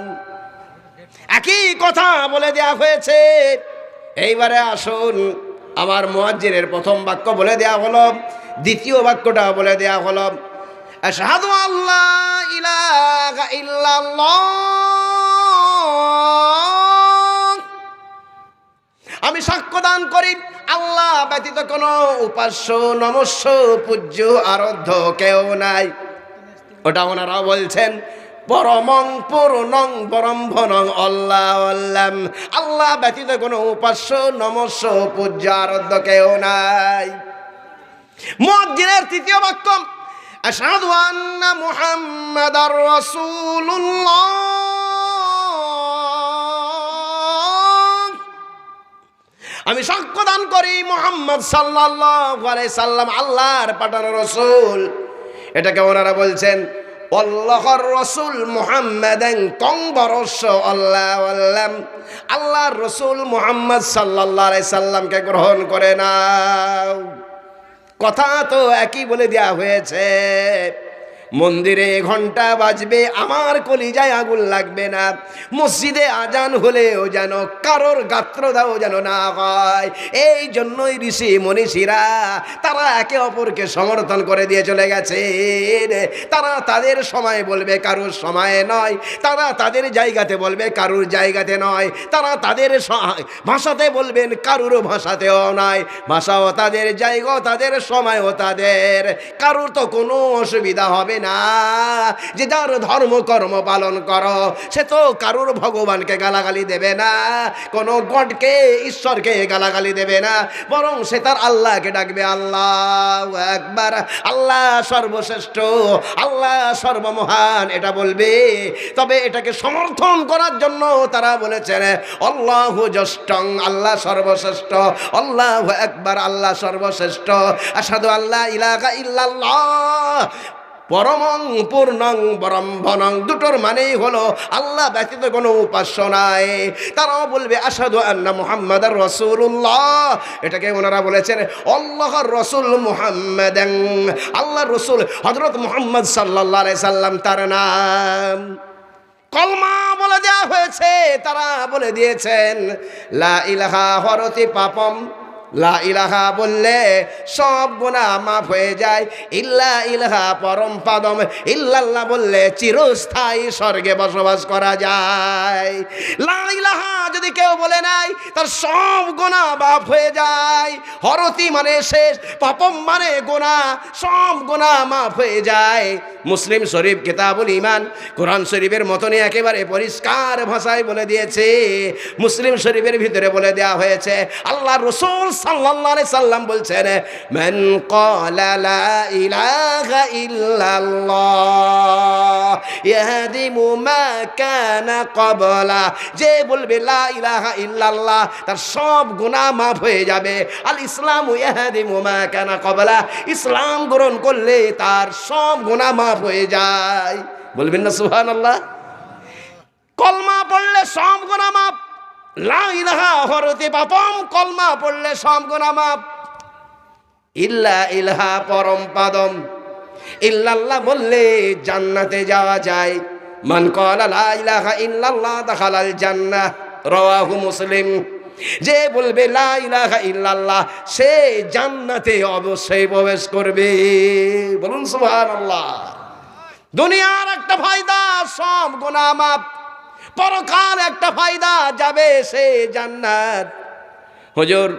একই কথা বলে দেয়া হয়েছে। এইবারে আসুন, আমার মুয়াজ্জিনের প্রথম বাক্য বলে দেয়া হলো, দ্বিতীয় বাক্যটা বলে দেয়া হলো আশহাদু আল্লা ইলাহা ইল্লাল্লাহ। আমি সাক্ষ্য দান করি আল্লাহ ব্যতীত কোনো উপাস্য, নমস্য, পূজ্য, আরাধ্য কেউ নাই। ওটা ওনারা বলছেন পরমং পূর্ণং ব্রহ্মণং আল্লাহ আল্লাম। আল্লাহ ব্যতীত কোনো উপাস্য, নমস্য, পূজ্য, আরাধ্য কেউ নাই। মুয়াজ্জিনের তৃতীয় বাক্য আশহাদু আন্না মুহাম্মাদার রাসূলুল্লাহ। আমি সাক্ষ্য দান করি মুহাম্মদ সাল্লাল্লাহু আলাইহি সাল্লাম আল্লাহর পাঠানো রাসূল। এটাকে ওনারা বলছেন আল্লাহর রাসূল মুহাম্মাদান কংবরস আল্লাহ আল্লাহ, আল্লাহর রাসূল মুহাম্মদ সাল্লাল্লাহু আলাইহি সাল্লামকে গ্রহণ করে নাও। কথা তো একই বলে দেয়া হয়েছে। মন্দিরে ঘন্টা বাজবে, আমার কলিজায় আগুন লাগবে না। মসজিদে আজান হলেও যেন কারোর গাত্রদাহ যেন না হয়। এই জন্যই ঋষি মনীষীরা তারা একে অপরকে সমর্থন করে দিয়ে চলে গেছে। তারা তাদের সময় বলবে, কারোর সময়ে নয়। তারা তাদের জায়গাতে বলবে, কারোর জায়গাতে নয়। তারা তাদের ভাষাতে বলবেন, কারোর ভাষাতেও নয়। ভাষাও তাদের, জায়গাও তাদের, সময়ও তাদের। কারোর তো কোনো অসুবিধা হবে না যে যার ধর্ম কর্ম পালন করো। সে তো কারোর ভগবানকে গালাগালি দেবে না, কোনো গডকে, ঈশ্বরকে গালাগালি দেবে না, বরং সে তার আল্লাহকে ডাকবে আল্লাহু আকবার। আল্লাহ সর্বশ্রেষ্ঠ, আল্লাহ সর্বমহান এটা বলবে। তবে এটাকে সমর্থন করার জন্য তারা বলেছেন আল্লাহু জ্যেষ্ঠং, আল্লাহ সর্বশ্রেষ্ঠ, আল্লাহু আকবার, আল্লাহ সর্বশ্রেষ্ঠ। আশহাদু আল্লা ইলাহা ইল্লাল্লাহ পরমং পূর্ণং ব্রহ্মণং, দুটোর মানেই হলো আল্লাহ ব্যতীত কোনো উপাস্য নাই। তারাও বলবে আশহাদু আন্না মুহাম্মাদার রাসূলুল্লাহ, এটাকে ওনারা বলেছেন আল্লাহর রাসূল মুহাম্মাদান, আল্লাহর রাসূল হযরত মুহাম্মদ সাল্লাল্লাহু আলাইহি সাল্লাম তার নাম। কলমা বলে দেওয়া হয়েছে, তারা বলে দিয়েছেন লা ইলাহা হরতি পাপম, লা ইলাহা বললে সব গুনাহ মাফ হয়ে যায়। ইল্লা ইলাহা পরম পাদম, ইল্লাল্লাহ বললে চিরস্থায়ী স্বর্গে বসবাস করা যায়। লা ইলাহা যদি কেউ বলে নাই তার সব গুনাহ মাফ হয়ে যায়। হরতি মানে শেষ, পাপম মানে গুনাহ, সব গুনাহ মাফ হয়ে যায়। মুসলিম শরীফ কিতাবুল ঈমান কোরআন শরীফের মতনই একেবারে পরিষ্কার ভাষায় বলে দিয়েছে। মুসলিম শরীফের ভিতরে বলে দেওয়া হয়েছে আল্লাহর রাসূল সাল্লাল্লাহু আলাইহি সাল্লাম বলছেন মান ক্বালা লা ইলাহা ইল্লাল্লাহ ইয়াহদিমু মা কানা ক্বাবলা, যে বলবে লা ইলাহা ইল্লাল্লাহ তার সব গুনাহ মাফ হয়ে যাবে। আল ইসলামু ইয়াহদিমু মা কানা ক্বাবলা, ইসলাম গ্রহণ করলে তার সব গুনাহ মাফ হয়ে যায়। বলবেন না সুবহানাল্লাহ? কলমা পড়লে সব গুনাহ মাফ, লা ইলাহা হরতি পাপম, কলমা পড়লে সব গুনাহ মাফ। ইল্লা ইলাহা পরম পাদম, ইল্লাল্লাহ বললে জান্নাতে যাওয়া যায়। মান ক্বালা লা ইলাহা ইল্লাল্লাহ দাখালাল জান্নাহ, রাওয়াহু মুসলিম। যে বলবে লা ইলাহা ইল্লাল্লাহ সে জান্নাতে অবশ্যই প্রবেশ করবে। বলুন সুবহানাল্লাহ। দুনিয়ার একটা ফায়দা সব গুনাহ মাফ, পরকাল একটা ফায়দা যাবে সে জান্নাত। হুজুর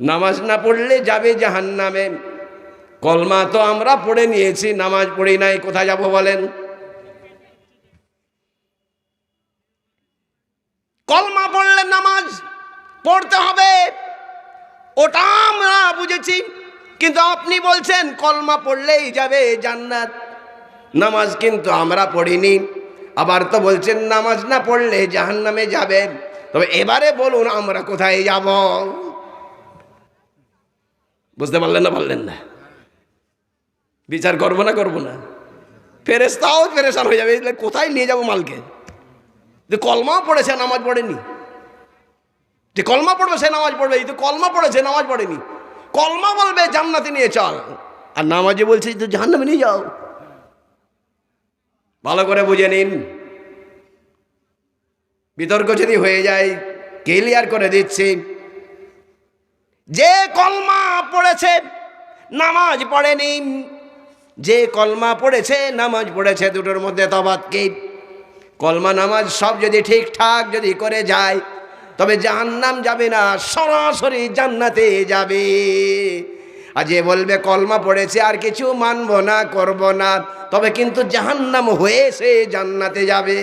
নামাজ না পড়লে যাবে জাহান্নামে। কলমা তো আমরা পড়ে নিয়েছি, নামাজ পড়ি নাই, কোথায় যাব বলেন? কলমা পড়লে নামাজ পড়তে হবে, ওটা আমরা বুঝেছি। কিন্তু আপনি বলছেন কলমা পড়লেই যাবে জান্নাত, নামাজ কিন্তু আমরা পড়িনি। আবার তো বলছেন নামাজ না পড়লে জাহান্নামে যাবে। তবে এবারে বলুন আমরা কোথায় যাব? বুঝতে পারলেন না? পারলেন না? বিচার করবো না করবো না? ফেরেশতাও পেরেশান হয়ে যাবে, কোথায় নিয়ে যাব মালকে? যে কলমাও পড়েছে নামাজ পড়েনি, যে কলমা পড়বে সে নামাজ পড়বে, এই তো কলমা পড়েছে নামাজ পড়েনি। কলমা বলবে জান্নাতে নিয়ে চল, আর নামাজে বলছে তো জাহান্নামে নিয়ে যাও। ভালো করে বুঝে নিন, বিতর্ক যদি হয়ে যায় ক্লিয়ার করে দিচ্ছি। যে কলমা পড়েছে নামাজ পড়েনি, যে কলমা পড়েছে নামাজ পড়েছে, দুটোর মধ্যে তফাৎ কি? কলমা নামাজ সব যদি ঠিকঠাক যদি করে যায় তবে জাহান্নাম যাবে না, সরাসরি জান্নাতে যাবে। আর যে বলবে কলমা পড়েছে আর কিছু মানব না করব না, তবে কিন্তু জাহান্নাম হয়ে সে জান্নাতে যাবে।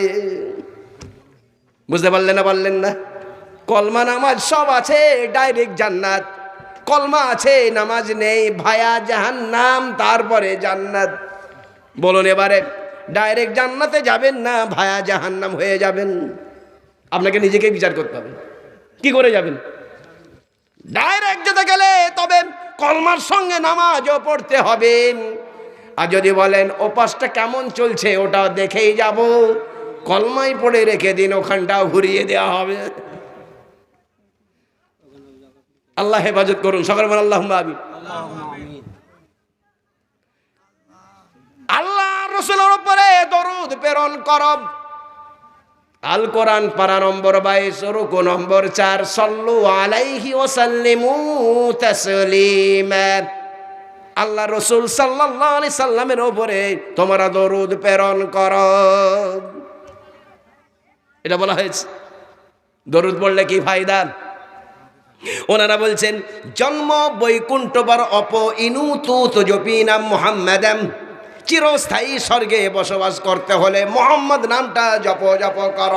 বুঝতে পারলেন না? পারলেন না? কলমা নামাজ সব আছে, ডাইরেক্ট জান্নাত। কলমা আছে নামাজ নেই, ভায়া জাহান্নাম তারপরে জান্নাত। বলুন এবারে ডাইরেক্ট জান্নাতে যাবেন না ভায়া জাহান্নাম হয়ে যাবেন? আপনাকে নিজেকে বিচার করতে হবে, কি করে যাবেন? ডাইরেক্ট যেতে গেলে তবে কলমার সঙ্গে নামাজও পড়তে হবে। আর যদি বলেন ওপাশটা কেমন চলছে ওটা দেখেই যাব, কলমাই পড়ে রেখে দিন, ওখানটাও ঘুরিয়ে দেওয়া হবে। আল্লাহ হেফাজত করুন, সকলে বলেন আল্লাহুম্মা আমিন। আল্লাহ রাসূলের উপরে দরুদ প্রেরণ করব। আল কোরআন পারা নম্বর 22 রুকু নম্বর 4, সাল্লু আলাইহি ওয়া সাল্লিমু তাসলিমা। আল্লাহ রাসূল সাল্লাল্লাহু আলাইহি সাল্লামের উপরে তোমরা দরুদ প্রেরণ করো, এটা বলা হয়েছে। দরুদ পড়লে কি ফায়দা? ওনারা বলছেন জন্ম বৈকুণ্ঠবার অপ ইনু তু জপিনাম মুহাম্মাদাম, চিরস্থায়ী স্বর্গে বসবাস করতে হলে মোহাম্মদ নামটা জপ জপ কর।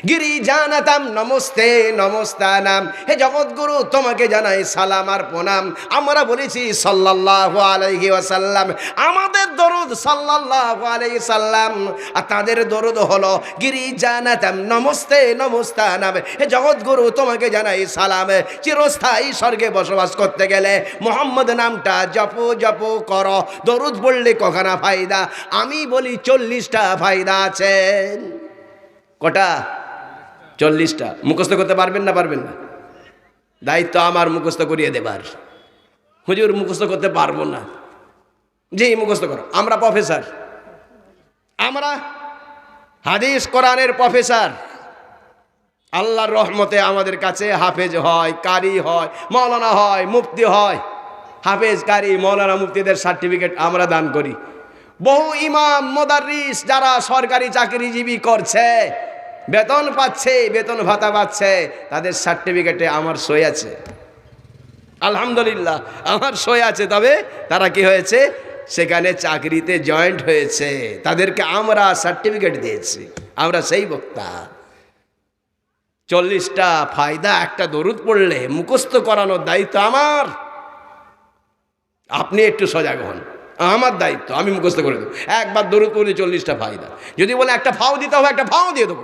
গিরি জানাতাম নমস্তে নমস্তানাম, হে জগৎগুরু তোমাকে জানাই সালাম আর প্রণাম। আমরা বলেছি সাল্লাল্লাহু আলাইহি ওয়াসাল্লাম, আমাদের দরুদ সাল্লাল্লাহু আলাইহি সাল্লাম, আর তাদের দরুদ হলো গিরি জানাতাম নমস্তে নমস্তানাম, হে জগৎগুরু তোমাকে জানাই সালাম। চিরস্থায়ী স্বর্গে বসবাস করতে গেলে মোহাম্মদ নামটা জপ জপ কর। দরুদ পড়লে কখানা ফায়দা? আমি বলি 40টা ফায়দা আছে। কটা? 40টা। মুখস্থ করতে পারবেন না? পারবেন না? দায়িত্ব আমার মুখস্থ করিয়ে দেবার। হুজুর মুখস্থ করতে পারবো না। জি মুখস্থ করো। আমরা প্রফেসর, আমরা হাদিস কোরআনের প্রফেসর। আল্লাহর রহমতে আমাদের কাছে হাফেজ হয়, কারি হয়, মৌলানা হয়, মুফতি হয়। হাফেজ, কারি, মৌলানা, মুফতিদের সার্টিফিকেট আমরা দান করি। বহু ইমাম মুদাররিস যারা সরকারি চাকরিজীবী করছে, বেতন পাচ্ছে, বেতন ভাতা পাচ্ছে, তাদের সার্টিফিকেটে আমার সই আছে। আলহামদুলিল্লাহ আমার সই আছে। তবে তারা কি হয়েছে? সেখানে চাকরিতে জয়েন্ট হয়েছে, তাদেরকে আমরা সার্টিফিকেট দিয়েছি। আমরা সেই বক্তা। 40টা ফায়দা একটা দরুদ পড়লে মুখস্থ করানোর দায়িত্ব আমার। আপনি একটু সজাগ হন, আমার দায়িত্ব, আমি মুখস্থ করে দেবো। একবার দরুদ পড়লে 40টা ফায়দা। যদি বলে একটা ফাও দিতে হবে, একটা ফাও দিয়ে দেবো।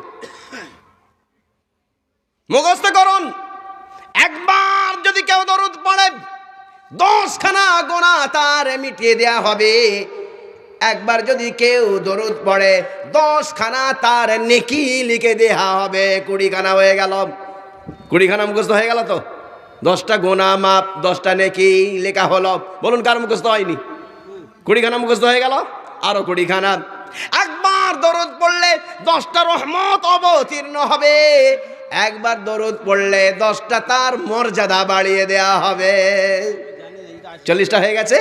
মুখস্থ করুন। একবার যদি কেউ দরুদ পড়ে 10খানা গুনাহ তার মিটিয়ে দেয়া হবে। একবার যদি কেউ দরুদ পড়ে 10খানা তার নেকি লিখে দেয়া হবে। 20খানা হয়ে গেল। 20খানা মুখস্থ হয়ে গেল তো? 10টা গুনাহ মাপ, 10টা নেকি লেখা হলো। বলুন কার মুখস্থ হয়নি? 20খানা মুখস্থ হয়ে গেল। আরো 20খানা। একবার দরুদ পড়লে 10টা রহমত অবতীর্ণ হবে। একবার দরুদ পড়লে 10টা তার মর্যাদা বাড়িয়ে দেয়া হবে। 40টা হয়ে গেছে।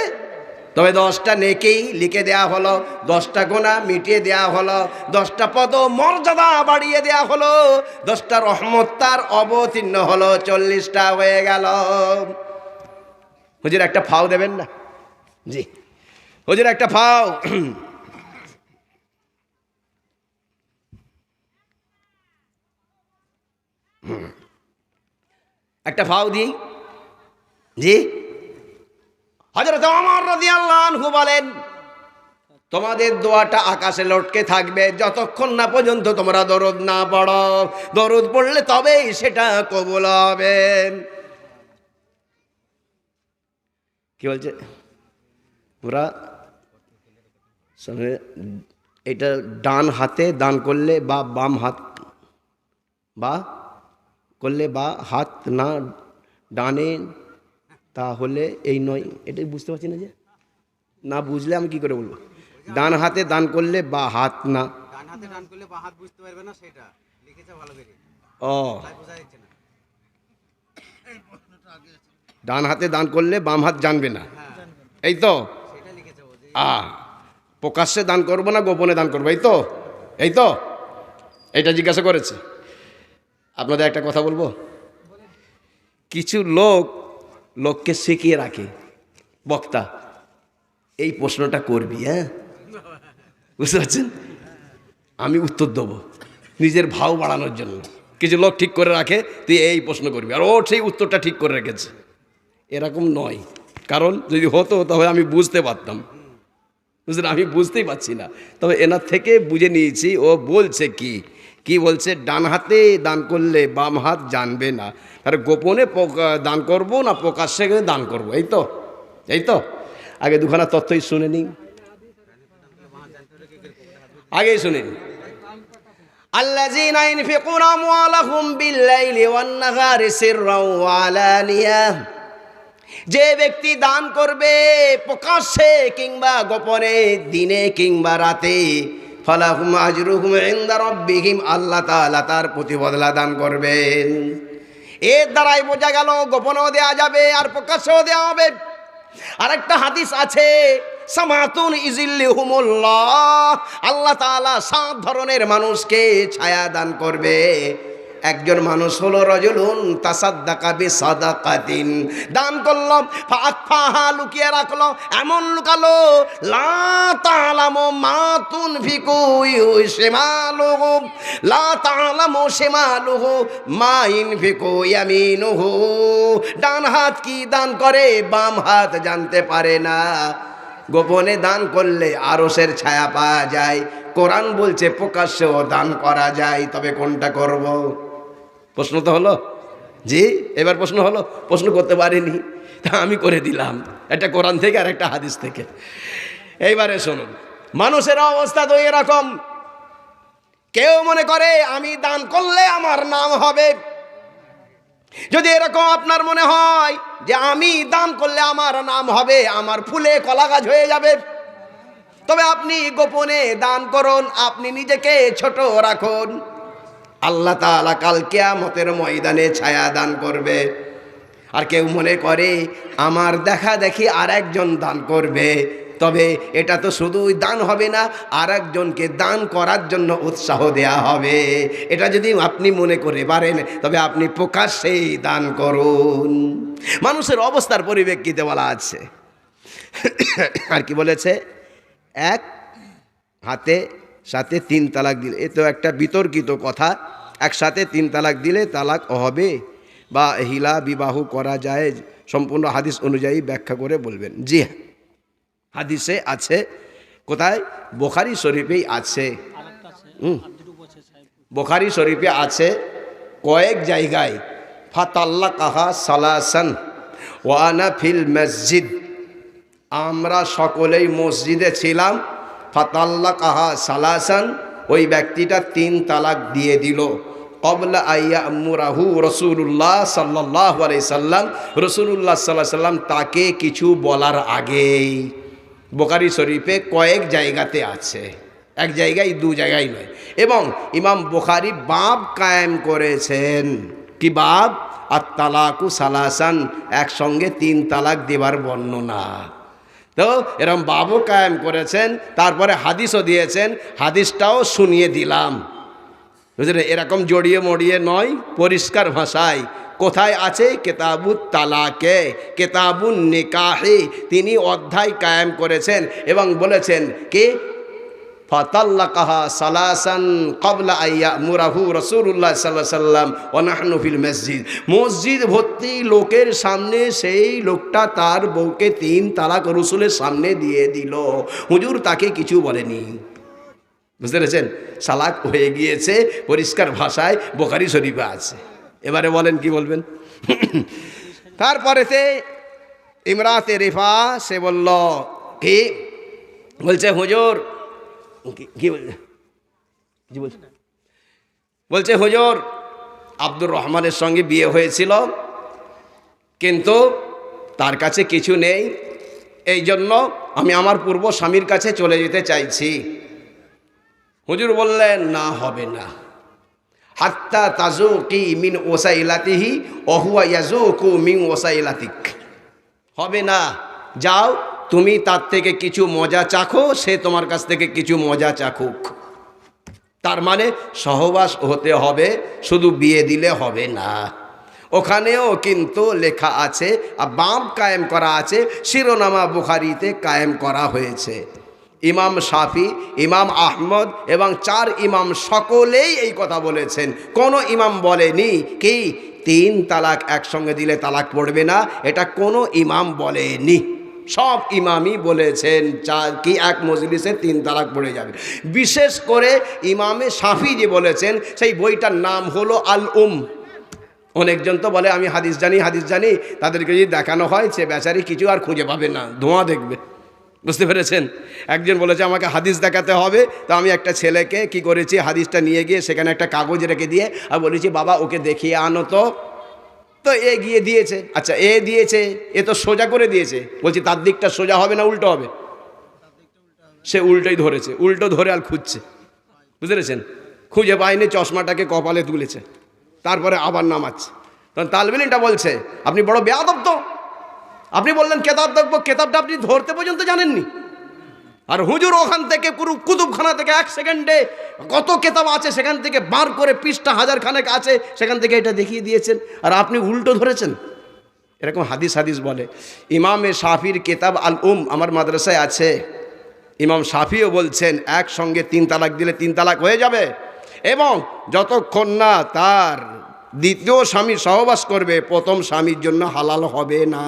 তবে 10টা নেকি লিখে দেয়া হলো, 10টা গুনাহ মিটিয়ে দেয়া হলো, 10টা পদ মর্যাদা বাড়িয়ে দেয়া হলো, 10টা রহমত তার অবতীর্ণ হলো। 40টা হয়ে গেল। হুজুর একটা ফাও দেবেন না? জি হুজুর একটা ফাও। একটা ফাও দিই। জি হযরত ওমর রাদিয়াল্লাহু আনহু বলেন, তোমাদের দোয়াটা আকাশে লটকে থাকবে যতক্ষণ না পর্যন্ত তোমরা দরুদ না পড়ো। দরুদ পড়লে তবেই সেটা কবুল হবে। কি বলছে? পুরা এটা ডান হাতে দান করলে বা বাম হাত বা করলে বা হাত না ডানে, তাহলে এই নয়। এটাই বুঝতে পারছি না। যে না বুঝলে আমি কি করে বলবো? ডান হাতে দান করলে বা হাত না, ডান হাতে দান করলে বা হাত বুঝতে পারবে না, সেটা লিখেছে ভালো করে। ও ডান হাতে দান করলে বাম হাত জানবে না, এই তো? সেটা লিখেছে। প্রকাশ্যে দান করবো না গোপনে দান করবো, এই তো? এই তো এটা জিজ্ঞাসা করেছে। আপনাদের একটা কথা বলবো। কিছু লোককে শিখিয়ে রাখে, বক্তা এই প্রশ্নটা করবি, হ্যাঁ বুঝতে পারছেন? আমি উত্তর দেবো নিজের ভাও বাড়ানোর জন্য। কিছু লোক ঠিক করে রাখে তুই এই প্রশ্ন করবি, আর ও সেই উত্তরটা ঠিক করে রেখেছে। এরকম নয়, কারণ যদি হতো তবে আমি বুঝতে পারতাম। বুঝলেন? আমি বুঝতেই পারছি না, তবে এনার থেকে বুঝে নিয়েছি ও বলছে কি বলছে। ডান হাতে দান করলে বাম হাত জানবে না, তার গোপনে দান করব না প্রকাশ্যে দান করব, এই তো? এই তো? আগে দুখানা তথ্যই শুনে নিন, আগেই শুনেন। আল্লাযীনা ইউনফিকুনা আমওয়ালাহুম বিল-লাইলি ওয়ান-নাহারি সিররাও ওয়া আলানিয়াহ, যে ব্যক্তি দান করবে প্রকাশ্যে কিংবা গোপনে, দিনে কিংবা রাতে, ফালাহুম আজরুহুম ইনদা রাব্বিহিম, আল্লাহ তাআলা তার প্রতিফল দান করবেন। এর দ্বারাই বোঝা গেল গোপনেও দেওয়া যাবে আর প্রকাশ্যেও দেওয়া হবে। আরেকটা হাদিস আছে, সামাতুন ইজিল্লিহুমুল্লাহ, আল্লাহ তাআলা 7 ধরনের মানুষকে ছায়া দান করবে। একজন মানুষ হলো রজুলুন তাসাদ্দাকা বিসাদাকাতিন, দান করলো, ফাআখফাহা, লুকিয়ে রাখলো, এমন লুকালো, লা তাআলামু মা তুনফিকু শিমালুহু, লা তাআলামু শিমালুহু মা ইনফিকু ইয়ামিনুহু, ডান হাত কি দান করে বাম হাত জানতে পারে না। গোপনে দান করলে আরশের ছায়া পাওয়া যায়। কোরআন বলছে প্রকাশ্যেও দান করা যায়, তবে কোনটা করব? প্রশ্ন তো হলো জি, এবার প্রশ্ন হলো, প্রশ্ন করতে পারিনি তা আমি করে দিলাম, একটা কোরআন থেকে আর একটা হাদিস থেকে। এইবারে শুনুন, মানুষের অবস্থা তো এরকম, কেউ মনে করে আমি দান করলে আমার নাম হবে। যদি এরকম আপনার মনে হয় যে আমি দান করলে আমার নাম হবে, আমার ফুলে কলা গাছ হয়ে যাবে, তবে আপনি গোপনে দান করুন, আপনি নিজেকে ছোট রাখুন। আল্লাহ তাআলা কাল কিয়ামতের ময়দানে ছায়া দান করবে। আর কেউ মনে করে আমার দেখা দেখি আর একজন দান করবে, তবে এটা তো শুধুই দান হবে না, আর একজনকে দান করার জন্য উৎসাহ দেয়া হবে। এটা যদি আপনি মনে করে পারেন তবে আপনি প্রকাশ্যেই দান করুন। মানুষের অবস্থার পরিপ্রেক্ষিতে বলা আছে। আর কি বলেছে? এক হাতে সাথে 3 তালাক দিলে, এ তো একটা বিতর্কিত কথা। একসাথে 3 তালাক দিলে তালাক হবে বা হিলা বিবাহ করা যায়, সম্পূর্ণ হাদিস অনুযায়ী ব্যাখ্যা করে বলবেন। জি হ্যাঁ, হাদিসে আছে। কোথায়? বুখারী শরীফেই আছে। বুখারী শরীফে আছে কয়েক জায়গায়, ফাতাল্লাকাহা সালাসান ওয়া আনা ফিল মসজিদ, আমরা সকলেই মসজিদে ছিলাম। ফাতাল্লাকাহা সালাসান, ওই ব্যক্তিটা 3 তালাক দিয়ে দিল। ক্বাবলা আইয়ামুরাহু রাসূলুল্লাহ সাল্লাল্লাহু আলাইহি সাল্লাম, রাসূলুল্লাহ সাল্লাল্লাহু আলাইহি সাল্লাম তাকে কিছু বলার আগেই। বুখারী শরীফে কয়েক জায়গাতে আছে, এক জায়গায় 2 জায়গায় নয়। এবং ইমাম বুখারী বাব কায়েম করেছেন, কি বাব? আত-তালাকু সালাসান, একসঙ্গে 3 তালাক দেবার বর্ণনা। তো এরকম বাবও কায়েম করেছেন, তারপরে হাদিসও দিয়েছেন, হাদিসটাও শুনিয়ে দিলাম। বুঝলেন? এরকম জড়িয়ে মড়িয়ে নয়, পরিষ্কার ভাষায়। কোথায় আছে? কেতাবুত তালাকে, কেতাবুন নিকাহে তিনি অধ্যায় কায়েম করেছেন এবং বলেছেন কি? ফাতাল্লাকাহা সালাসান ক্বাবলা আইয়ামুরাহু রাসূলুল্লাহ সাল্লাল্লাহু আলাইহি সাল্লাম ওয়া নাহনু ফিল মসজিদ, মসজিদ ভর্তি লোকের সামনে সেই লোকটা তার বউকে 3 তালাক রাসূলের সামনে দিয়ে দিল। হুজুর তাকে কিছু বলেনি। বুঝতে পেরেছেন? সালাক হয়ে গিয়েছে, পরিষ্কার ভাষায় বুখারী শরীফে আছে। এবারে বলেন কি বলবেন? তারপরেতে ইমরাতে রিফা সে বলল কি? বলছে হুজুর, কি বলছে? বলছে হুজুর আব্দুর রহমানের সঙ্গে বিয়ে হয়েছিল, কিন্তু তার কাছে কিছু নেই, এই জন্য আমি আমার পূর্ব স্বামীর কাছে চলে যেতে চাইছি। হুজুর বললেন না, হবে না, হাত্তা তাজুকি মিন ওসাইলাতিহি ওয়া হুয়া ইয়াজুকু মিন ওসাইলাতিক, হবে না, যাও তুমি তার থেকে কিছু মজা চাখো, সে তোমার কাছ থেকে কিছু মজা চাখুক। তার মানে সহবাস হতে হবে, শুধু বিয়ে দিলে হবে না। ওখানেও কিন্তু লেখা আছে, আর বাব কায়েম করা আছে, শিরোনামা বুখারীতে কায়েম করা হয়েছে। ইমাম শাফি, ইমাম আহমদ এবং 4 ইমাম সকলেই এই কথা বলেছেন। কোনো ইমাম বলেনি কি 3 তালাক একসঙ্গে দিলে তালাক পড়বে না, এটা কোনো ইমাম বলেনি। সব ইমামই বলেছেন কি এক মজলিসে 3 তালাক পড়ে যাবে। বিশেষ করে ইমামে শাফি যে বলেছেন, সেই বইটার নাম হলো আল অনেকজন তো বলে আমি হাদিস জানি, হাদিস জানি, তাদেরকে যদি দেখানো হয় সে বেচারি কিছু আর খুঁজে পাবে না, ধোঁয়া দেখবে। বুঝতে পেরেছেন? একজন বলেছে আমাকে হাদিস দেখাতে হবে, তো আমি একটা ছেলেকে কি করেছি, হাদিসটা নিয়ে গিয়ে সেখানে একটা কাগজ রেখে দিয়ে আর বলেছি বাবা ওকে দেখিয়ে আনো তো। তো এ গিয়ে দিয়েছে, আচ্ছা এ দিয়েছে, এ তো সোজা করে দিয়েছে, বলছি তার দিকটা সোজা হবে না উল্টো হবে? সে উল্টোই ধরেছে, উল্টো ধরে আর খুঁজছে। বুঝতে পেরেছেন? খুঁজে পায়নি, চশমাটাকে কপালে তুলেছে, তারপরে আবার নামাচ্ছে। তখন তালবেলিনটা বলছে আপনি বড় বেয়াদব তো, আপনি বললেন কেতাব দেখবো, কেতাবটা আপনি ধরতে পর্যন্ত জানেননি। আর হুজুর ওখান থেকে পুরো কুতুবখানা থেকে 1 সেকেন্ডে কত কেতাব আছে সেখান থেকে বার করে পৃষ্ঠা 1000 খানেক আছে সেখান থেকে এটা দেখিয়ে দিয়েছেন, আর আপনি উল্টো ধরেছেন। এরকম হাদিস বলে। ইমামে শাফির কেতাব আল আমার মাদ্রাসায় আছে। ইমাম শাফিও বলছেন একসঙ্গে 3 তালাক দিলে 3 তালাক হয়ে যাবে, এবং যতক্ষণ না তার দ্বিতীয় স্বামী সহবাস করবে প্রথম স্বামীর জন্য হালাল হবে না।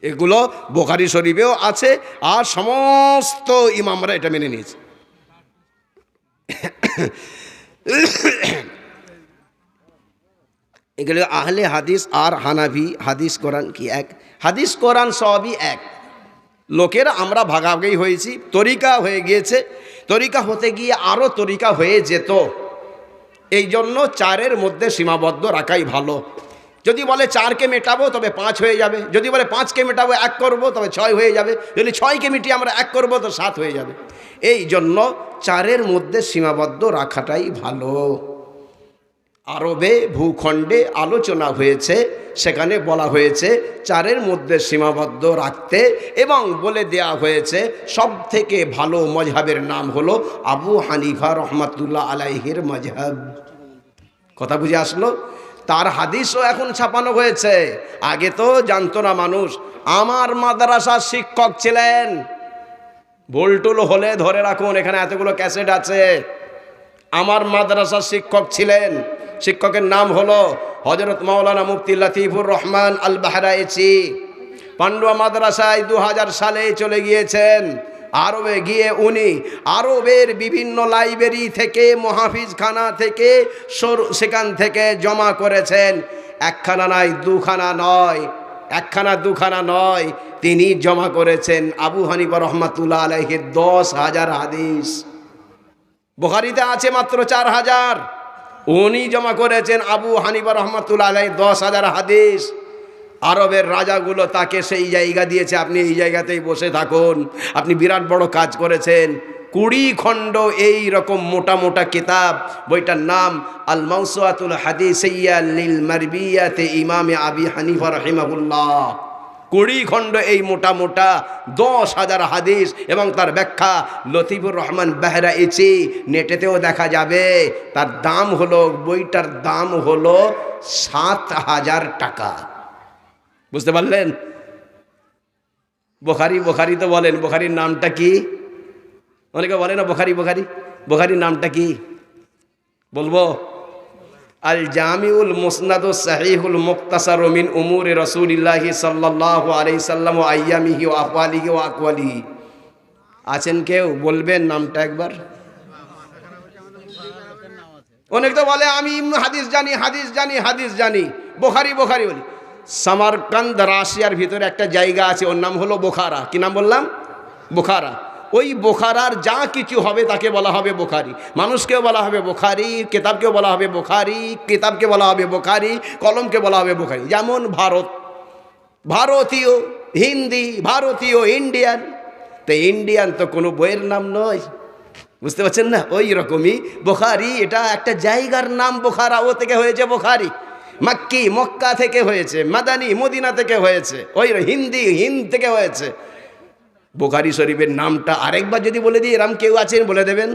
এগুলো বুখারী শরীফেও আছে, আর সমস্ত ইমামরা এটা মেনে নিয়েছে। এগুলো আহলে হাদিস আর হানাফি হাদিস কোরআন কি এক? হাদিস কোরআন সবই এক। লোকের আমরা ভাগাভাগি হয়েছি, তরিকা হয়ে গিয়েছে, তরিকা হতে গিয়ে আরও তরিকা হয়ে যেত। এই জন্য 4-এর মধ্যে সীমাবদ্ধ রাখাই ভালো। যদি বলে 4কে মেটাবো তবে 5 হয়ে যাবে, যদি বলে 5কে মেটাবো 1 করবো তবে 6 হয়ে যাবে, যদি 6কে মিটিয়ে আমরা 1 করবো তো 7 হয়ে যাবে। এই জন্য 4-এর মধ্যে সীমাবদ্ধ রাখাটাই ভালো। আরবে ভূখণ্ডে আলোচনা হয়েছে, সেখানে বলা হয়েছে 4-এর মধ্যে সীমাবদ্ধ রাখতে, এবং বলে দেয়া হয়েছে সব থেকে ভালো মজহাবের নাম হলো আবু হানিফা রহমাতুল্লাহ আলাইহির মজহাব। কথা বুঝে আসলো? তার হাদিসও এখন ছাপানো হয়েছে, আগে তো জানতো না মানুষ। আমার মাদ্রাসার শিক্ষক ছিলেন, ভুলটুল হলে ধরে রাখুন, এখানে এতগুলো ক্যাসেট আছে। আমার মাদ্রাসার শিক্ষক ছিলেন, শিক্ষকের নাম হলো হযরত মাওলানা মুফতি লতিফুর রহমান আল বাহরাইচি। পান্ডুয়া মাদ্রাসায় 2000 সালে চলে গিয়েছেন। আরবে গিয়ে উনি আরবের বিভিন্ন লাইব্রেরি থেকে, মহাফিজখানা থেকে, সেখান থেকে জমা করেছেন। 1খানা নয়, 2খানা নয়, 1খানা 2খানা নয়, তিনি জমা করেছেন আবু হানিফা রহমাতুল্লাহ আলাইহির 10,000 হাদিস। বুখারীতে আছে মাত্র 4000, উনি জমা করেছেন আবু হানিফা রহমাতুল্লাহ আলাইহির 10,000 হাদিস। আরবের রাজাগুলো তাকে সেই জায়গা দিয়েছে, আপনি এই জায়গাতেই বসে থাকুন, আপনি বিরাট বড় কাজ করেছেন। 20 খণ্ড এই রকম মোটা মোটা কিতাব, বইটার নাম আল মাওসুআতুল হাদিসিয়্যা লিল মারবিয়াতে ইমামে আবি হানিফা রাহিমাহুল্লাহ। 20 খণ্ড এই মোটা মোটা 10,000 হাদিস, এবং তার ব্যাখ্যা লতিফুর রহমান বাহরাইচি। নেটেতেও দেখা যাবে। তার দাম হলো, বইটার দাম হলো 7,000 টাকা। বুঝতে পারলেন? বুখারী তো বলেন, বুখারীর নামটা কি? অনেকে বলে না বুখারীর নামটা কি বলবো? আল জামিউল মুসনাদুস সাহিহুল মুক্তাসারু মিন উমুরি রাসূলিল্লাহি সাল্লাল্লাহু আলাইহি সাল্লাম ওয়া আইয়ামিহি ওয়া আফওয়ালিহি ওয়া আকওয়ালিহি। আছেন কেউ? বলবেন নামটা একবার। অনেক তো বলে আমি হাদিস জানি বুখারী বলি। সামারকান্দ রাশিয়ার ভিতরে একটা জায়গা আছে, ওর নাম হলো বোখারা। কি নাম বললাম? বোখারা। ওই বোখারার যা কিছু হবে তাকে বলা হবে বুখারী। মানুষকেও বলা হবে বুখারী, কিতাবকেও বলা হবে বুখারী, কিতাবকে বলা হবে বুখারী, কলমকে বলা হবে বুখারী। যেমন ভারতীয়, হিন্দি, ভারতীয়, ইন্ডিয়ান। তো ইন্ডিয়ান তো কোনো বইয়ের নাম নয়, বুঝতে পারছেন না? ওই রকমই বুখারী, এটা একটা জায়গার নাম। বোখারা, ও থেকে হয়েছে বুখারী। মক্কি, মক্কা থেকে হয়েছে। মাদানী, মদিনা থেকে হয়েছে। ওই হিন্দি, হিন্দ থেকে হয়েছে। বুখারী শরীফের নামটা আরেকবার যদি বলে দিই, এরম কেউ আছেন বলে দেবেন?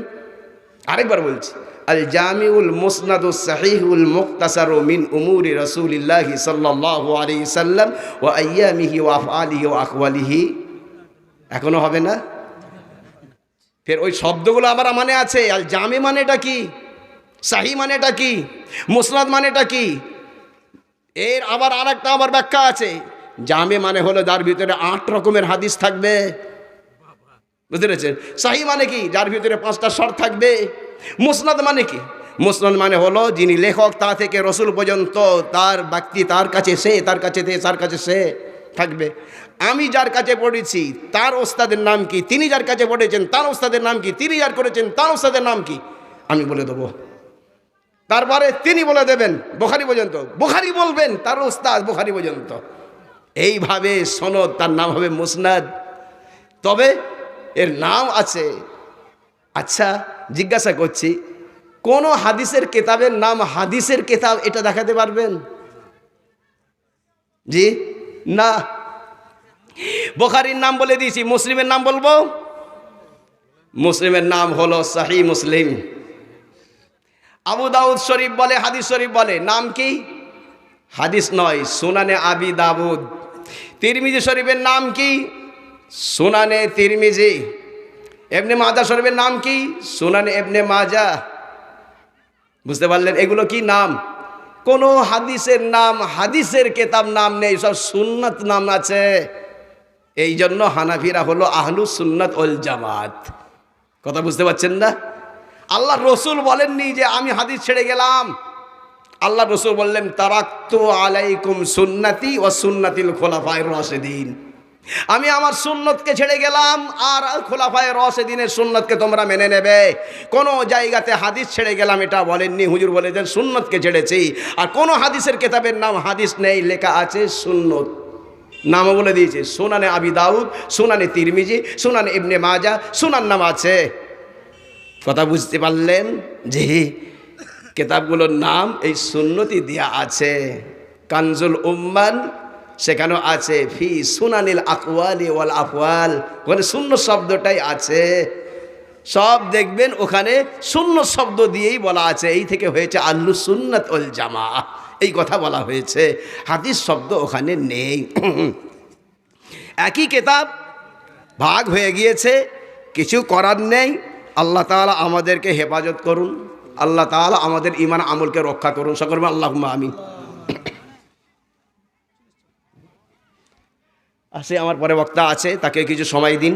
আরেকবার বলছি, আল জামিউল মুসনাদুস সাহিহুল মুক্তাসারু মিন উমুরি রাসূলিল্লাহি সাল্লাল্লাহু আলাইহি সাল্লাম ওয়া আইয়ামিহি ওয়া আফআলিহি ওয়া আকওয়ালিহি। এখনো হবে না? ফের ওই শব্দগুলো আমার মানে আছে। আল জামি মানেটা কি? সাহি মানেটা কি? মুসনাদ মানেটা কি? এর আবার আরেকটা আবার ব্যাখ্যা আছে। জামে মানে হলো যার ভিতরে 8 রকমের হাদিস থাকবে। বুঝতে পেরেছেন? সাহি মানে কি? যার ভিতরে 5টা শর্ত থাকবে। মুসনাদ মানে কি? মুসনাদ মানে হলো যিনি লেখক তা থেকে রসুল পর্যন্ত তার ব্যক্তি, তার কাছে সে, তার কাছে তার কাছে সে থাকবে। আমি যার কাছে পড়েছি তার ওস্তাদের নাম কি, তিনি যার কাছে পড়েছেন তার ওস্তাদের নাম কি, তিনি যার করেছেন তার ওস্তাদের নাম কি, আমি বলে দেবো। তারপরে তিনি বলে দেবেন বুখারী পর্যন্ত, বুখারী বলবেন তার ওস্তাদ বুখারী পর্যন্ত। এইভাবে সনদ, তার নাম হবে মুসনাদ। তবে এর নাম আছে। আচ্ছা জিজ্ঞাসা করছি, কোন হাদিসের কেতাবের নাম হাদিসের কেতাব এটা দেখাতে পারবেন? জি না। বুখারীর নাম বলে দিয়েছি, মুসলিমের নাম বলবো। মুসলিমের নাম হলো সহিহ মুসলিম। আবু দাউদ শরীফ বলে, হাদিস শরীফ বলে, নাম কি? হাদিস নয়, সুনানে আবি দাউদ। তিরমিজি শরীফের নাম কি? সুনানে তিরমিজি। ইবনে মাজাহ শরীফের নাম কি? সুনানে ইবনে মাজাহ। বুঝতে পারলেন? এগুলো কি নাম? কোন হাদিসের নাম হাদিসের কেতাব নাম নেই, সব সুন্নাত নাম আছে। এই জন্য হানাফিরা হলো আহলুস সুন্নাত ওয়াল জামাত। কথা বুঝতে পারছেন না? আল্লাহ রসুল বলেননি যে আমি হাদিস ছেড়ে গেলাম। আল্লাহ রসুল বললেন তারাকতু আলাইকুম সুন্নতি ওয়া সুন্নাতিল খুলাফায়ে রাশিদিন। আমি আমার সুন্নতকে ছেড়ে গেলাম আর খোলাফায়ে রাশিদিনের সুন্নতকে তোমরা মেনে নেবে। কোন জায়গাতে হাদিস ছেড়ে গেলাম এটা বলেননি, হুজুর বলেছেন সুন্নতকে ছেড়েছি। আর কোন হাদিসের কেতাবের নাম হাদিস নেই, লেখা আছে সুন্নত। নামও বলে দিয়েছে, সুনানে আবি দাউদ, সুনানে তিরমিজি, সুনানে ইবনে মাজাহ, সুনান নাম আছে। কথা বুঝতে পারলেন? যে কেতাবগুলোর নাম এই সুন্নতি দেয়া আছে। কানজুল উম্মান সেখানেও আছে ফি সুনানিল আকওয়ালি ওয়াল আফওয়াল, ওখানে সুন্নত শব্দটাই আছে। সব দেখবেন ওখানে সুন্নত শব্দ দিয়েই বলা আছে। এই থেকে হয়েছে আহলুস সুন্নাত ওয়াল জামাআহ, এই কথা বলা হয়েছে। হাদিস শব্দ ওখানে নেই। একই কেতাব, ভাগ হয়ে গিয়েছে, কিছু করার নেই। আল্লাহ তাআলা আমাদেরকে হেফাজত করুন, আল্লাহ তাআলা আমাদের ঈমান আমলকে রক্ষা করুন। সকলে আল্লাহুম্মা আমিন। আসে আমার পরে বক্তা আছে, তাকে কিছু সময় দিন।